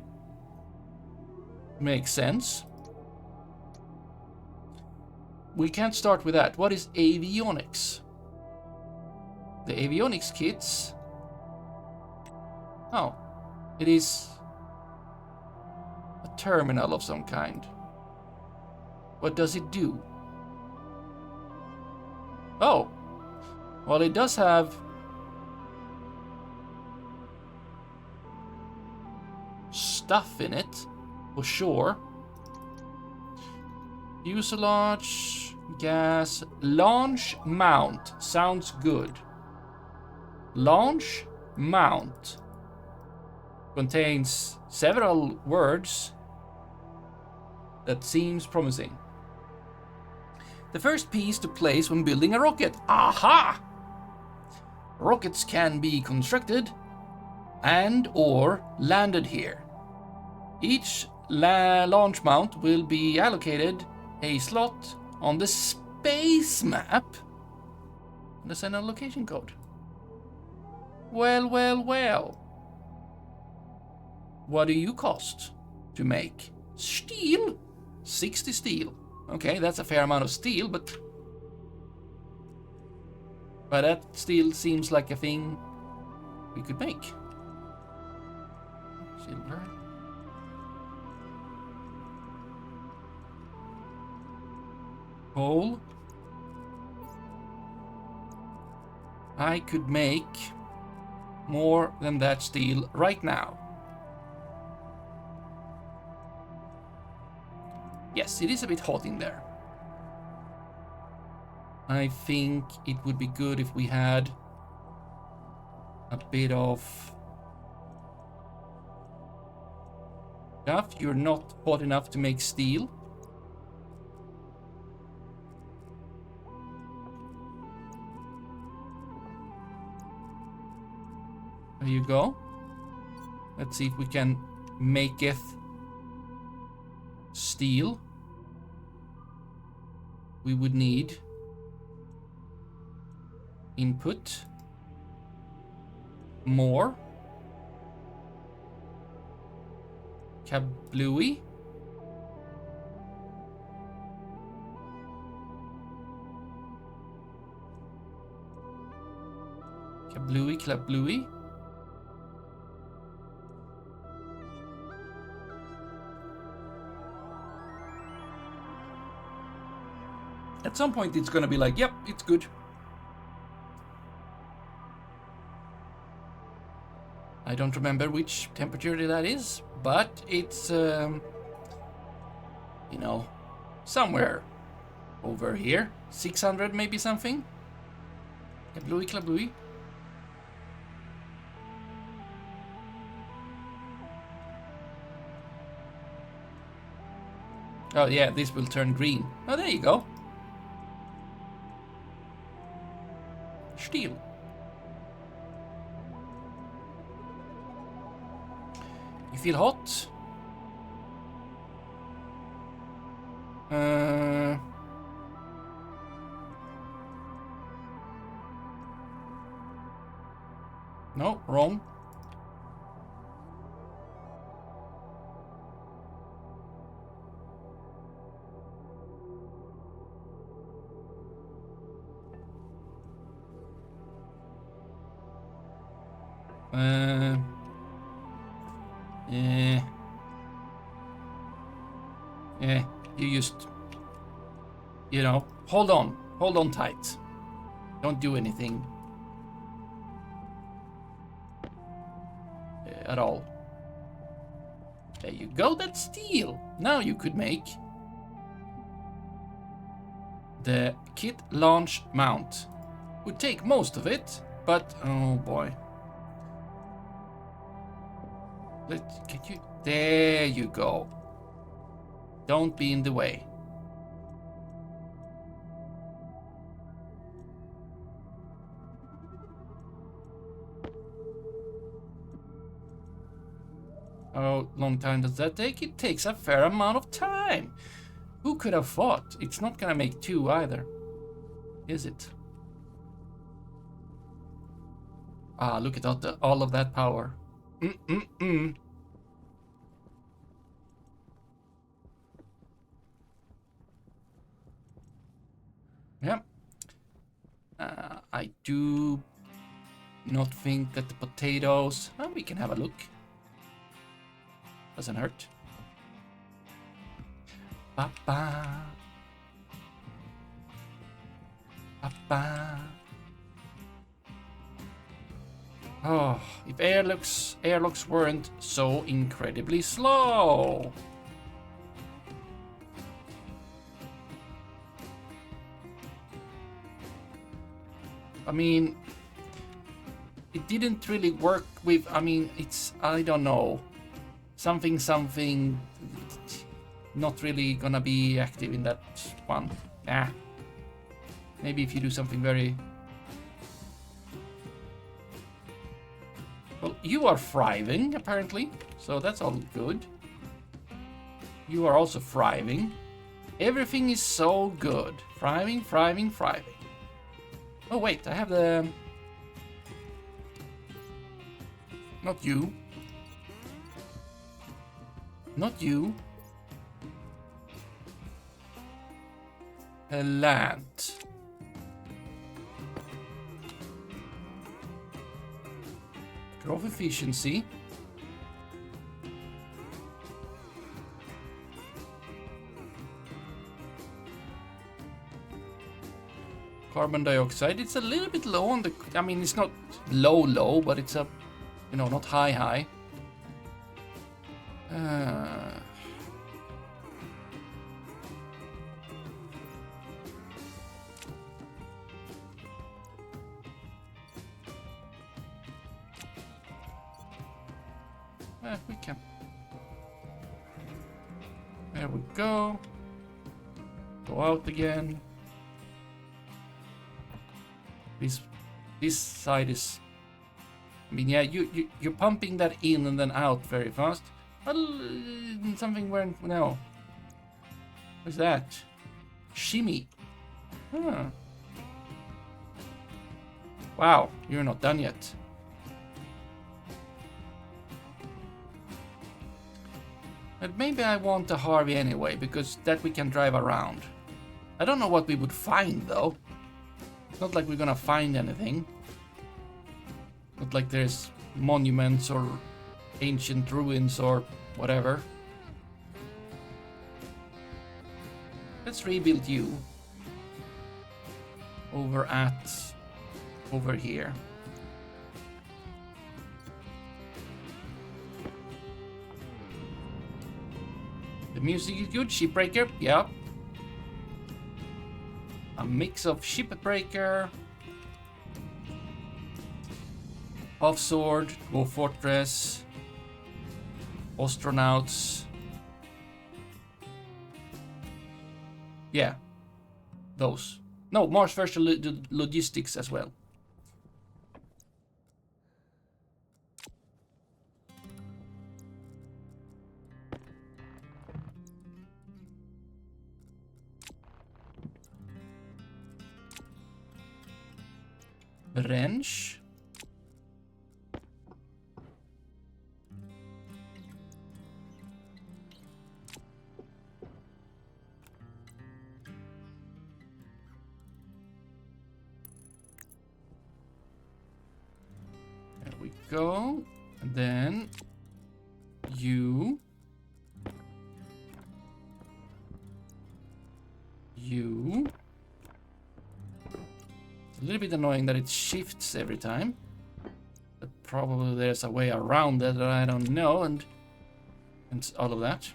Makes sense. We can't start with that. What is avionics? The avionics kits. Oh, it is a terminal of some kind. What does it do? Oh, well, it does have stuff in it, for sure. Fuselage, gas, launch mount. Sounds good. Launch mount contains several words that seems promising. The first piece to place when building a rocket. Aha! Rockets can be constructed and or landed here. Each launch mount will be allocated a slot on the space map and assign a location code. Well. What do you cost to make? Steel? 60 steel. Okay, that's a fair amount of steel, but that still seems like a thing we could make. Silver. Coal. I could make more than that steel right now. Yes, it is a bit hot in there. I think it would be good if we had a bit of stuff. You're not hot enough to make steel. There you go. Let's see if we can make it steel. We would need input, more, kablooey, kablooey, kablooey. At some point it's gonna be like, yep, it's good. I don't remember which temperature that is, but it's, you know, somewhere over here. 600 maybe something. Kablooey, kablooey. Oh yeah, this will turn green. Oh, there you go. Steel. You feel hot? No, wrong. Yeah, you just, you know, hold on tight. Don't do anything at all. There you go, that's steel. Now you could make the kit launch mount. Would take most of it, but oh boy. Can you? There you go. Don't be in the way. How long time does that take? It takes a fair amount of time. Who could have thought? It's not gonna make two either, is it? Ah, look at all of that power. Yeah. I do not think that the potatoes... Oh, we can have a look. Doesn't hurt. Ba-ba. Ba-ba. Oh, if airlocks weren't so incredibly slow. I mean, it didn't really work with, I mean, it's, I don't know, something, not really gonna be active in that one. Ah, maybe if you do something very... Well, you are thriving, apparently, so that's all good. You are also thriving. Everything is so good. Thriving. Oh wait, I have the... Not you. Not you. A land. Growth efficiency. Carbon dioxide, it's a little bit low on the... I mean, it's not low, but it's a... You know, not high. We can... There we go. Go out again. This side is I mean, yeah, you're pumping that in and then out very fast. But something went... No. What's that? Shimmy. Huh. Wow, you're not done yet. But maybe I want a Harvey anyway, because that we can drive around. I don't know what we would find, though. It's not like we're gonna find anything. Not like there's monuments or ancient ruins or whatever. Let's rebuild you. Over here. The music is good. Shipbreaker, yeah. A mix of Shipbreaker, Off Sword, War Fortress, Astronauts. Yeah, those. No, Mars Virtual Logistics as well. Wrench. There we go. And then you. A little bit annoying that it shifts every time. But probably there's a way around that I don't know, and all of that.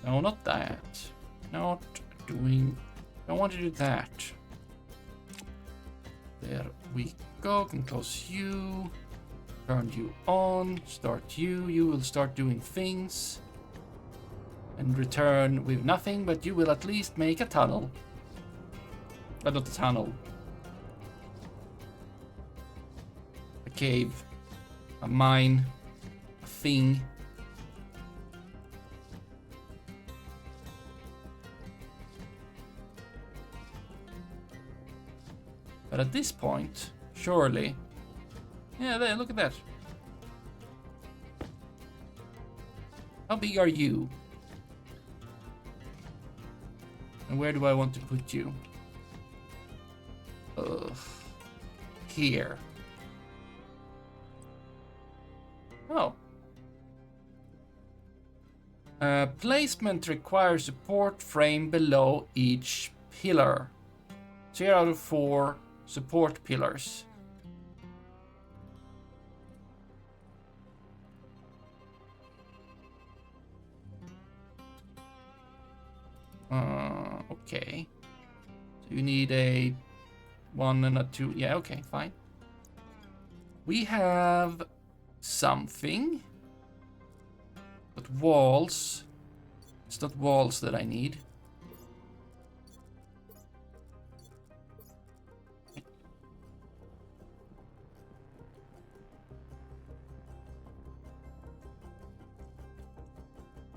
No, not that. Not doing... Don't want to do that. There we go. Can close you. Turn you on. Start you. You will start doing things. And return with nothing, but you will at least make a tunnel. But not a tunnel. A cave. A mine. A thing. But at this point, surely... Yeah, there, look at that. How big are you? And where do I want to put you? Here. Oh. Placement requires support frame below each pillar. 0 out of 4 support pillars. Okay. So you need a 1 and a 2. Yeah, okay, fine. We have something. But walls. It's not walls that I need.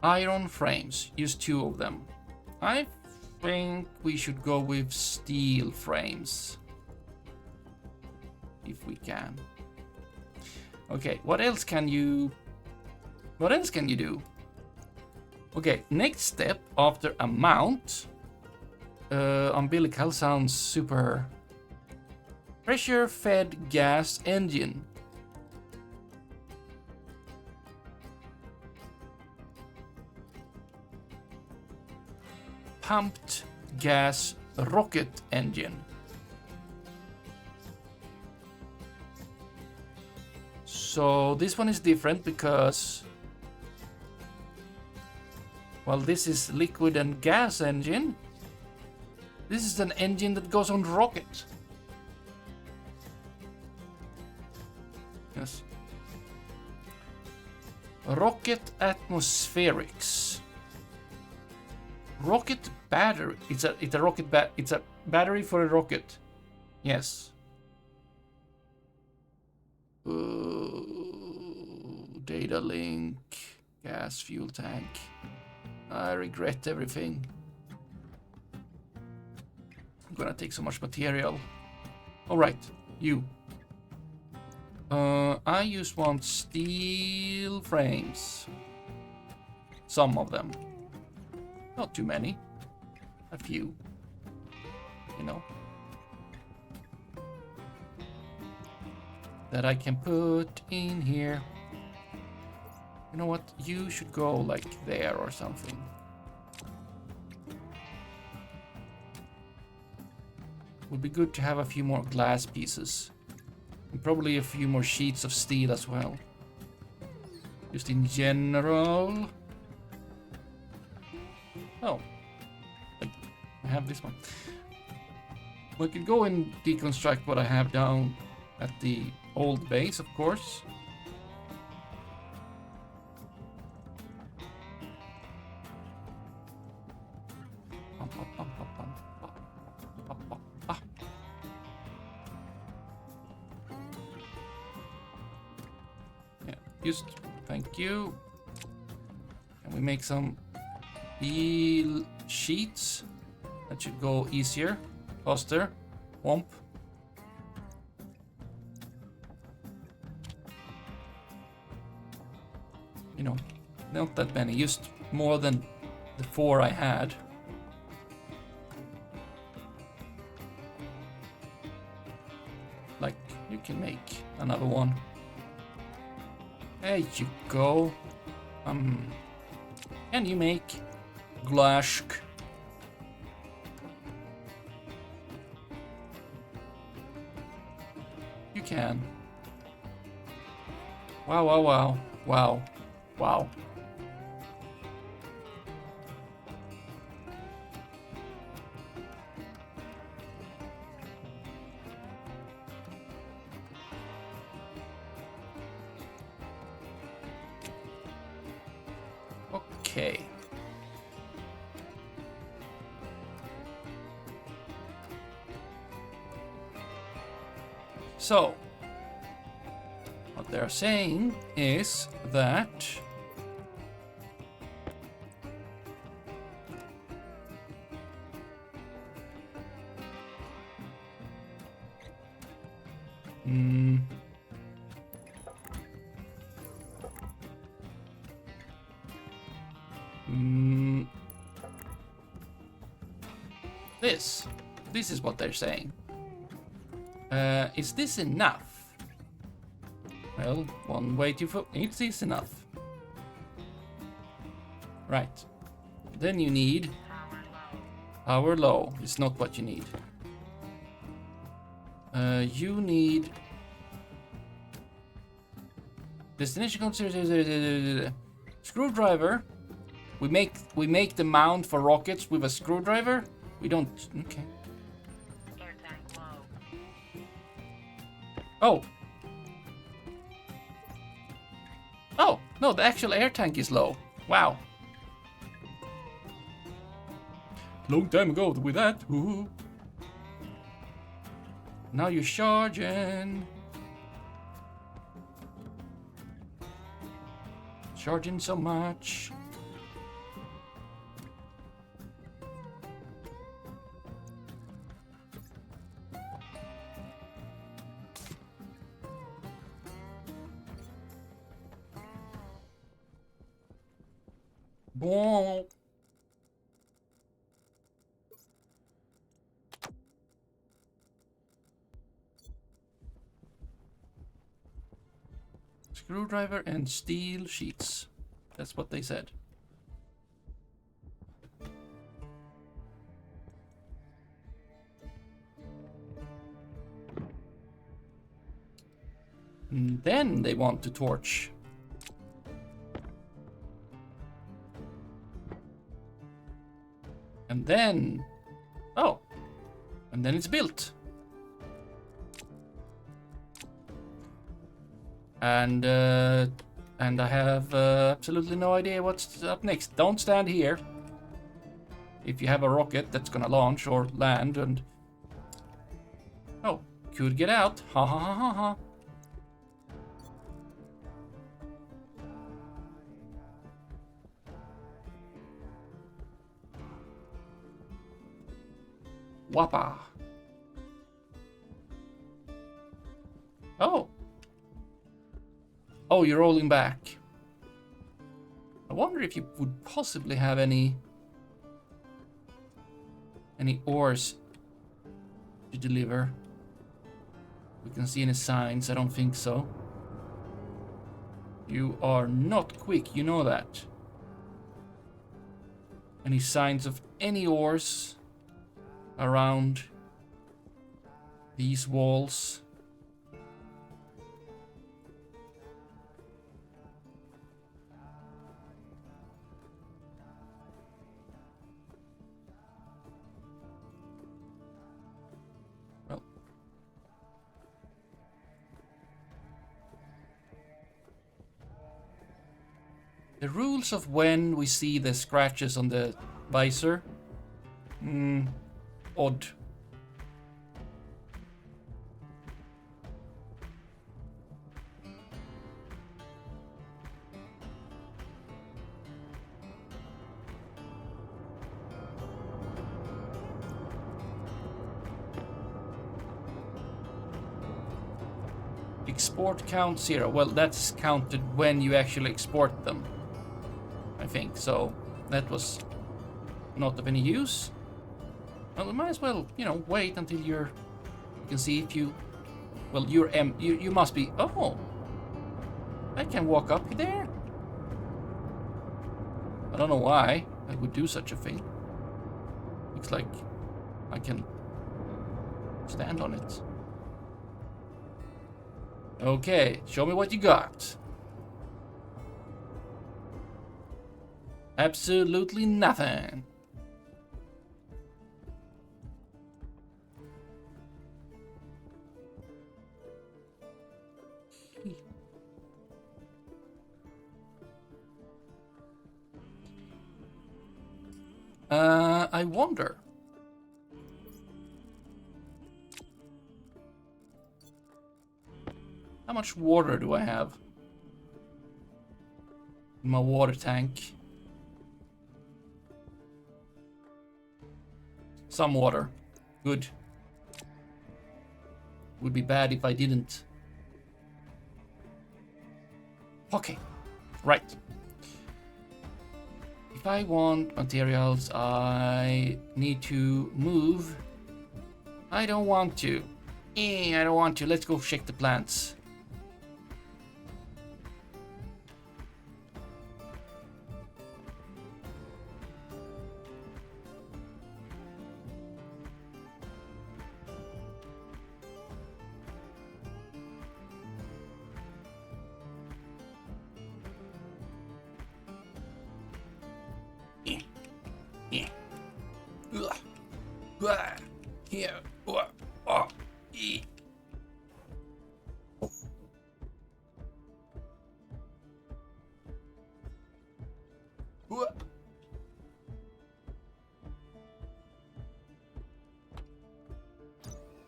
Iron frames. Use 2 of them. I think we should go with steel frames. If we can. Okay, what else can you... What else can you do? Okay, next step after a mount. Umbilical sounds super... Pressure fed gas engine. Pumped gas rocket engine. So this one is different because, well, this is liquid and gas engine. This is an engine that goes on rocket. Yes. Rocket atmospherics. Rocket battery. It's a rocket it's a battery for a rocket. Yes. Data link. Gas fuel tank. I regret everything. I'm gonna take so much material. Alright, you. I just want steel frames. Some of them. Not too many. A few. You know. That I can put in here. You know what? You should go like there or something. Would be good to have a few more glass pieces. And probably a few more sheets of steel as well. Just in general. Oh. I have this one. We could go and deconstruct what I have down at the old base, of course. Yeah, just thank you. Can we make some steel sheets? That should go easier, faster. Womp. You know, not that many, just more than the 4 I had. Like, you can make another one. There you go. Can you make glass? You can. Wow, wow, wow. Wow. Wow. Okay. So, what they're saying is that this is what they're saying. Is this enough? Well, one way to it is enough. Right. Then you need power low. It's not what you need. You need destination consider screwdriver. We make the mount for rockets with a screwdriver. We don't. Okay. Air tank low. Oh. Oh, no, the actual air tank is low. Wow. Long time ago with that. Ooh. Now you're charging. Charging so much. Bon. Screwdriver and steel sheets. That's what they said. And then they want to torch. And then... Oh, And then it's built. And I have absolutely no idea what's up next. Don't stand here. If you have a rocket that's gonna launch or land and... Oh, could get out. Ha ha ha ha ha. Wappa. Oh. Oh, you're rolling back. I wonder if you would possibly have any ores to deliver. We can see any signs. I don't think so. You are not quick, you know that. Any signs of any ores around these walls? Well, the rules of when we see the scratches on the visor, odd. Export count 0. Well, that's counted when you actually export them, I think. So that was not of any use. Well, we might as well, you know, wait until you can see if you... Well, you must be... Oh! I can walk up there? I don't know why I would do such a thing. Looks like I can stand on it. Okay, show me what you got. Absolutely nothing. I wonder. How much water do I have in my water tank? Some water. Good. Would be bad if I didn't. Okay. Right. If I want materials, I need to move. I don't want to. I don't want to. Let's go check the plants. Here.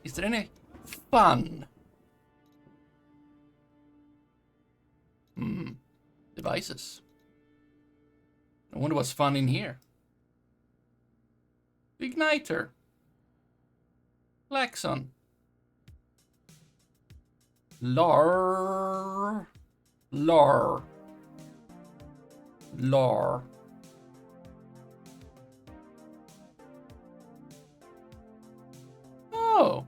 Is there any fun? Devices. I wonder what's fun in here. Igniter. Laxon. Lar. Oh.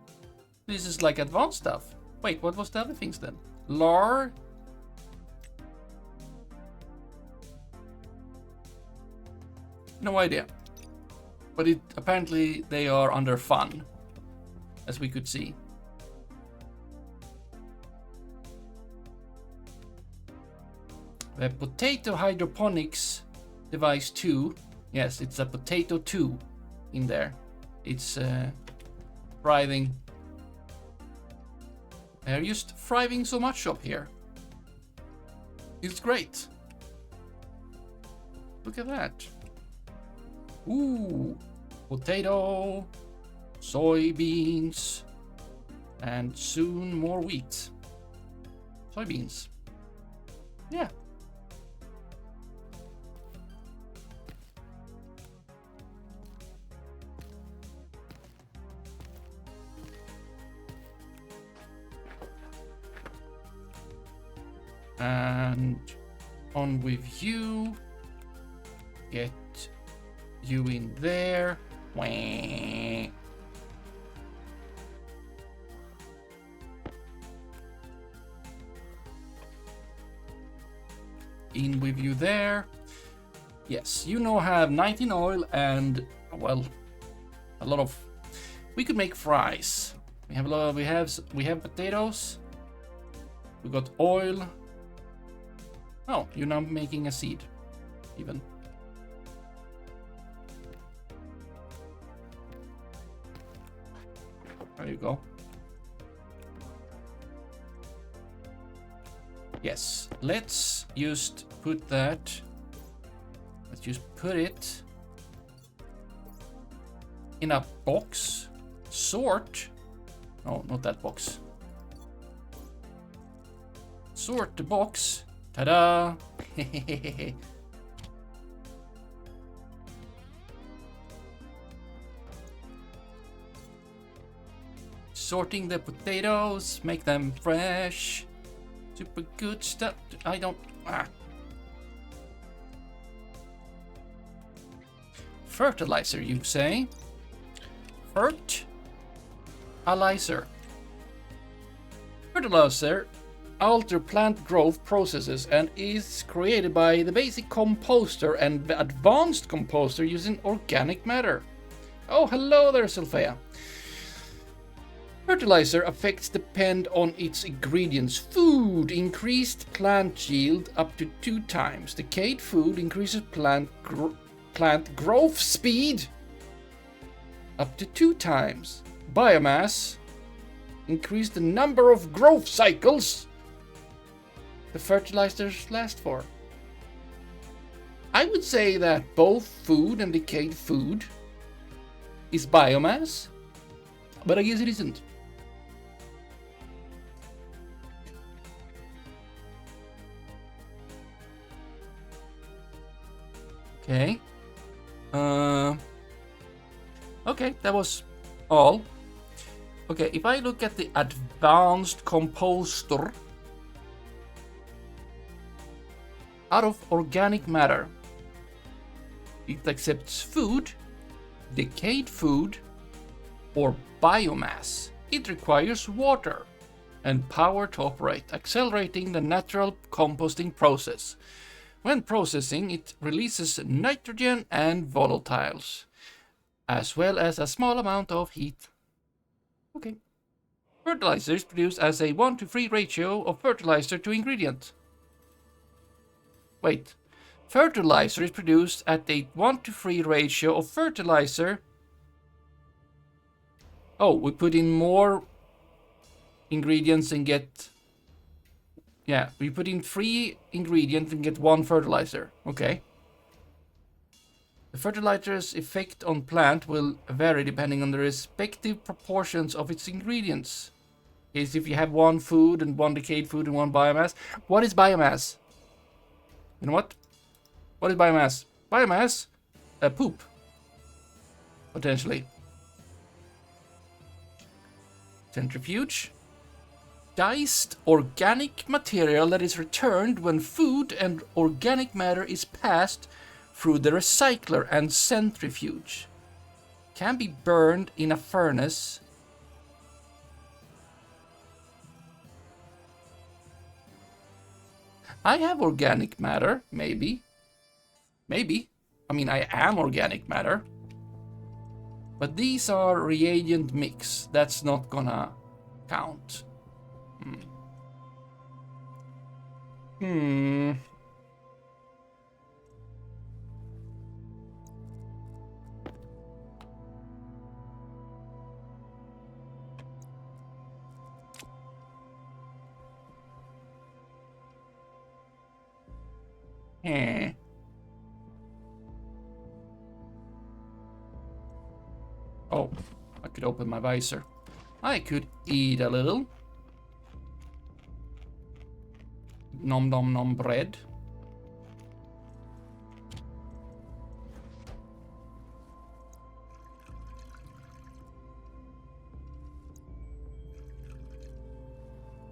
This is like advanced stuff. Wait, what was the other things then? Lar. No idea. But apparently they are under fun, as we could see. We have potato hydroponics device 2. Yes, it's a potato 2 in there. It's thriving. They're just thriving so much up here. It's great. Look at that. Ooh, potato, soybeans, and soon more wheat. Soybeans. Yeah. And on with you. Get you in there. Wah. In with you there. Yes, you now have 19 oil and, well, a lot of. We could make fries. We have a lot. We have potatoes. We got oil. Oh, you're now making a seed, even. There you go. Yes, let's just put that. Let's just put it in a box. Sort. No, not that box. Sort the box. Ta-da! Sorting the potatoes, make them fresh. Super good stuff. I don't. Fertilizer, you say? Fertilizer. Fertilizer alter plant growth processes and is created by the basic composter and the advanced composter using organic matter. Oh, hello there, Sylphia. Fertilizer effects depend on its ingredients. Food increased plant yield up to 2 times. Decayed food increases plant growth speed up to 2 times. Biomass increase the number of growth cycles the fertilizers last for. I would say that both food and decayed food is biomass, but I guess it isn't. Okay. Okay, that was all. Okay, if I look at the advanced composter, out of organic matter, it accepts food, decayed food, or biomass. It requires water and power to operate, accelerating the natural composting process. When processing, it releases nitrogen and volatiles, as well as a small amount of heat. Okay. Fertilizer is produced as a 1-to-3 ratio of fertilizer to ingredient. Wait. Fertilizer is produced at a 1-to-3 ratio of fertilizer. Oh, we put in more ingredients and get. Yeah, we put in 3 ingredients and get 1 fertilizer. Okay. The fertilizer's effect on plant will vary depending on the respective proportions of its ingredients. Is if you have 1 food and 1 decayed food and 1 biomass. What is biomass? You know what? What is biomass? Biomass? Poop. Potentially. Centrifuge. Diced organic material that is returned when food and organic matter is passed through the recycler and centrifuge. Can be burned in a furnace. I have organic matter, maybe. Maybe. I mean, I am organic matter. But these are reagent mix. That's not gonna count. Eh. Oh, I could open my visor. I could eat a little. Nom nom nom bread.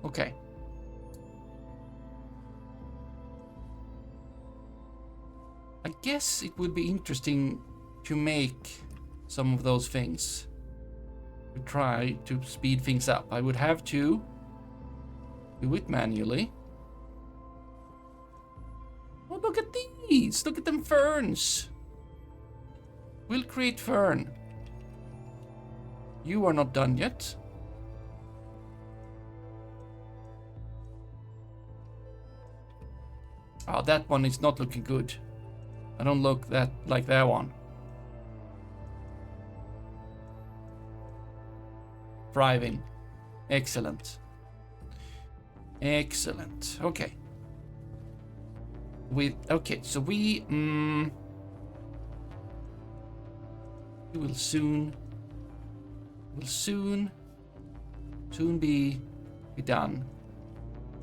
Okay. I guess it would be interesting to make some of those things. To try to speed things up. I would have to do it manually. Oh, look at these! Look at them ferns! We'll create fern. You are not done yet. Oh, that one is not looking good. I don't look that like that one. Thriving. Excellent. Excellent. Okay. Okay, so we will soon be done.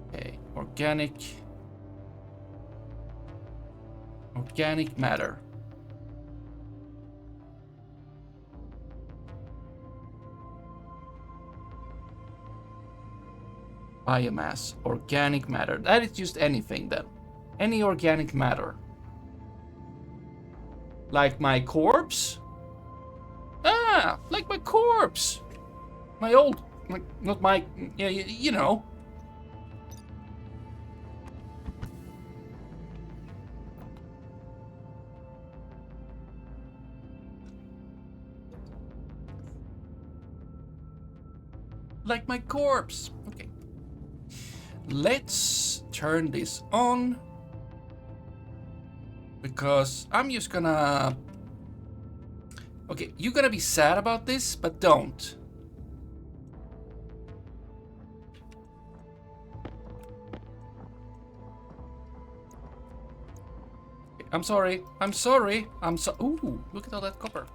Okay, organic matter. Biomass, organic matter. That is just anything then. Any organic matter. Like my corpse? Ah, like my corpse. My old, not my, yeah, you know. Like my corpse. Okay. Let's turn this on. Because I'm just gonna... Okay, you're gonna be sad about this, but don't. Okay, I'm sorry. Ooh, look at all that copper.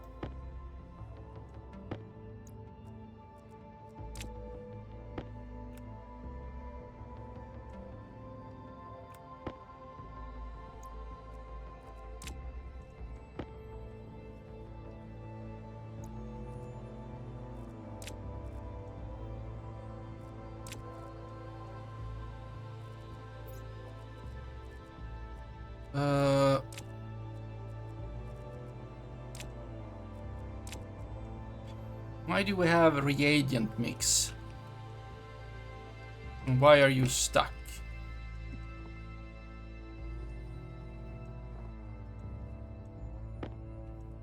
Why do we have a reagent mix? And why are you stuck?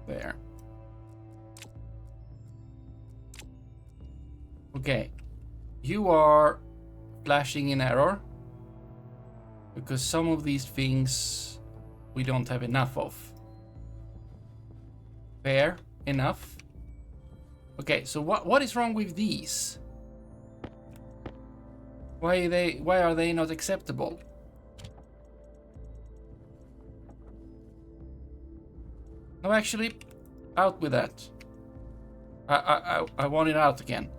There. Okay. You are flashing in error. Because some of these things we don't have enough of. Fair enough. Okay, so what is wrong with these? Why are they not acceptable? No, actually, out with that. I want it out again.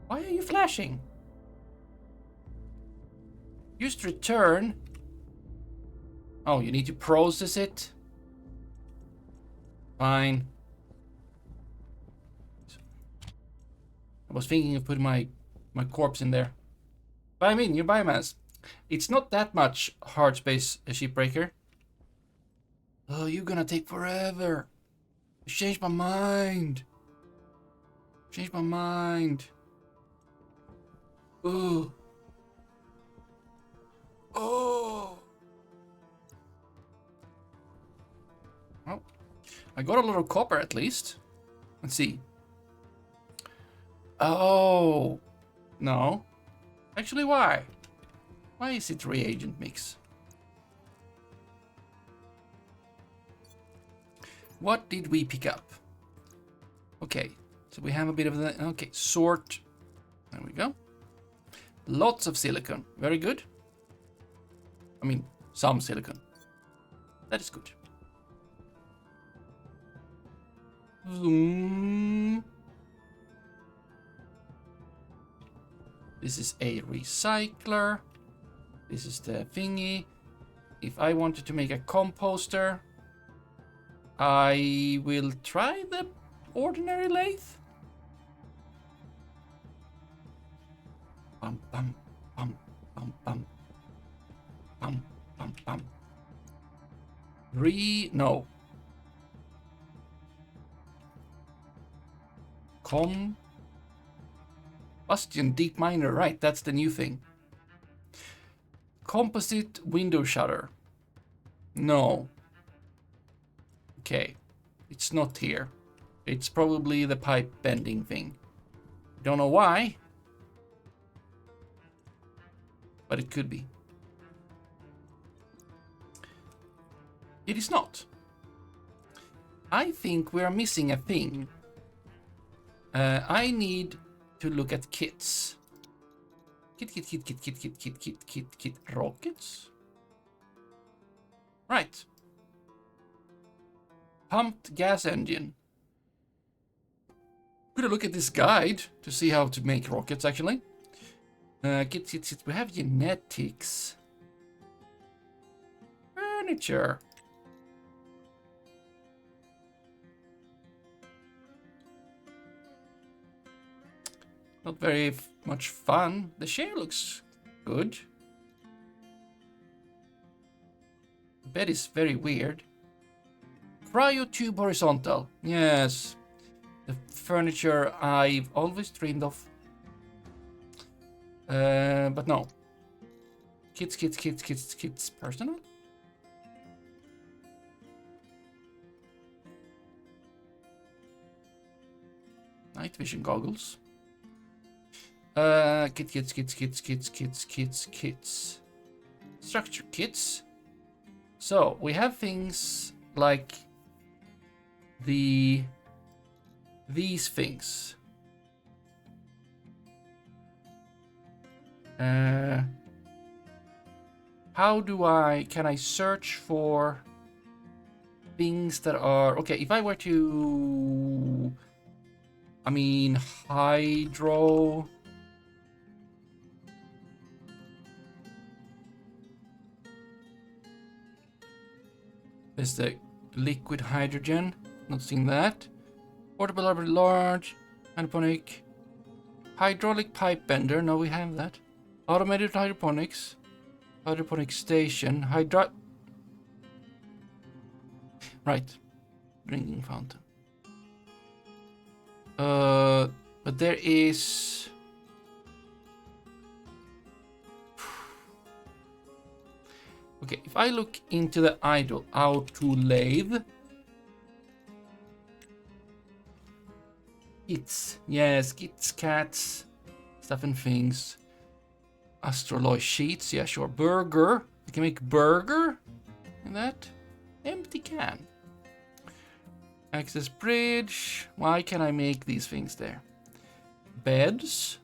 Why are you flashing? Just return. Oh, you need to process it? Fine. I was thinking of putting my corpse in there. But I mean, your biomass. It's not that much hard space, a shipbreaker. Oh, you're gonna take forever. I changed my mind. Changed my mind. Ooh. Oh. Well, I got a lot of copper at least. Let's see. Oh. No. Actually, why? Why is it reagent mix? What did we pick up? Okay. So we have a bit of the... Okay. Sort. There we go. Lots of silicon. Very good. I mean, some silicon. That is good. Zoom. This is a recycler. This is the thingy. If I wanted to make a composter, I will try the ordinary lathe. Bum bum bum bum bum bum bum bum. No. Combustion deep miner, right? That's the new thing. Composite window shutter. No. Okay. It's not here. It's probably the pipe bending thing. Don't know why. But it could be. It is not. I think we are missing a thing. I need to look at kits. Kit. Rockets? Right. Pumped gas engine. Gonna look at this guide to see how to make rockets, actually. Kit. We have genetics. Furniture. Not very much fun. The chair looks good. The bed is very weird. Cryotube horizontal. Yes. The furniture I've always dreamed of. But no. Kits. Personal? Night vision goggles. Kits. Structure kits. So, we have things like these things. Can I search for things that are, okay, if I were to, hydro. There's the liquid hydrogen. Not seeing that. Portable large. Hydroponic. Hydraulic pipe bender. No, we have that. Automated hydroponics. Hydroponic station. Right. Drinking fountain. But there is... Okay, if I look into the auto lathe. Kits. Yes, kits, cats, stuff and things. Astroloy sheets. Yeah, sure. Burger. We can make burger in that. Empty can. Access bridge. Why can I make these things there? Beds.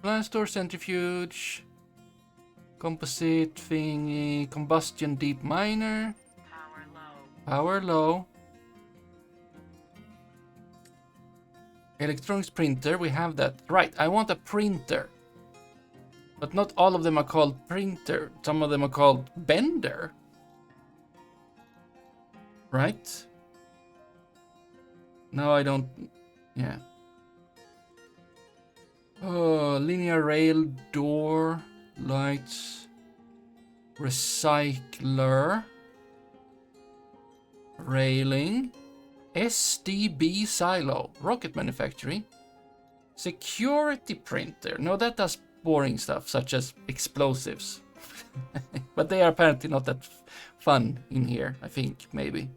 Blast door centrifuge. Composite thingy. Combustion deep miner. Power low. Electronics printer. We have that. Right, I want a printer. But not all of them are called printer. Some of them are called bender. Right? No, I don't... Yeah. Oh, linear rail, door, lights, recycler, railing, SDB silo, rocket manufacturing, security printer. No, that does boring stuff such as explosives. But they are apparently not that fun in here, I think, maybe.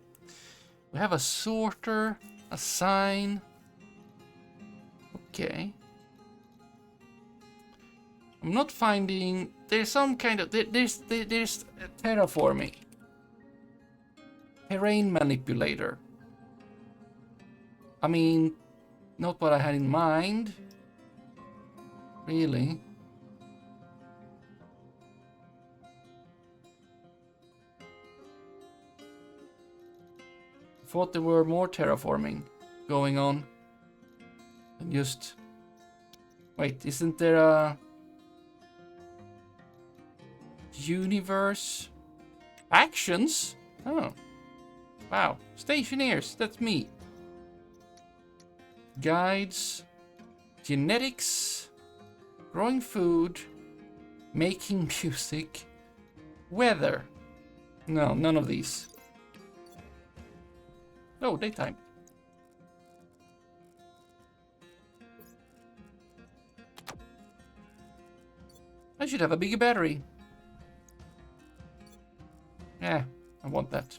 We have a sorter, a sign. Okay. I'm not finding... There's some kind of... There's terraforming. Terrain manipulator. I mean, not what I had in mind. Really. thought there were more terraforming going on. And just... Wait, isn't there a... Universe... Actions? Oh. Wow. Stationeers, that's me. Guides. Genetics. Growing food. Making music. Weather. No, none of these. Oh, daytime. I should have a bigger battery. Yeah, I want that.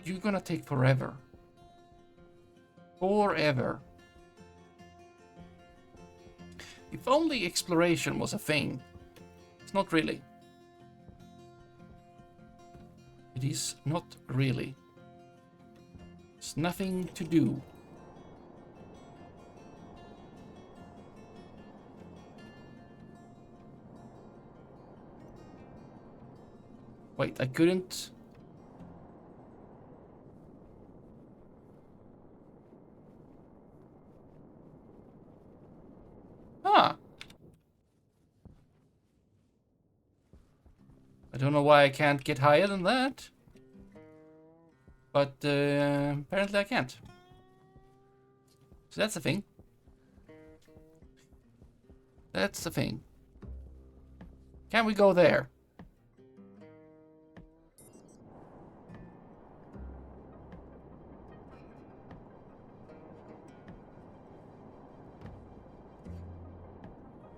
You're gonna take forever. Forever. If only exploration was a thing. It's not really. It is not really. There's nothing to do. Wait, I couldn't... Ah! I don't know why I can't get higher than that. But apparently I can't. So that's the thing. That's the thing. Can we go there?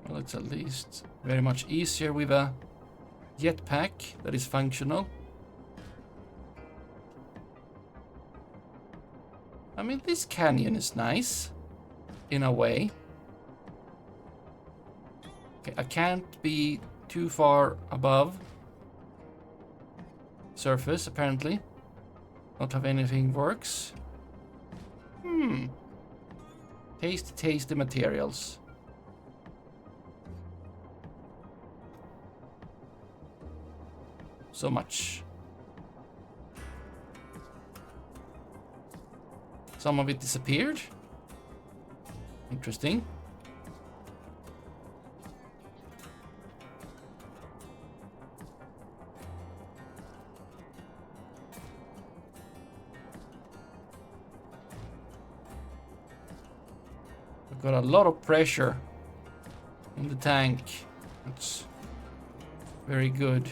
Well, it's at least very much easier with a jetpack that is functional. I mean, this canyon is nice, in a way. Okay, I can't be too far above surface, apparently. Not have anything works. Tasty materials. So much. Some of it disappeared. Interesting. I've got a lot of pressure in the tank. That's very good.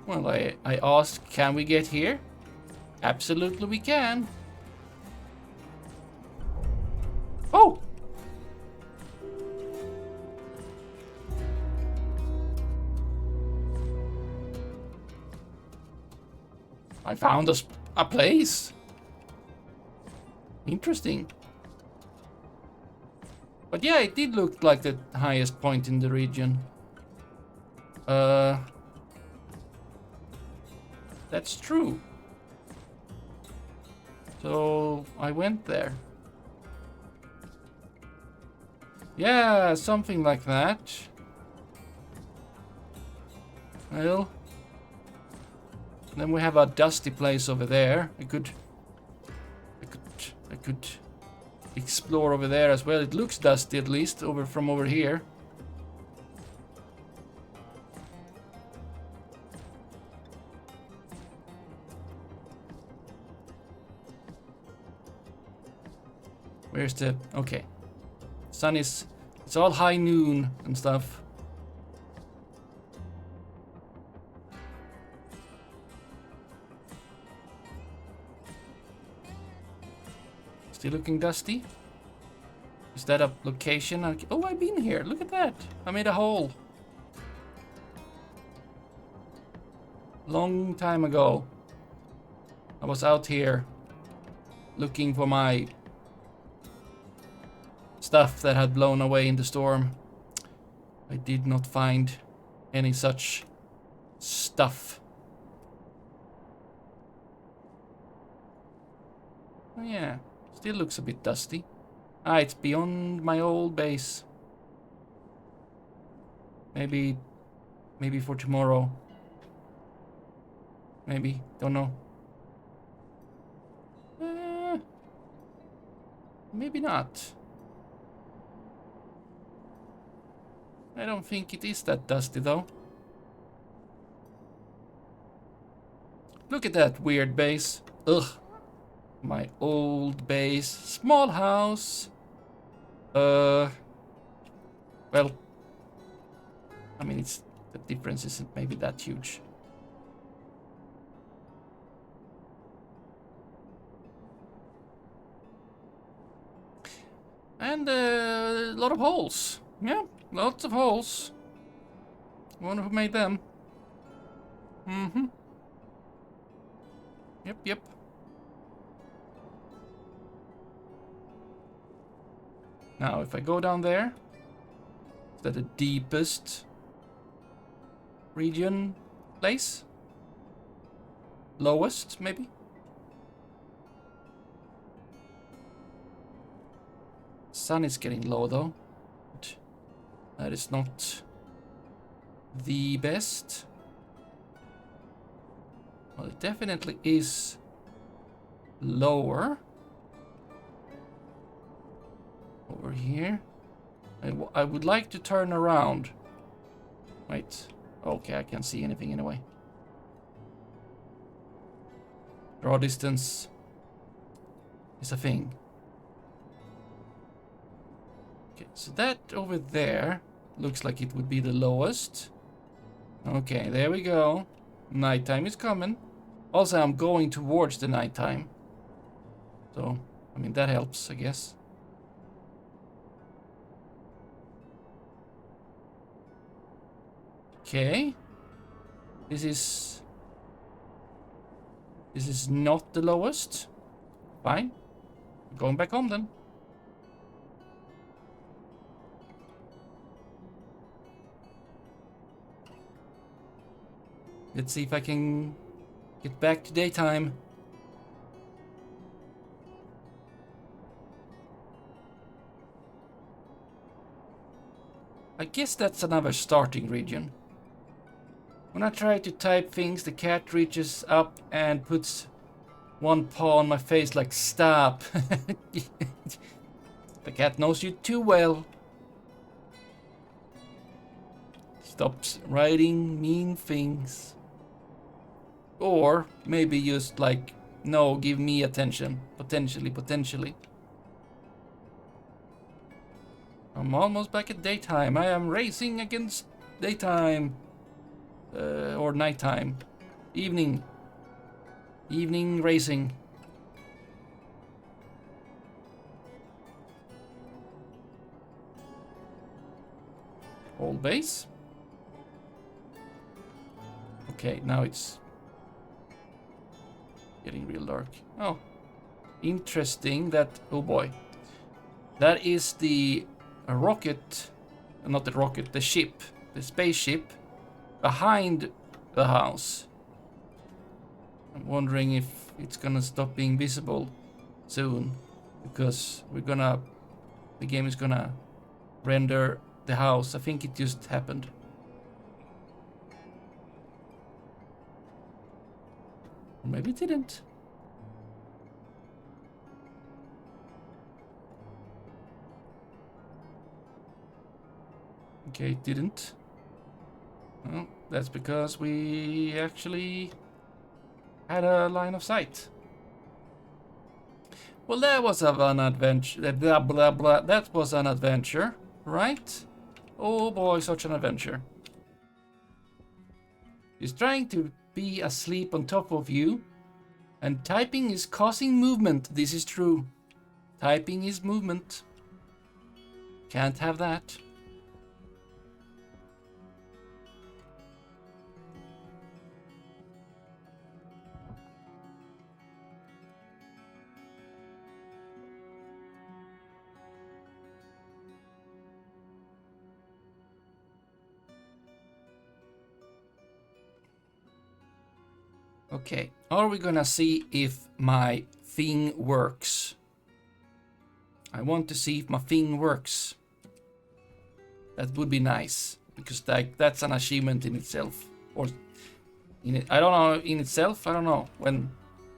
Well, I asked, can we get here? Absolutely we can. Oh! I found a place. Interesting. But yeah, it did look like the highest point in the region. That's true. So I went there. Yeah, something like that. Well, then we have a dusty place over there. I could explore over there as well. It looks dusty, at least from over here. Where's the... Okay. Sun is... It's all high noon and stuff. Still looking dusty? Is that a location? Oh, I've been here. Look at that. I made a hole. Long time ago. I was out here looking for my stuff that had blown away in the storm. I did not find any such stuff. Oh, yeah, still looks a bit dusty. Ah, it's beyond my old base. Maybe for tomorrow. Maybe, don't know. Maybe not. I don't think it is that dusty though. Look at that weird base. Ugh. My old base. Small house. Well, I mean, the difference isn't maybe that huge. And a lot of holes. Yeah, lots of holes. Wonder who made them. Mm-hmm. Yep. Now, if I go down there, is that the deepest region place? Lowest, maybe? Sun is getting low, though. But that is not the best. Well, it definitely is lower. Over here. I would like to turn around. Wait. Okay, I can't see anything anyway. Draw distance is a thing. Okay, so that over there looks like it would be the lowest. Okay, there we go. Nighttime is coming. Also, I'm going towards the nighttime. So, I mean, that helps, I guess. Okay. This is not the lowest. Fine. Going back home then. Let's see if I can get back to daytime. I guess that's another starting region. When I try to type things, the cat reaches up and puts one paw on my face like, stop. The cat knows you too well. Stops writing mean things. Or maybe just like, no, give me attention. Potentially. I'm almost back at daytime. I am racing against daytime. Or nighttime. Evening racing. Old base. Okay, now it's getting real dark. Oh, interesting that, oh boy. That is the rocket, not the rocket, the ship, the spaceship behind the house. I'm wondering if it's gonna stop being visible soon, because the game is gonna render the house. I think it just happened. Or maybe it didn't. Okay, it didn't. Well, that's because we actually had a line of sight. Well, that was an adventure. Blah, blah, blah. That was an adventure, right? Oh boy, such an adventure. He's trying to be asleep on top of you, and typing is causing movement. This is true. Typing is movement. Can't have that. Okay, are we gonna see if my thing works? I want to see if my thing works. That would be nice, because that's an achievement in itself. Or in it, I don't know, in itself, I don't know when,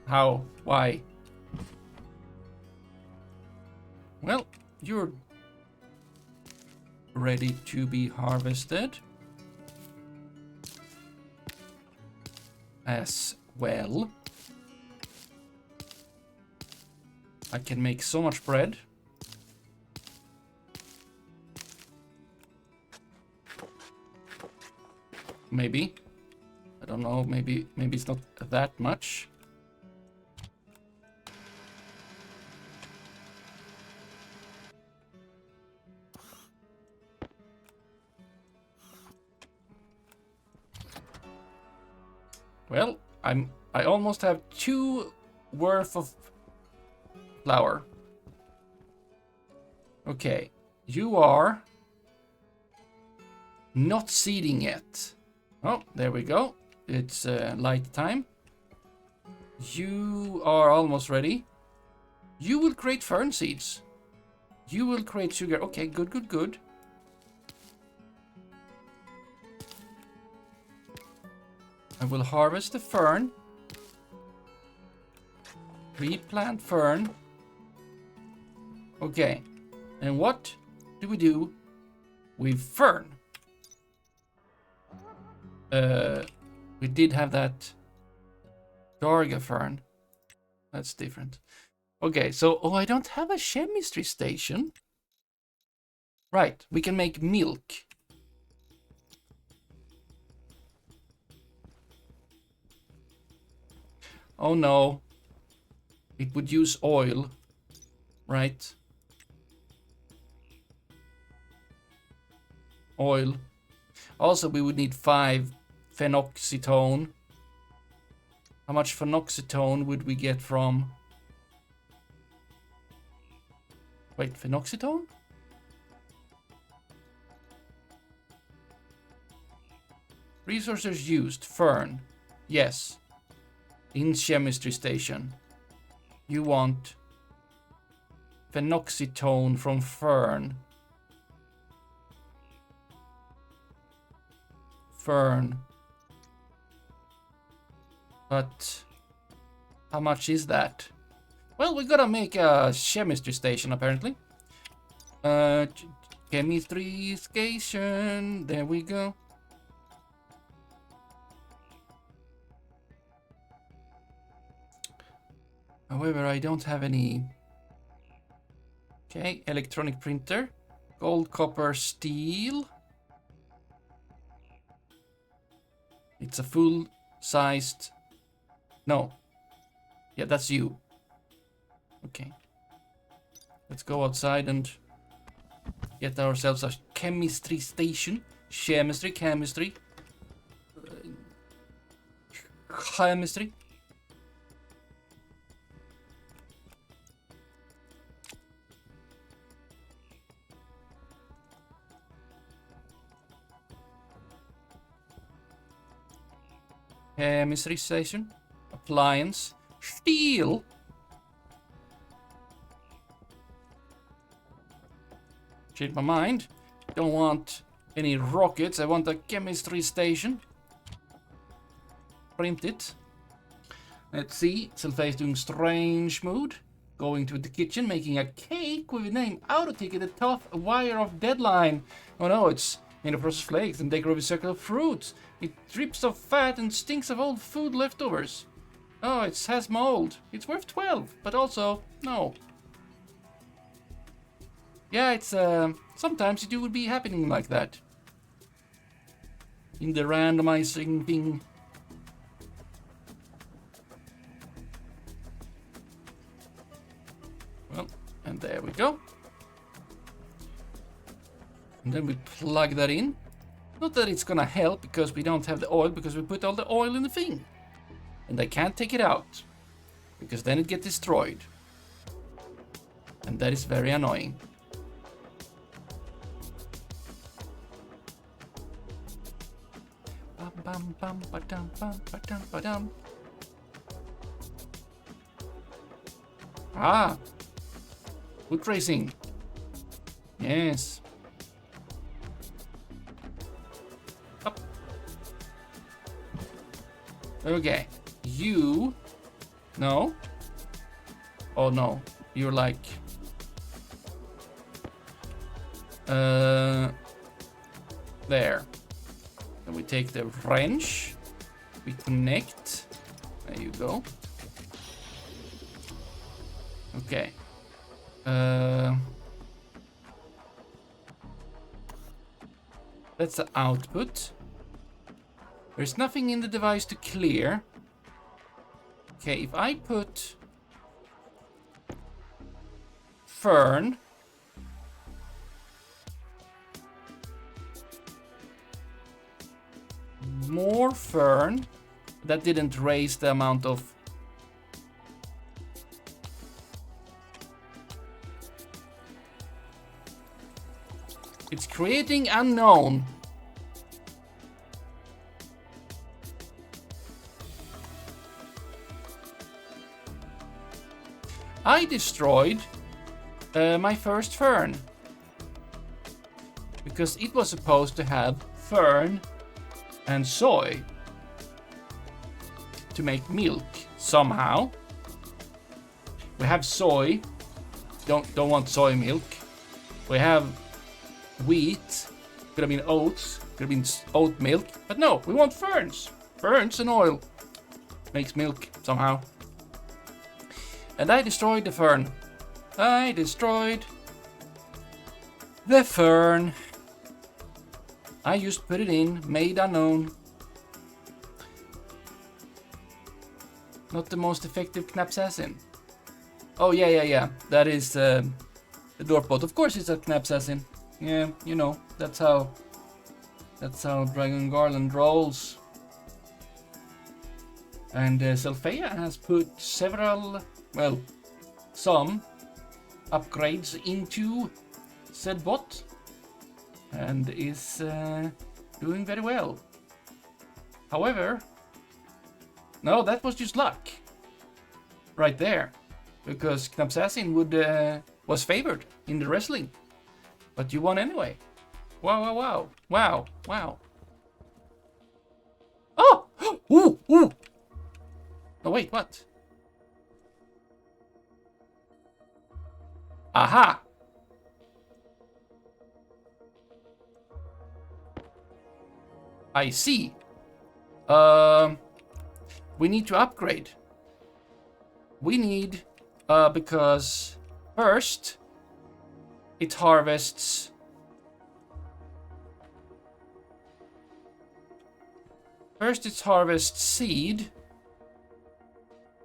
how, why. Well, you're ready to be harvested as well. I can make so much bread. Maybe. I don't know, maybe it's not that much. Well, I almost have 2 worth of flour. Okay, you are not seeding yet. Oh, there we go. It's light time. You are almost ready. You will create fern seeds. You will create sugar. Okay, good, good, good. I will harvest the fern. Replant fern. Okay. And what do we do with fern? We did have that Darga fern. That's different. Okay, so, oh, I don't have a chemistry station. Right, we can make milk. Oh no. It would use oil, right? Oil. Also, we would need 5 phenoxytone. How much phenoxytone would we get from... Wait, phenoxytone? Resources used. Fern. Yes. In chemistry station. You want phenoxytone from fern. Fern. But how much is that? Well, we gotta make a chemistry station apparently. Chemistry station. There we go. However, I don't have any. Okay, electronic printer. Gold, copper, steel. It's a full-sized... No. Yeah, that's you. Okay. Let's go outside and get ourselves a chemistry station. Chemistry. Chemistry. Chemistry station. Appliance. Steel. Change my mind. Don't want any rockets. I want a chemistry station. Print it. Let's see. Sylvain is doing strange mood. Going to the kitchen, making a cake with a name auto ticket, a tough wire of deadline. Oh no, it's made of processed flakes and decorated with circular fruits. It drips of fat and stinks of old food leftovers. Oh, it has mold. It's worth 12, but also, no. Yeah, it's, sometimes it would be happening like that. In the randomizing thing. Well, and there we go. And then we plug that in. Not that it's gonna help, because we don't have the oil, because we put all the oil in the thing. And I can't take it out, because then it gets destroyed. And that is very annoying. Bum, bum, ba-dum, bum, ba-dum, ba-dum. Ah. Foot racing. Yes. Up. Okay. You. No. Oh no. You're like. There. Then we take the wrench. We connect. There you go. Okay. That's the output. There's nothing in the device to clear. Okay, if I put Fern. More Fern. That didn't raise the amount of... It's creating unknown. I destroyed my first Fern. Because it was supposed to have Fern and soy to make milk somehow. We have soy. Don't want soy milk. We have wheat. Could have been oats. Could have been oat milk. But no, we want ferns. Ferns and oil. Makes milk somehow. And I destroyed the fern. I destroyed the fern. I just put it in, made unknown. Not the most effective Knapsassin. Oh yeah. That is the dwarf bot. Of course it's a Knapsassin. Yeah, you know, that's how Dragon Garland rolls. And Selphia has put several, well, some upgrades into said bot. And is doing very well. However, no, that was just luck. Right there. Because Knapsassin was favored in the wrestling. But you won anyway. Wow. Oh! Ooh! No, wait, what? Aha! I see. We need to upgrade. We need, because first it harvests seed,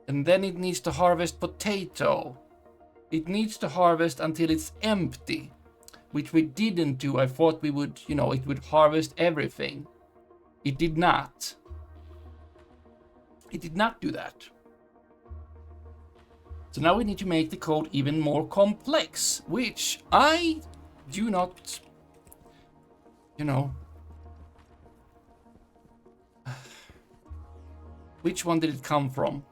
and then it needs to harvest potato. It needs to harvest until it's empty, which we didn't do. I thought we would, it would harvest everything. It did not. It did not do that. So now we need to make the code even more complex, which I do not, Which one did it come from?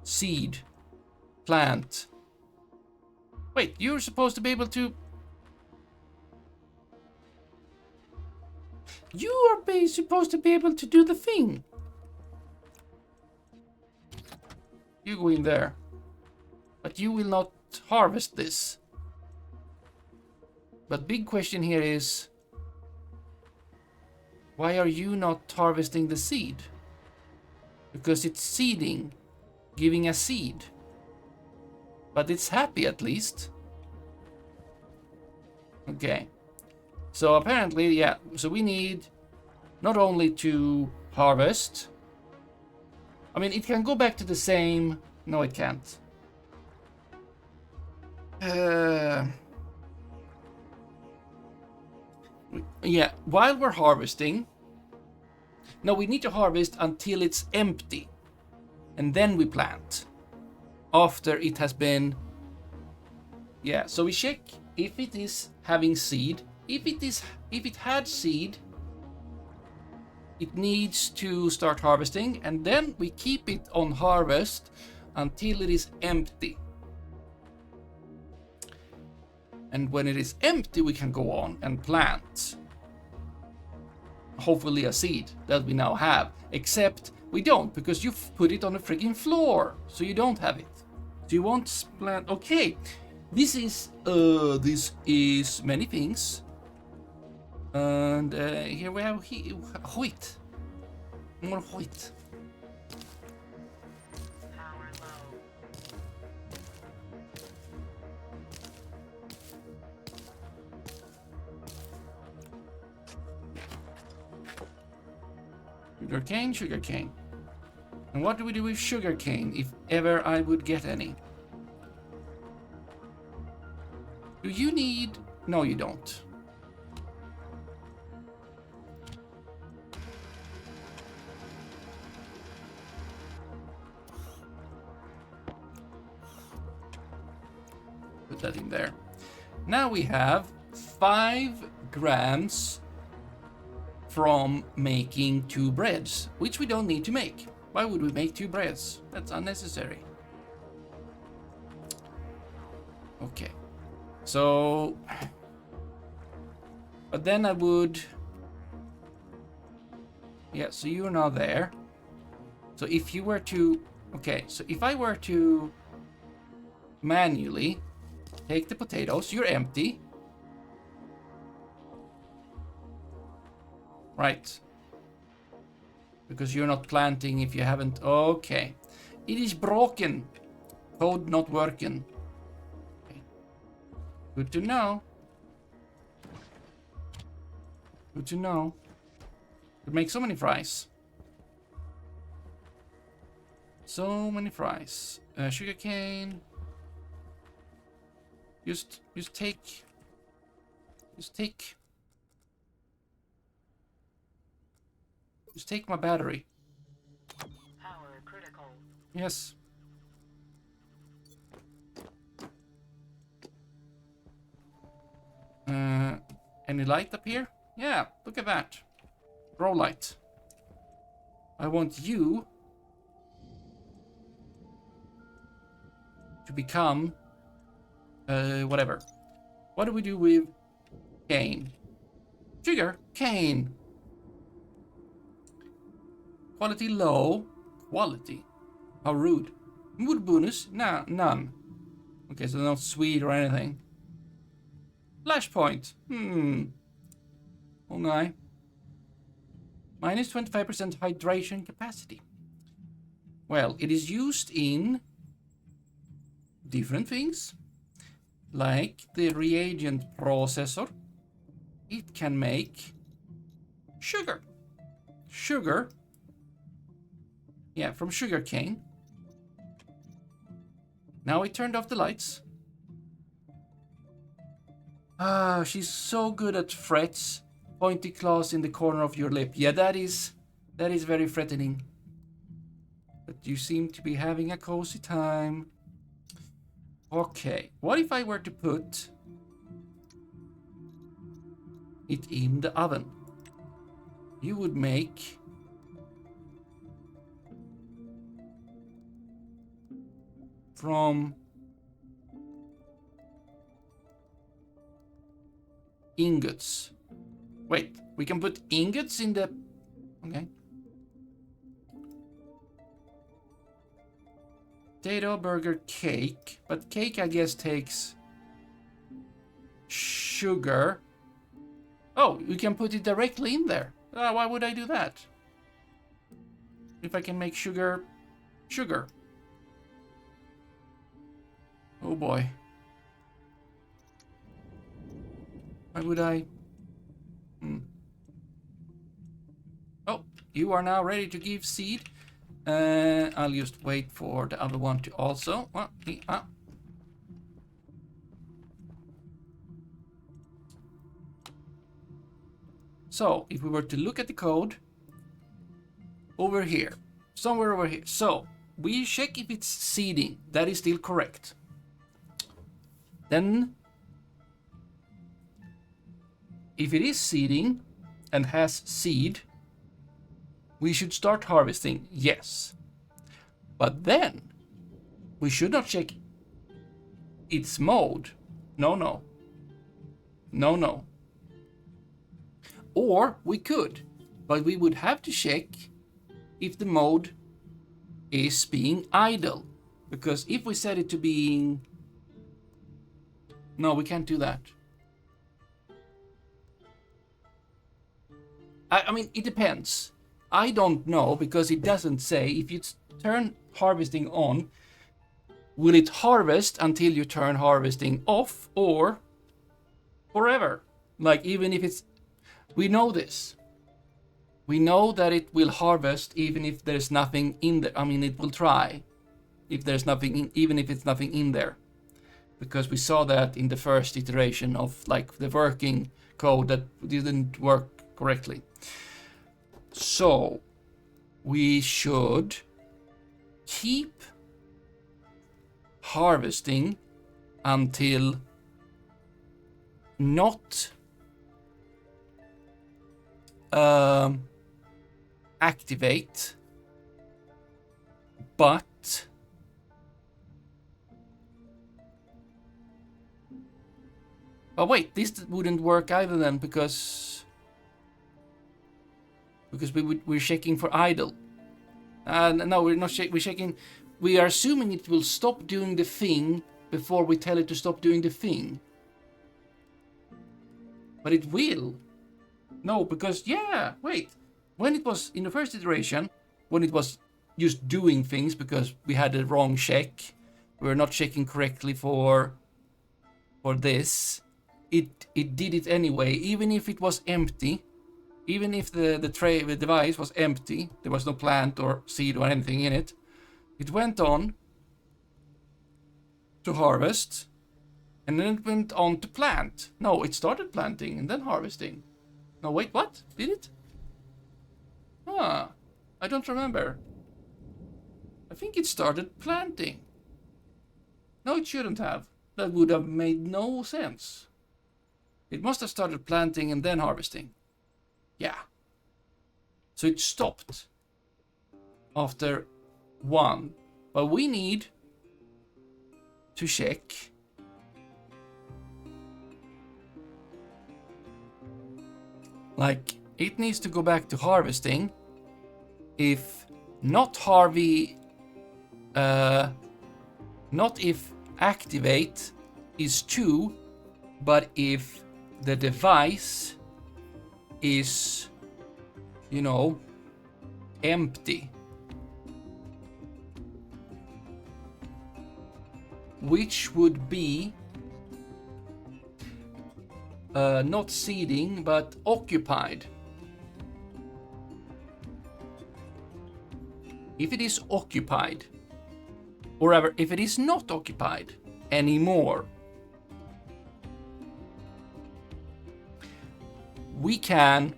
Seed. Plant. Wait, you're supposed to be able to... You are supposed to be able to do the thing. You go in there. But you will not harvest this. But big question here is... Why are you not harvesting the seed? Because it's seeding. Giving a seed. But it's happy at least. Okay. So apparently, yeah. So we need not only to harvest. I mean, it can go back to the same... No, it can't. Yeah, while we're harvesting... No, we need to harvest until it's empty. And then we plant. After it has been... Yeah, so we check if it is having seed. If it had seed, it needs to start harvesting, and then we keep it on harvest until it is empty. And when it is empty, we can go on and plant. Hopefully a seed that we now have. Except we don't, because you've put it on the freaking floor. So you don't have it. So you won't plant. Okay. This is many things. And here we have wheat. More wheat. Power low. Sugarcane, sugarcane. And what do we do with sugarcane, if ever I would get any? Do you need... No, you don't. Put that in there. Now we have 5 grams from making 2 breads, which we don't need to make. Why would we make 2 breads? That's unnecessary. Okay. So... But then I would... Yeah, so you're now there. So if you were to... Okay, so if I were to manually take the potatoes, you're empty. Right. Because you're not planting if you haven't... Okay. It is broken. Code not working. Okay. Good to know. Good to know. Could make so many fries. So many fries. Sugarcane. Just take... Just take my battery. Power critical. Yes. Any light up here? Yeah, look at that. Grow light. I want you to become whatever. What do we do with cane? Sugar cane. Quality low. Quality. How rude. Mood bonus? Nah, none. Okay, so not sweet or anything. Flashpoint. Okay. Minus 25% hydration capacity. Well, it is used in different things. Like the reagent processor. It can make sugar. Sugar. Yeah, from sugarcane. Now we turned off the lights. Ah, she's so good at frets. Pointy claws in the corner of your lip. Yeah, that is very threatening. But you seem to be having a cozy time. Okay, what if I were to put it in the oven? You would make from ingots. Wait, we can put ingots in the... Okay. Potato burger cake. But cake, I guess, takes sugar. Oh, we can put it directly in there. Why would I do that? If I can make sugar... Sugar. Oh boy. Why would I... Oh, you are now ready to give seed. I'll just wait for the other one to also... So, if we were to look at the code... Over here. Somewhere over here. So, we check if it's seeding. That is still correct. Then... If it is seeding and has seed, we should start harvesting, yes. But then We should not check its mode. No, no. No, no. Or we could, but we would have to check if the mode is being idle. Because if we set it to being... No, we can't do that. I mean, it depends. I don't know, because it doesn't say. If you turn harvesting on, will it harvest until you turn harvesting off, or forever? Like, even if it's... We know this. We know that it will harvest even if there's nothing in there. I mean, it will try. If there's nothing in, even if it's nothing in there. Because we saw that in the first iteration of like the working code that didn't work correctly. So we should keep harvesting until not activate, but oh wait, this wouldn't work either then, because we're checking for idle. No, we're not. We're checking. We are assuming it will stop doing the thing before we tell it to stop doing the thing. But it will. No, because yeah. Wait. When it was in the first iteration, when it was just doing things because we had the wrong check, we were not checking correctly for this. It did it anyway, even if it was empty. Even if the device was empty, there was no plant or seed or anything in it, it went on to harvest, and then it went on to plant. No, it started planting and then harvesting. No, wait, what? Did it? I don't remember. I think it started planting. No, it shouldn't have. That would have made no sense. It must have started planting and then harvesting. Yeah. So it stopped after 1. But we need to check like it needs to go back to harvesting if not not if activate is 2, but if the device is, you know, empty. Which would be not seeding, but occupied. If it is occupied, or ever, if it is not occupied anymore, we can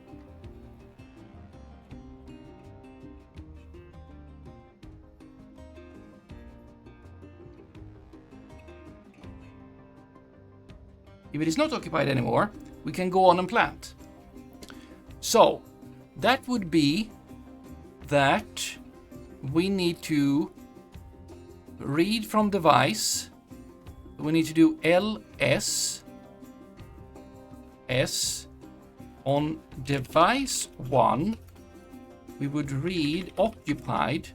if it is not occupied anymore, we can go on and plant. So that would be that we need to read from device. We need to do ls s on device 1. We would read occupied.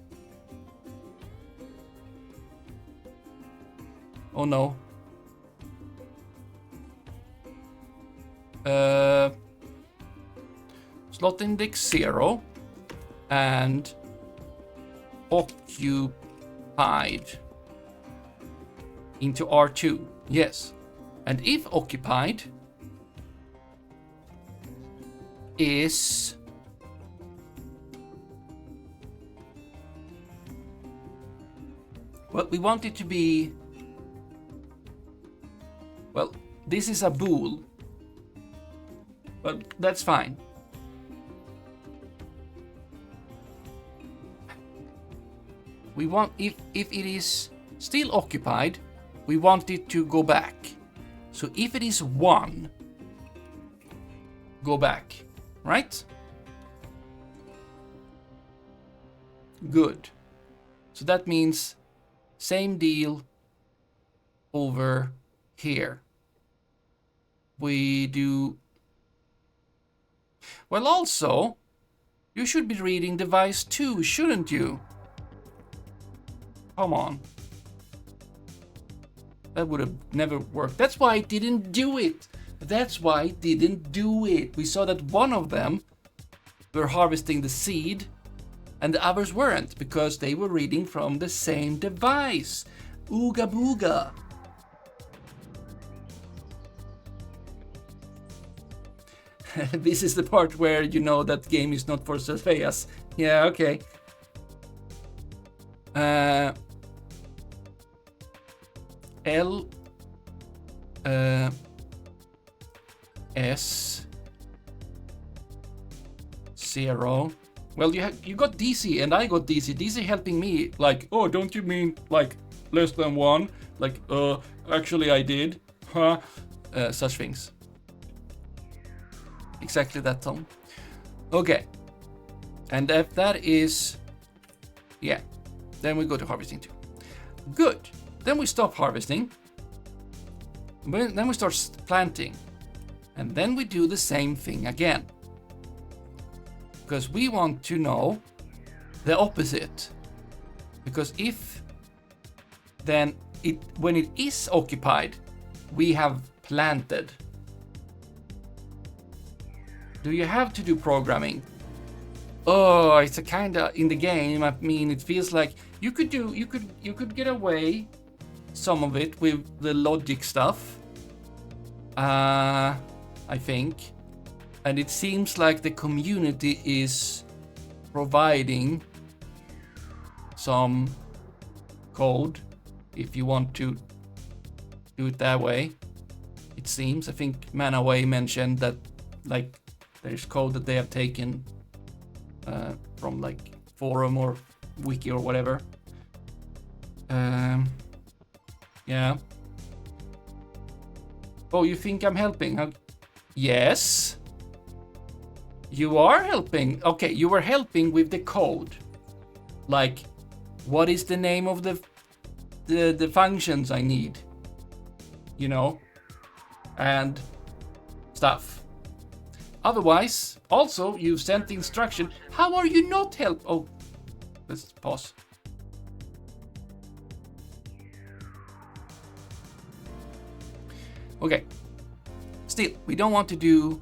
Oh no. Slot index 0 and occupied into R2. Yes. And if occupied is well, we want it to be, well, this is a bool, but that's fine. We want, if it is still occupied, we want it to go back. So if it is 1, go back, right? Good. So that means Same deal over here. We do... Well, also, you should be reading device 2, shouldn't you? Come on. That would have never worked. That's why I didn't do it. That's why I didn't do it. We saw that one of them were harvesting the seed and the others weren't because they were reading from the same device. Ooga booga. This is the part where you know that game is not for Sophias. Yeah, okay. L S 0. Well, you got DC and I got DC. DC helping me like, oh, don't you mean like less than 1? Like, actually I did. Huh? Such things. Exactly that tone. Okay. And if that is... Yeah. Then we go to harvesting 2. Good. Then we stop harvesting. Then we start planting. And then we do the same thing again. Because we want to know the opposite. Because if then when it is occupied, we have planted. Do you have to do programming? Oh, it's a kinda in the game. I mean, it feels like you could get away some of it with the logic stuff. I think. And it seems like the community is providing some code if you want to do it that way. It seems. I think Manaway mentioned that like there's code that they have taken from like forum or wiki or whatever. Yeah. Oh, you think I'm helping? Yes. You are helping. Okay, you were helping with the code. Like, what is the name of the functions I need? You know? And stuff. Otherwise, also, you've sent the instruction. How are you not help? Oh, let's pause. Okay. Still, we don't want to do...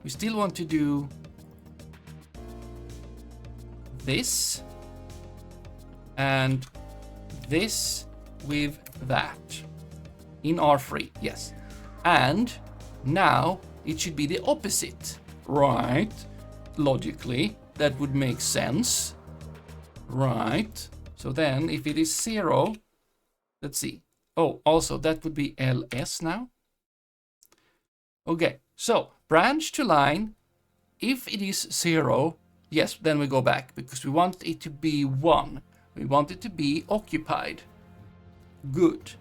We still want to do this and this with that in R3, yes. And now it should be the opposite, right? Logically, that would make sense, right? So then if it is 0, let's see. Oh, also that would be LS now. Okay, so branch to line. If it is 0, yes, then we go back because we want it to be 1. We want it to be occupied. Good.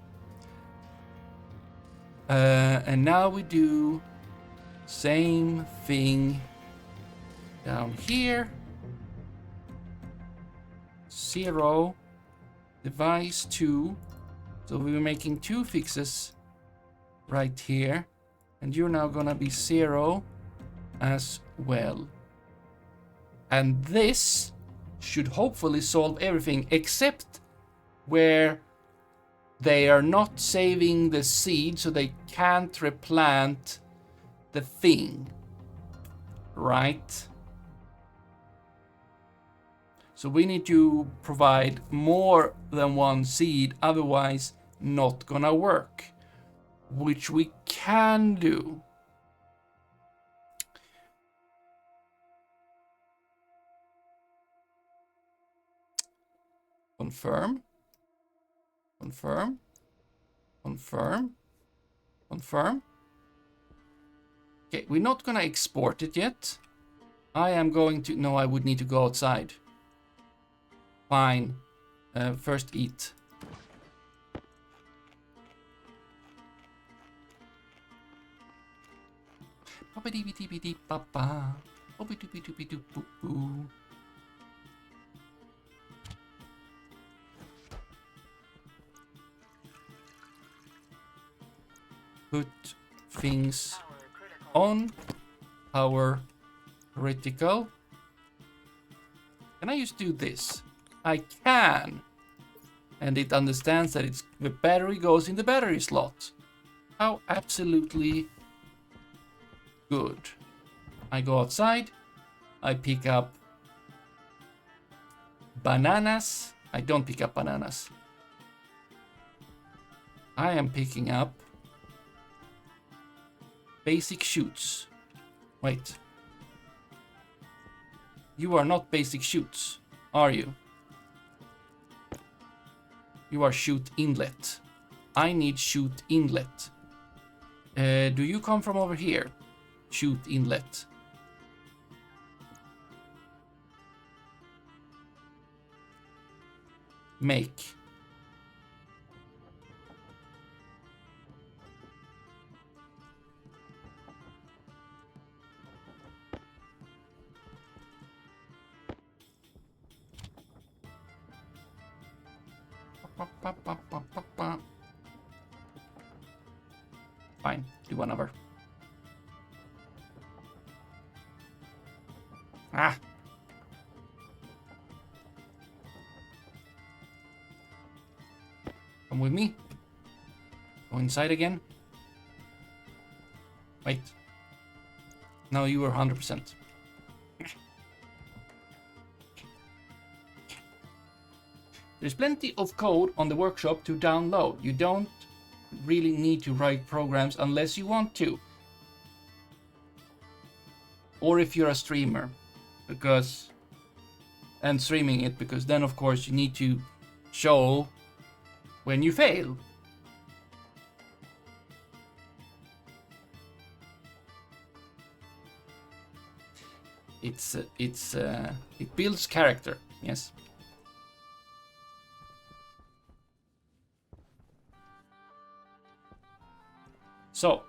And now we do same thing down here. 0, device 2. So we were making 2 fixes right here. And you're now gonna be 0 as well. And this should hopefully solve everything except where they are not saving the seed, so they can't replant the thing. Right? So we need to provide more than 1 seed, otherwise not gonna work. Which we can do. Confirm. Confirm. Confirm. Confirm. Okay, we're not gonna export it yet. I am going to... No, I would need to go outside. Fine. First eat. put things Power critical. on power critical. Can I just do this? I can. And it understands that the battery goes in the battery slot. How absolutely good. I go outside. I pick up bananas. I don't pick up bananas. I am picking up basic shoots. Wait. You are not basic shoots, are you? You are shoot inlet. I need shoot inlet. Do you come from over here? Shoot inlet. Make. Fine, do one over. Ah. Come with me. Go inside again. Wait. No, you were 100%. There's plenty of code on the workshop to download. You don't really need to write programs unless you want to. Or if you're a streamer, and streaming it, because then of course you need to show when you fail. It builds character, yes. So,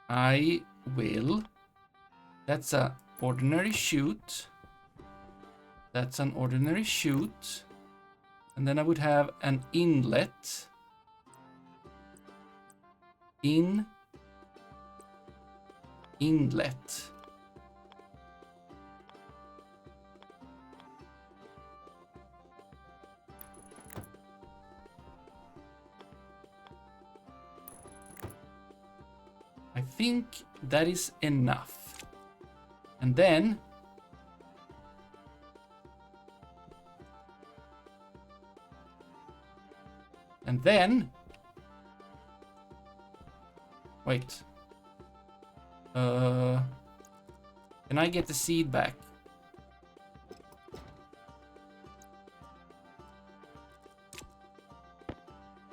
I will. That's an ordinary chute. That's an ordinary chute. And then I would have an inlet. Inlet. I think that is enough. And then wait. Can I get the seed back?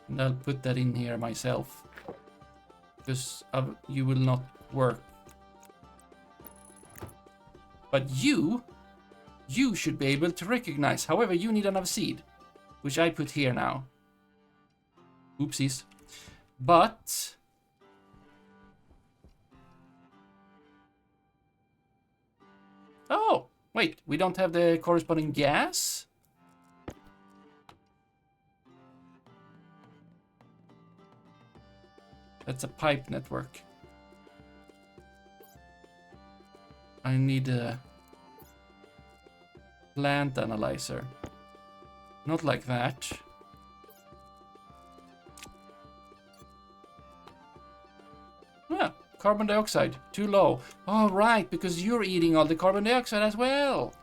And I'll put that in here myself. Because you will not work. But you should be able to recognize. However, you need another seed, which I put here now. Oopsies. But oh, wait, we don't have the corresponding gas? That's a pipe network. I need a plant analyzer. Not like that. Yeah, carbon dioxide, too low. Oh, right, because you're eating all the carbon dioxide as well.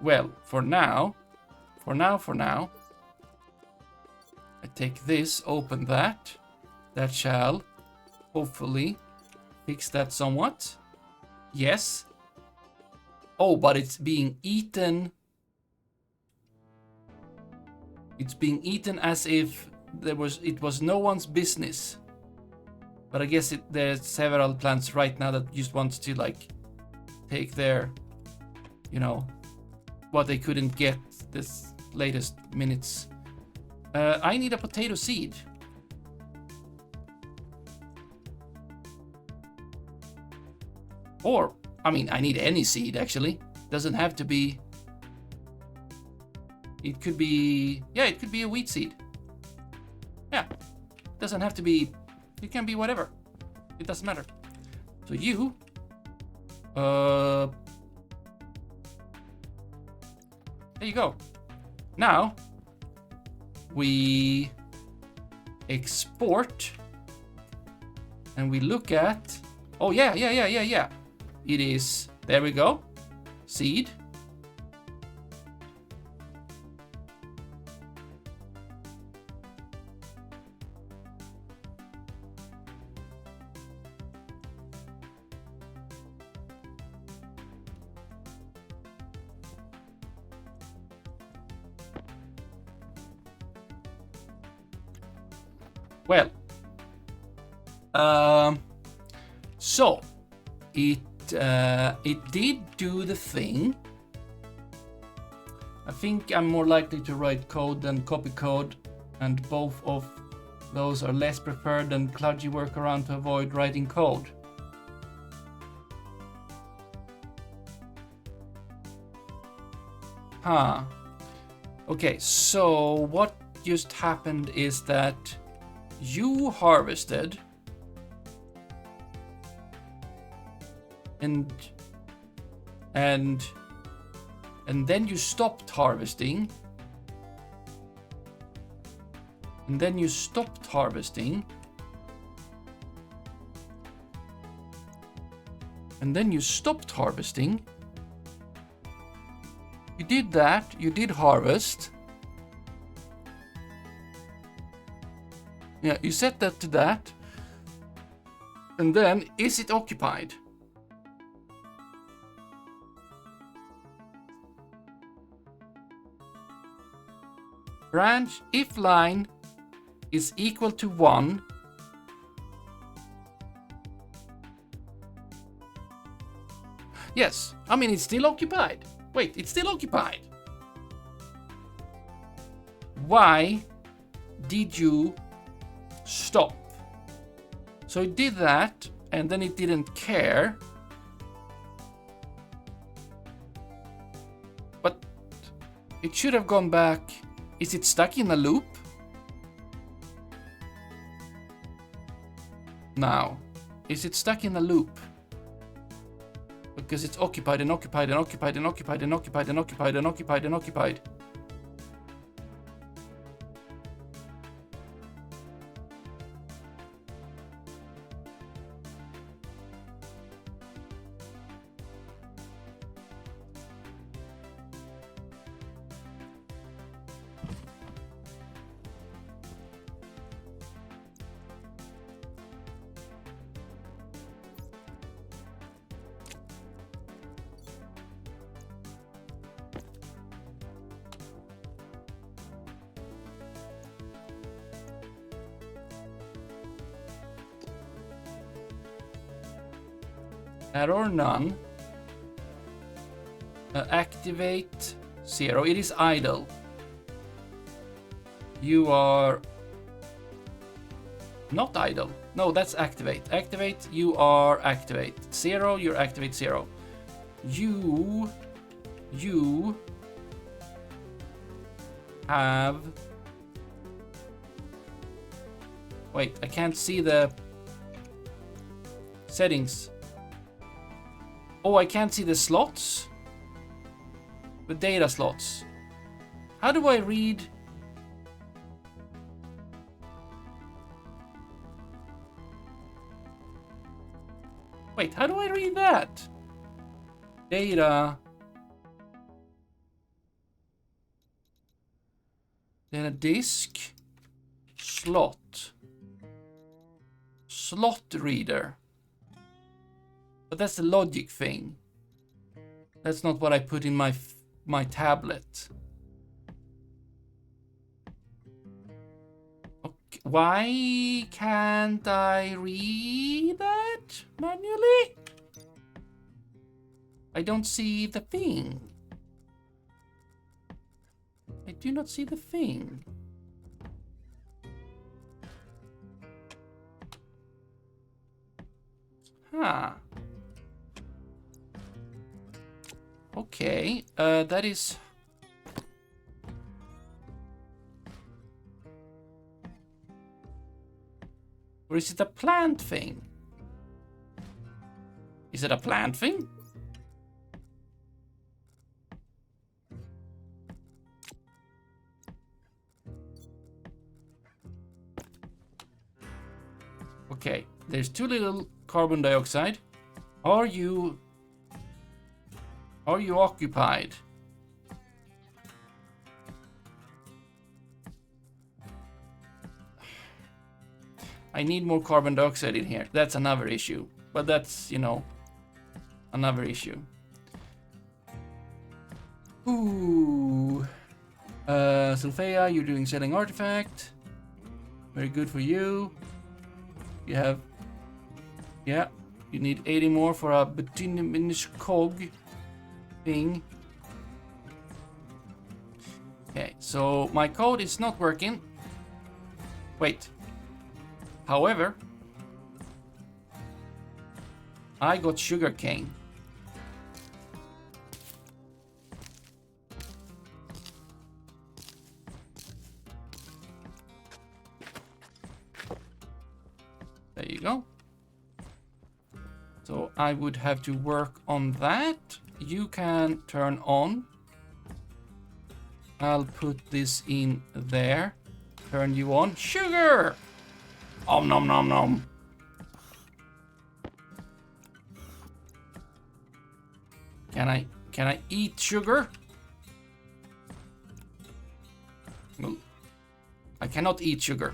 Well, for now, I take this, open that. That shall hopefully fix that somewhat. Yes. Oh, but it's being eaten. It's being eaten as if it was no one's business. But I guess there's several plants right now that just wants to like take their, what they couldn't get this latest minutes. I need a potato seed. Or, I mean, I need any seed actually. Doesn't have to be. It could be, yeah, it could be a wheat seed. Yeah, doesn't have to be It can be whatever. It doesn't matter. So you... there you go. Now, we export, and we look at... Oh, yeah. It is... There we go. Seed. Well, so it did do the thing. I think I'm more likely to write code than copy code, and both of those are less preferred than kludgy workaround to avoid writing code. Huh. Okay, so what just happened is that you harvested and then you stopped harvesting, and then you stopped harvesting, and then you stopped harvesting. You did that, you did harvest. Yeah, you set that to that. And then, is it occupied? Branch if line is equal to 1. Yes, I mean it's still occupied. Wait, it's still occupied. Why did you stop? So it did that, and then it didn't care. But it should have gone back. Is it stuck in a loop? Now, is it stuck in a loop? Because it's occupied and occupied and occupied and occupied and occupied and occupied and occupied and occupied. Error none. Activate 0. It is idle. You are not idle. No, that's activate. Activate, you are activate. 0, you're activate 0. You have... Wait, I can't see the settings. Oh, I can't see the slots? The data slots. How do I read? Wait, how do I read that? Data. Then a disk. Slot. Slot reader. But that's the logic thing. That's not what I put in my tablet. Okay. Why can't I read that manually? I don't see the thing. I do not see the thing. Huh. Okay, that is... Or is it a plant thing? Is it a plant thing? Okay, there's too little carbon dioxide. Are you occupied? I need more carbon dioxide in here. That's another issue. But that's, you know, another issue. Ooh. Sylphea, you're doing selling artifact. Very good for you. You have... Yeah, you need 80 more for a bituminous cog thing. Okay, so my code is not working. Wait. However, I got sugarcane. There you go. So I would have to work on that. You can turn on. I'll put this in there. Turn you on. Sugar! Om nom nom nom. Can I eat sugar? Well, I cannot eat sugar.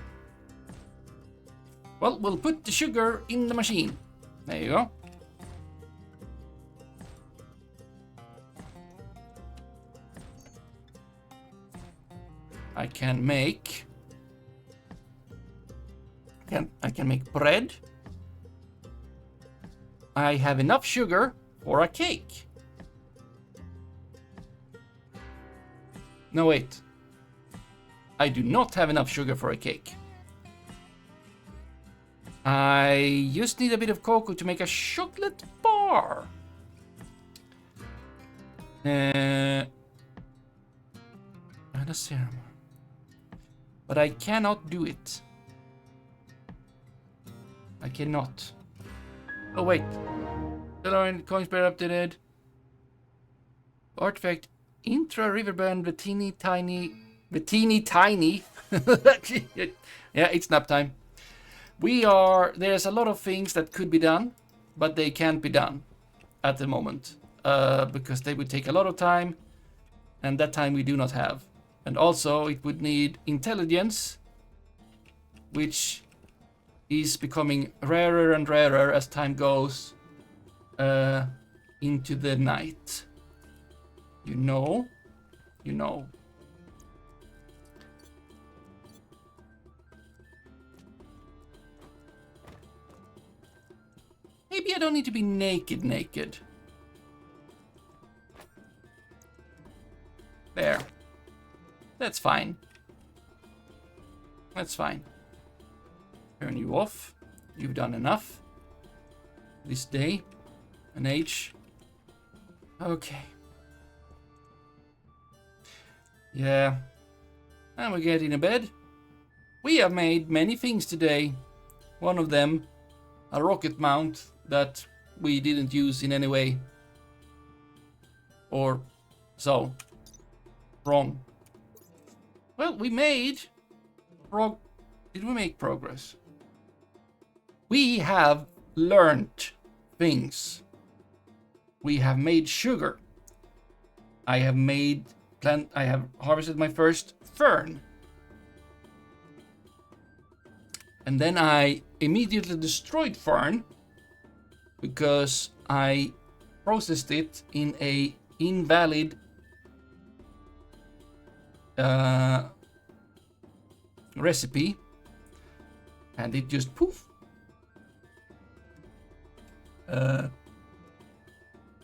Well, we'll put the sugar in the machine. There you go. I can make bread. I have enough sugar for a cake. No, wait. I do not have enough sugar for a cake. I just need a bit of cocoa to make a chocolate bar. And a serum. But I cannot do it. I cannot. Oh wait. DeLorean coins bear updated. Artifact intra riverbend the teeny tiny. Yeah, it's nap time. There's a lot of things that could be done, but they can't be done at the moment. Because they would take a lot of time, and that time we do not have. And also it would need intelligence, which is becoming rarer and rarer as time goes into the night. You know. Maybe I don't need to be naked. There. That's fine. That's fine. Turn you off. You've done enough. This day. An age. Okay. Yeah. And we're getting to bed. We have made many things today. One of them, a rocket mount that we didn't use in any way. Or so. Wrong. Well, we made... Did we make progress? We have learned things. We have made sugar. I have harvested my first fern. And then I immediately destroyed fern because I processed it in a invalid recipe, and it just poof.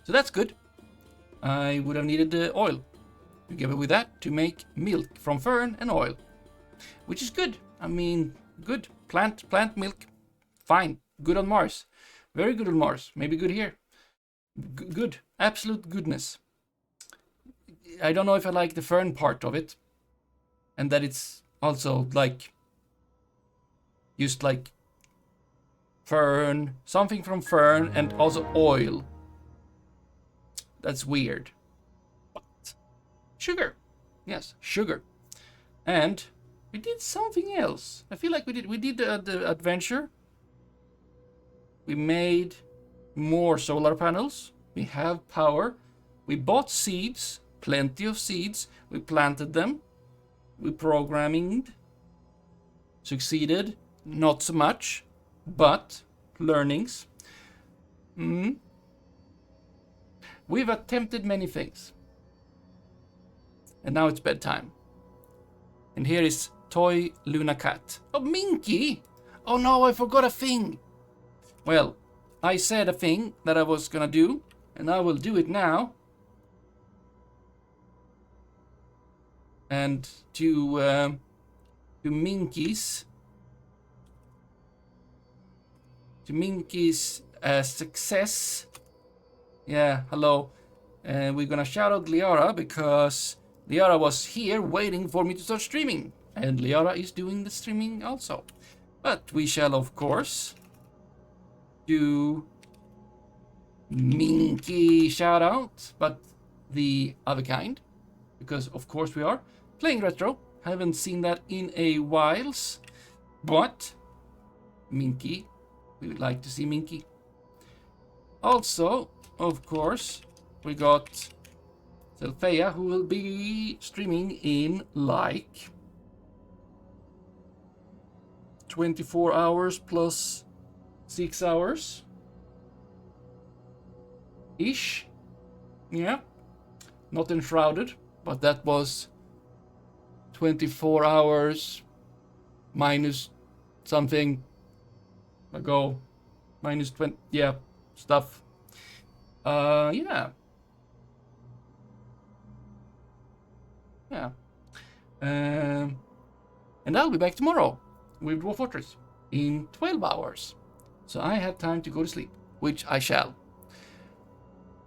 So that's good. I would have needed the oil together with that to make milk from fern and oil, which is good. I mean, good plant milk, fine, good on Mars, very good on Mars, maybe good here. Good, absolute goodness. I don't know if I like the fern part of it, and that it's also like just like Fern, something from Fern, and also oil. That's weird. But sugar. Yes, sugar. And we did something else. I feel like we did the adventure. We made more solar panels. We have power. We bought seeds, plenty of seeds. We planted them. We programming. Succeeded. Not so much, but learnings. We've attempted many things. And now it's bedtime. And here is Toy Luna Cat. Oh, Minky! Oh no, I forgot a thing. Well, I said a thing that I was gonna do, and I will do it now. And to Minky's success. Yeah, hello. And we're gonna shout out Liara because Liara was here waiting for me to start streaming. And Liara is doing the streaming also. But we shall, of course, do Minky shout out, but the other kind. Because, of course, we are playing retro. Haven't seen that in a whiles. But Minky, we would like to see Minky. Also, of course, we got Selfeya, who will be streaming in like 24 hours plus 6 hours ish. Yeah, not enshrouded, but that was 24 hours minus something ago, minus 20, yeah, stuff. Yeah. And I'll be back tomorrow with Dwarf Fortress in 12 hours. So I have time to go to sleep, which I shall.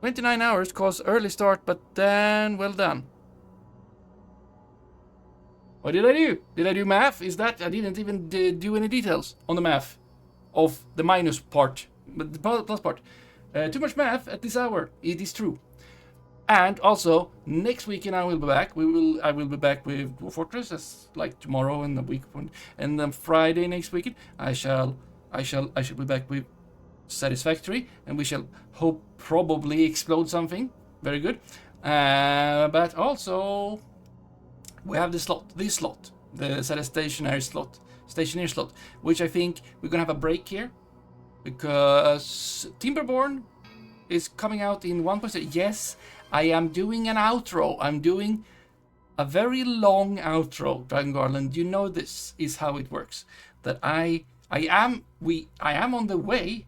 29 hours cause early start, but then well done. What did I do? Did I do math? Is that I didn't even do any details on the math of the minus part, but the plus part. Too much math at this hour. It is true. And also next weekend I will be back. I will be back with Dwarf Fortress as like tomorrow and the week, and then Friday next weekend I shall be back with Satisfactory, and we shall hope probably explode something very good. But also we have this slot, the Stationeers slot, which I think we're gonna have a break here because Timberborn is coming out in 1.0. Yes, I am doing an outro. I'm doing a very long outro, Dragon Garland. You know this is how it works. That I am on the way.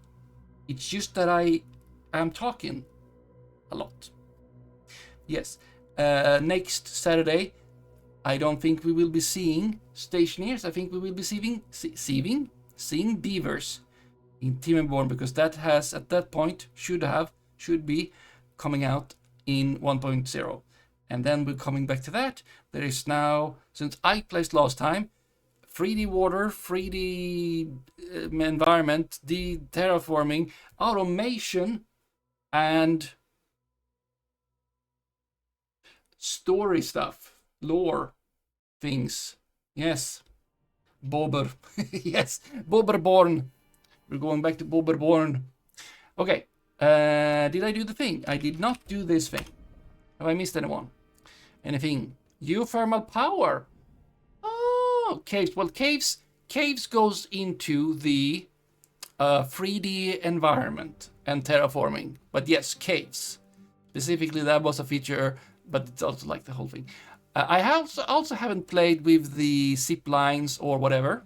It's just that I am talking a lot. Yes. Next Saturday, I don't think we will be seeing Stationeers. I think we will be seeing beavers in Timberborn, because that has at that point should be coming out in 1.0. And then we're coming back to that. There is now, since I placed last time, 3D water, 3D environment, the terraforming, automation, and story stuff, lore things. Yes, Bober. Yes, Boberborn. We're going back to Boberborn. Okay, did I do the thing? I did not do this thing. Have I missed anything? Geothermal power. Oh, caves. Well, caves goes into the 3D environment and terraforming. But yes, caves. Specifically, that was a feature, but it's also like the whole thing. I also haven't played with the zip lines or whatever,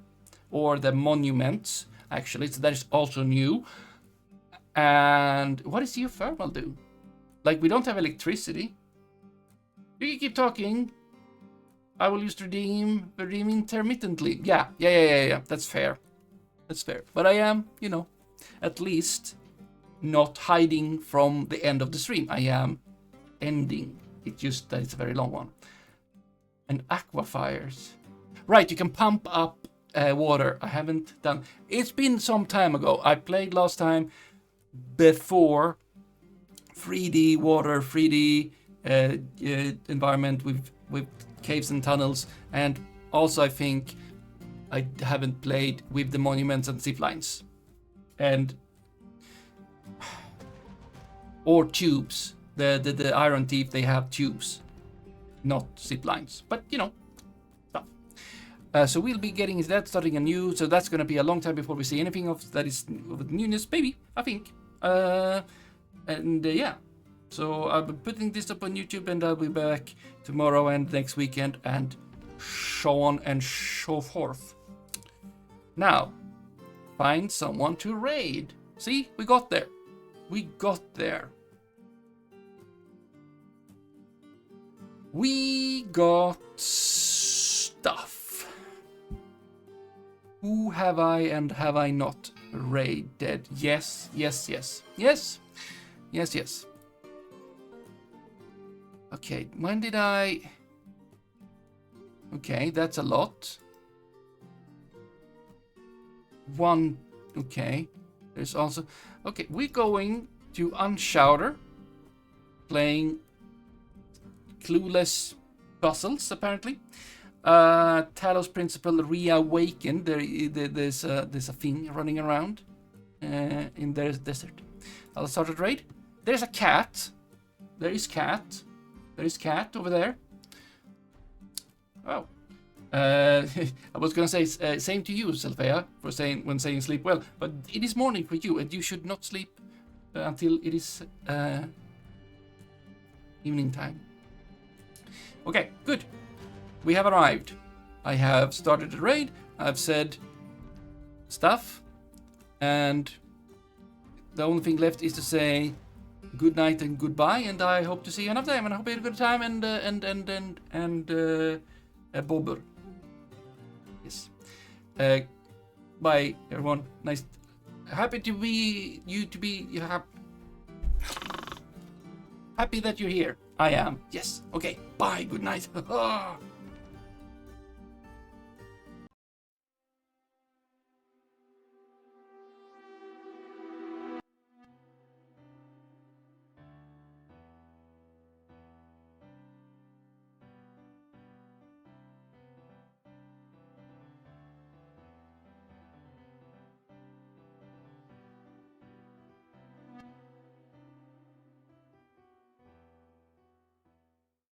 or the monuments, actually. So that is also new. And what does geothermal do? Like, we don't have electricity. You can keep talking. I will use redeem intermittently. Yeah. That's fair. But I am, at least not hiding from the end of the stream. I am ending. It's just that it's a very long one. And aqua fires. Right, you can pump up water. I haven't done. It's been some time ago. I played last time before 3D water, 3D environment with caves and tunnels, and also I think I haven't played with the monuments and zip lines, and or tubes. The Iron Thief, they have tubes, not zip lines, but you know, stuff. So we'll be getting that, starting anew. So that's gonna be a long time before we see anything of that is of newness, maybe, I think. Yeah. So I'll be putting this up on YouTube, and I'll be back tomorrow and next weekend, and so on and so forth. Now, find someone to raid. See, we got there. We got there. We got stuff. Who have I and have I not raided? Yes, yes, yes. Yes, yes, yes. Okay, when did I... Okay, that's a lot. One, okay. There's also... Okay, we're going to Unshouter, playing Clueless Puzzles, apparently. Talos Principle Reawakened. There's a thing running around in the desert. I'll start a raid. There's a cat. There is cat. There is cat over there. Oh. I was gonna say same to you, Selphia, for saying sleep well, but it is morning for you, and you should not sleep until it is evening time. Okay, good. We have arrived. I have started the raid. I've said stuff, and the only thing left is to say good night and goodbye, and I hope to see you another time, and I hope you had a good time, and bobber. Yes. Bye, everyone. Nice. Happy to be happy that you're here. I am. Yes. Okay. Bye. Good night.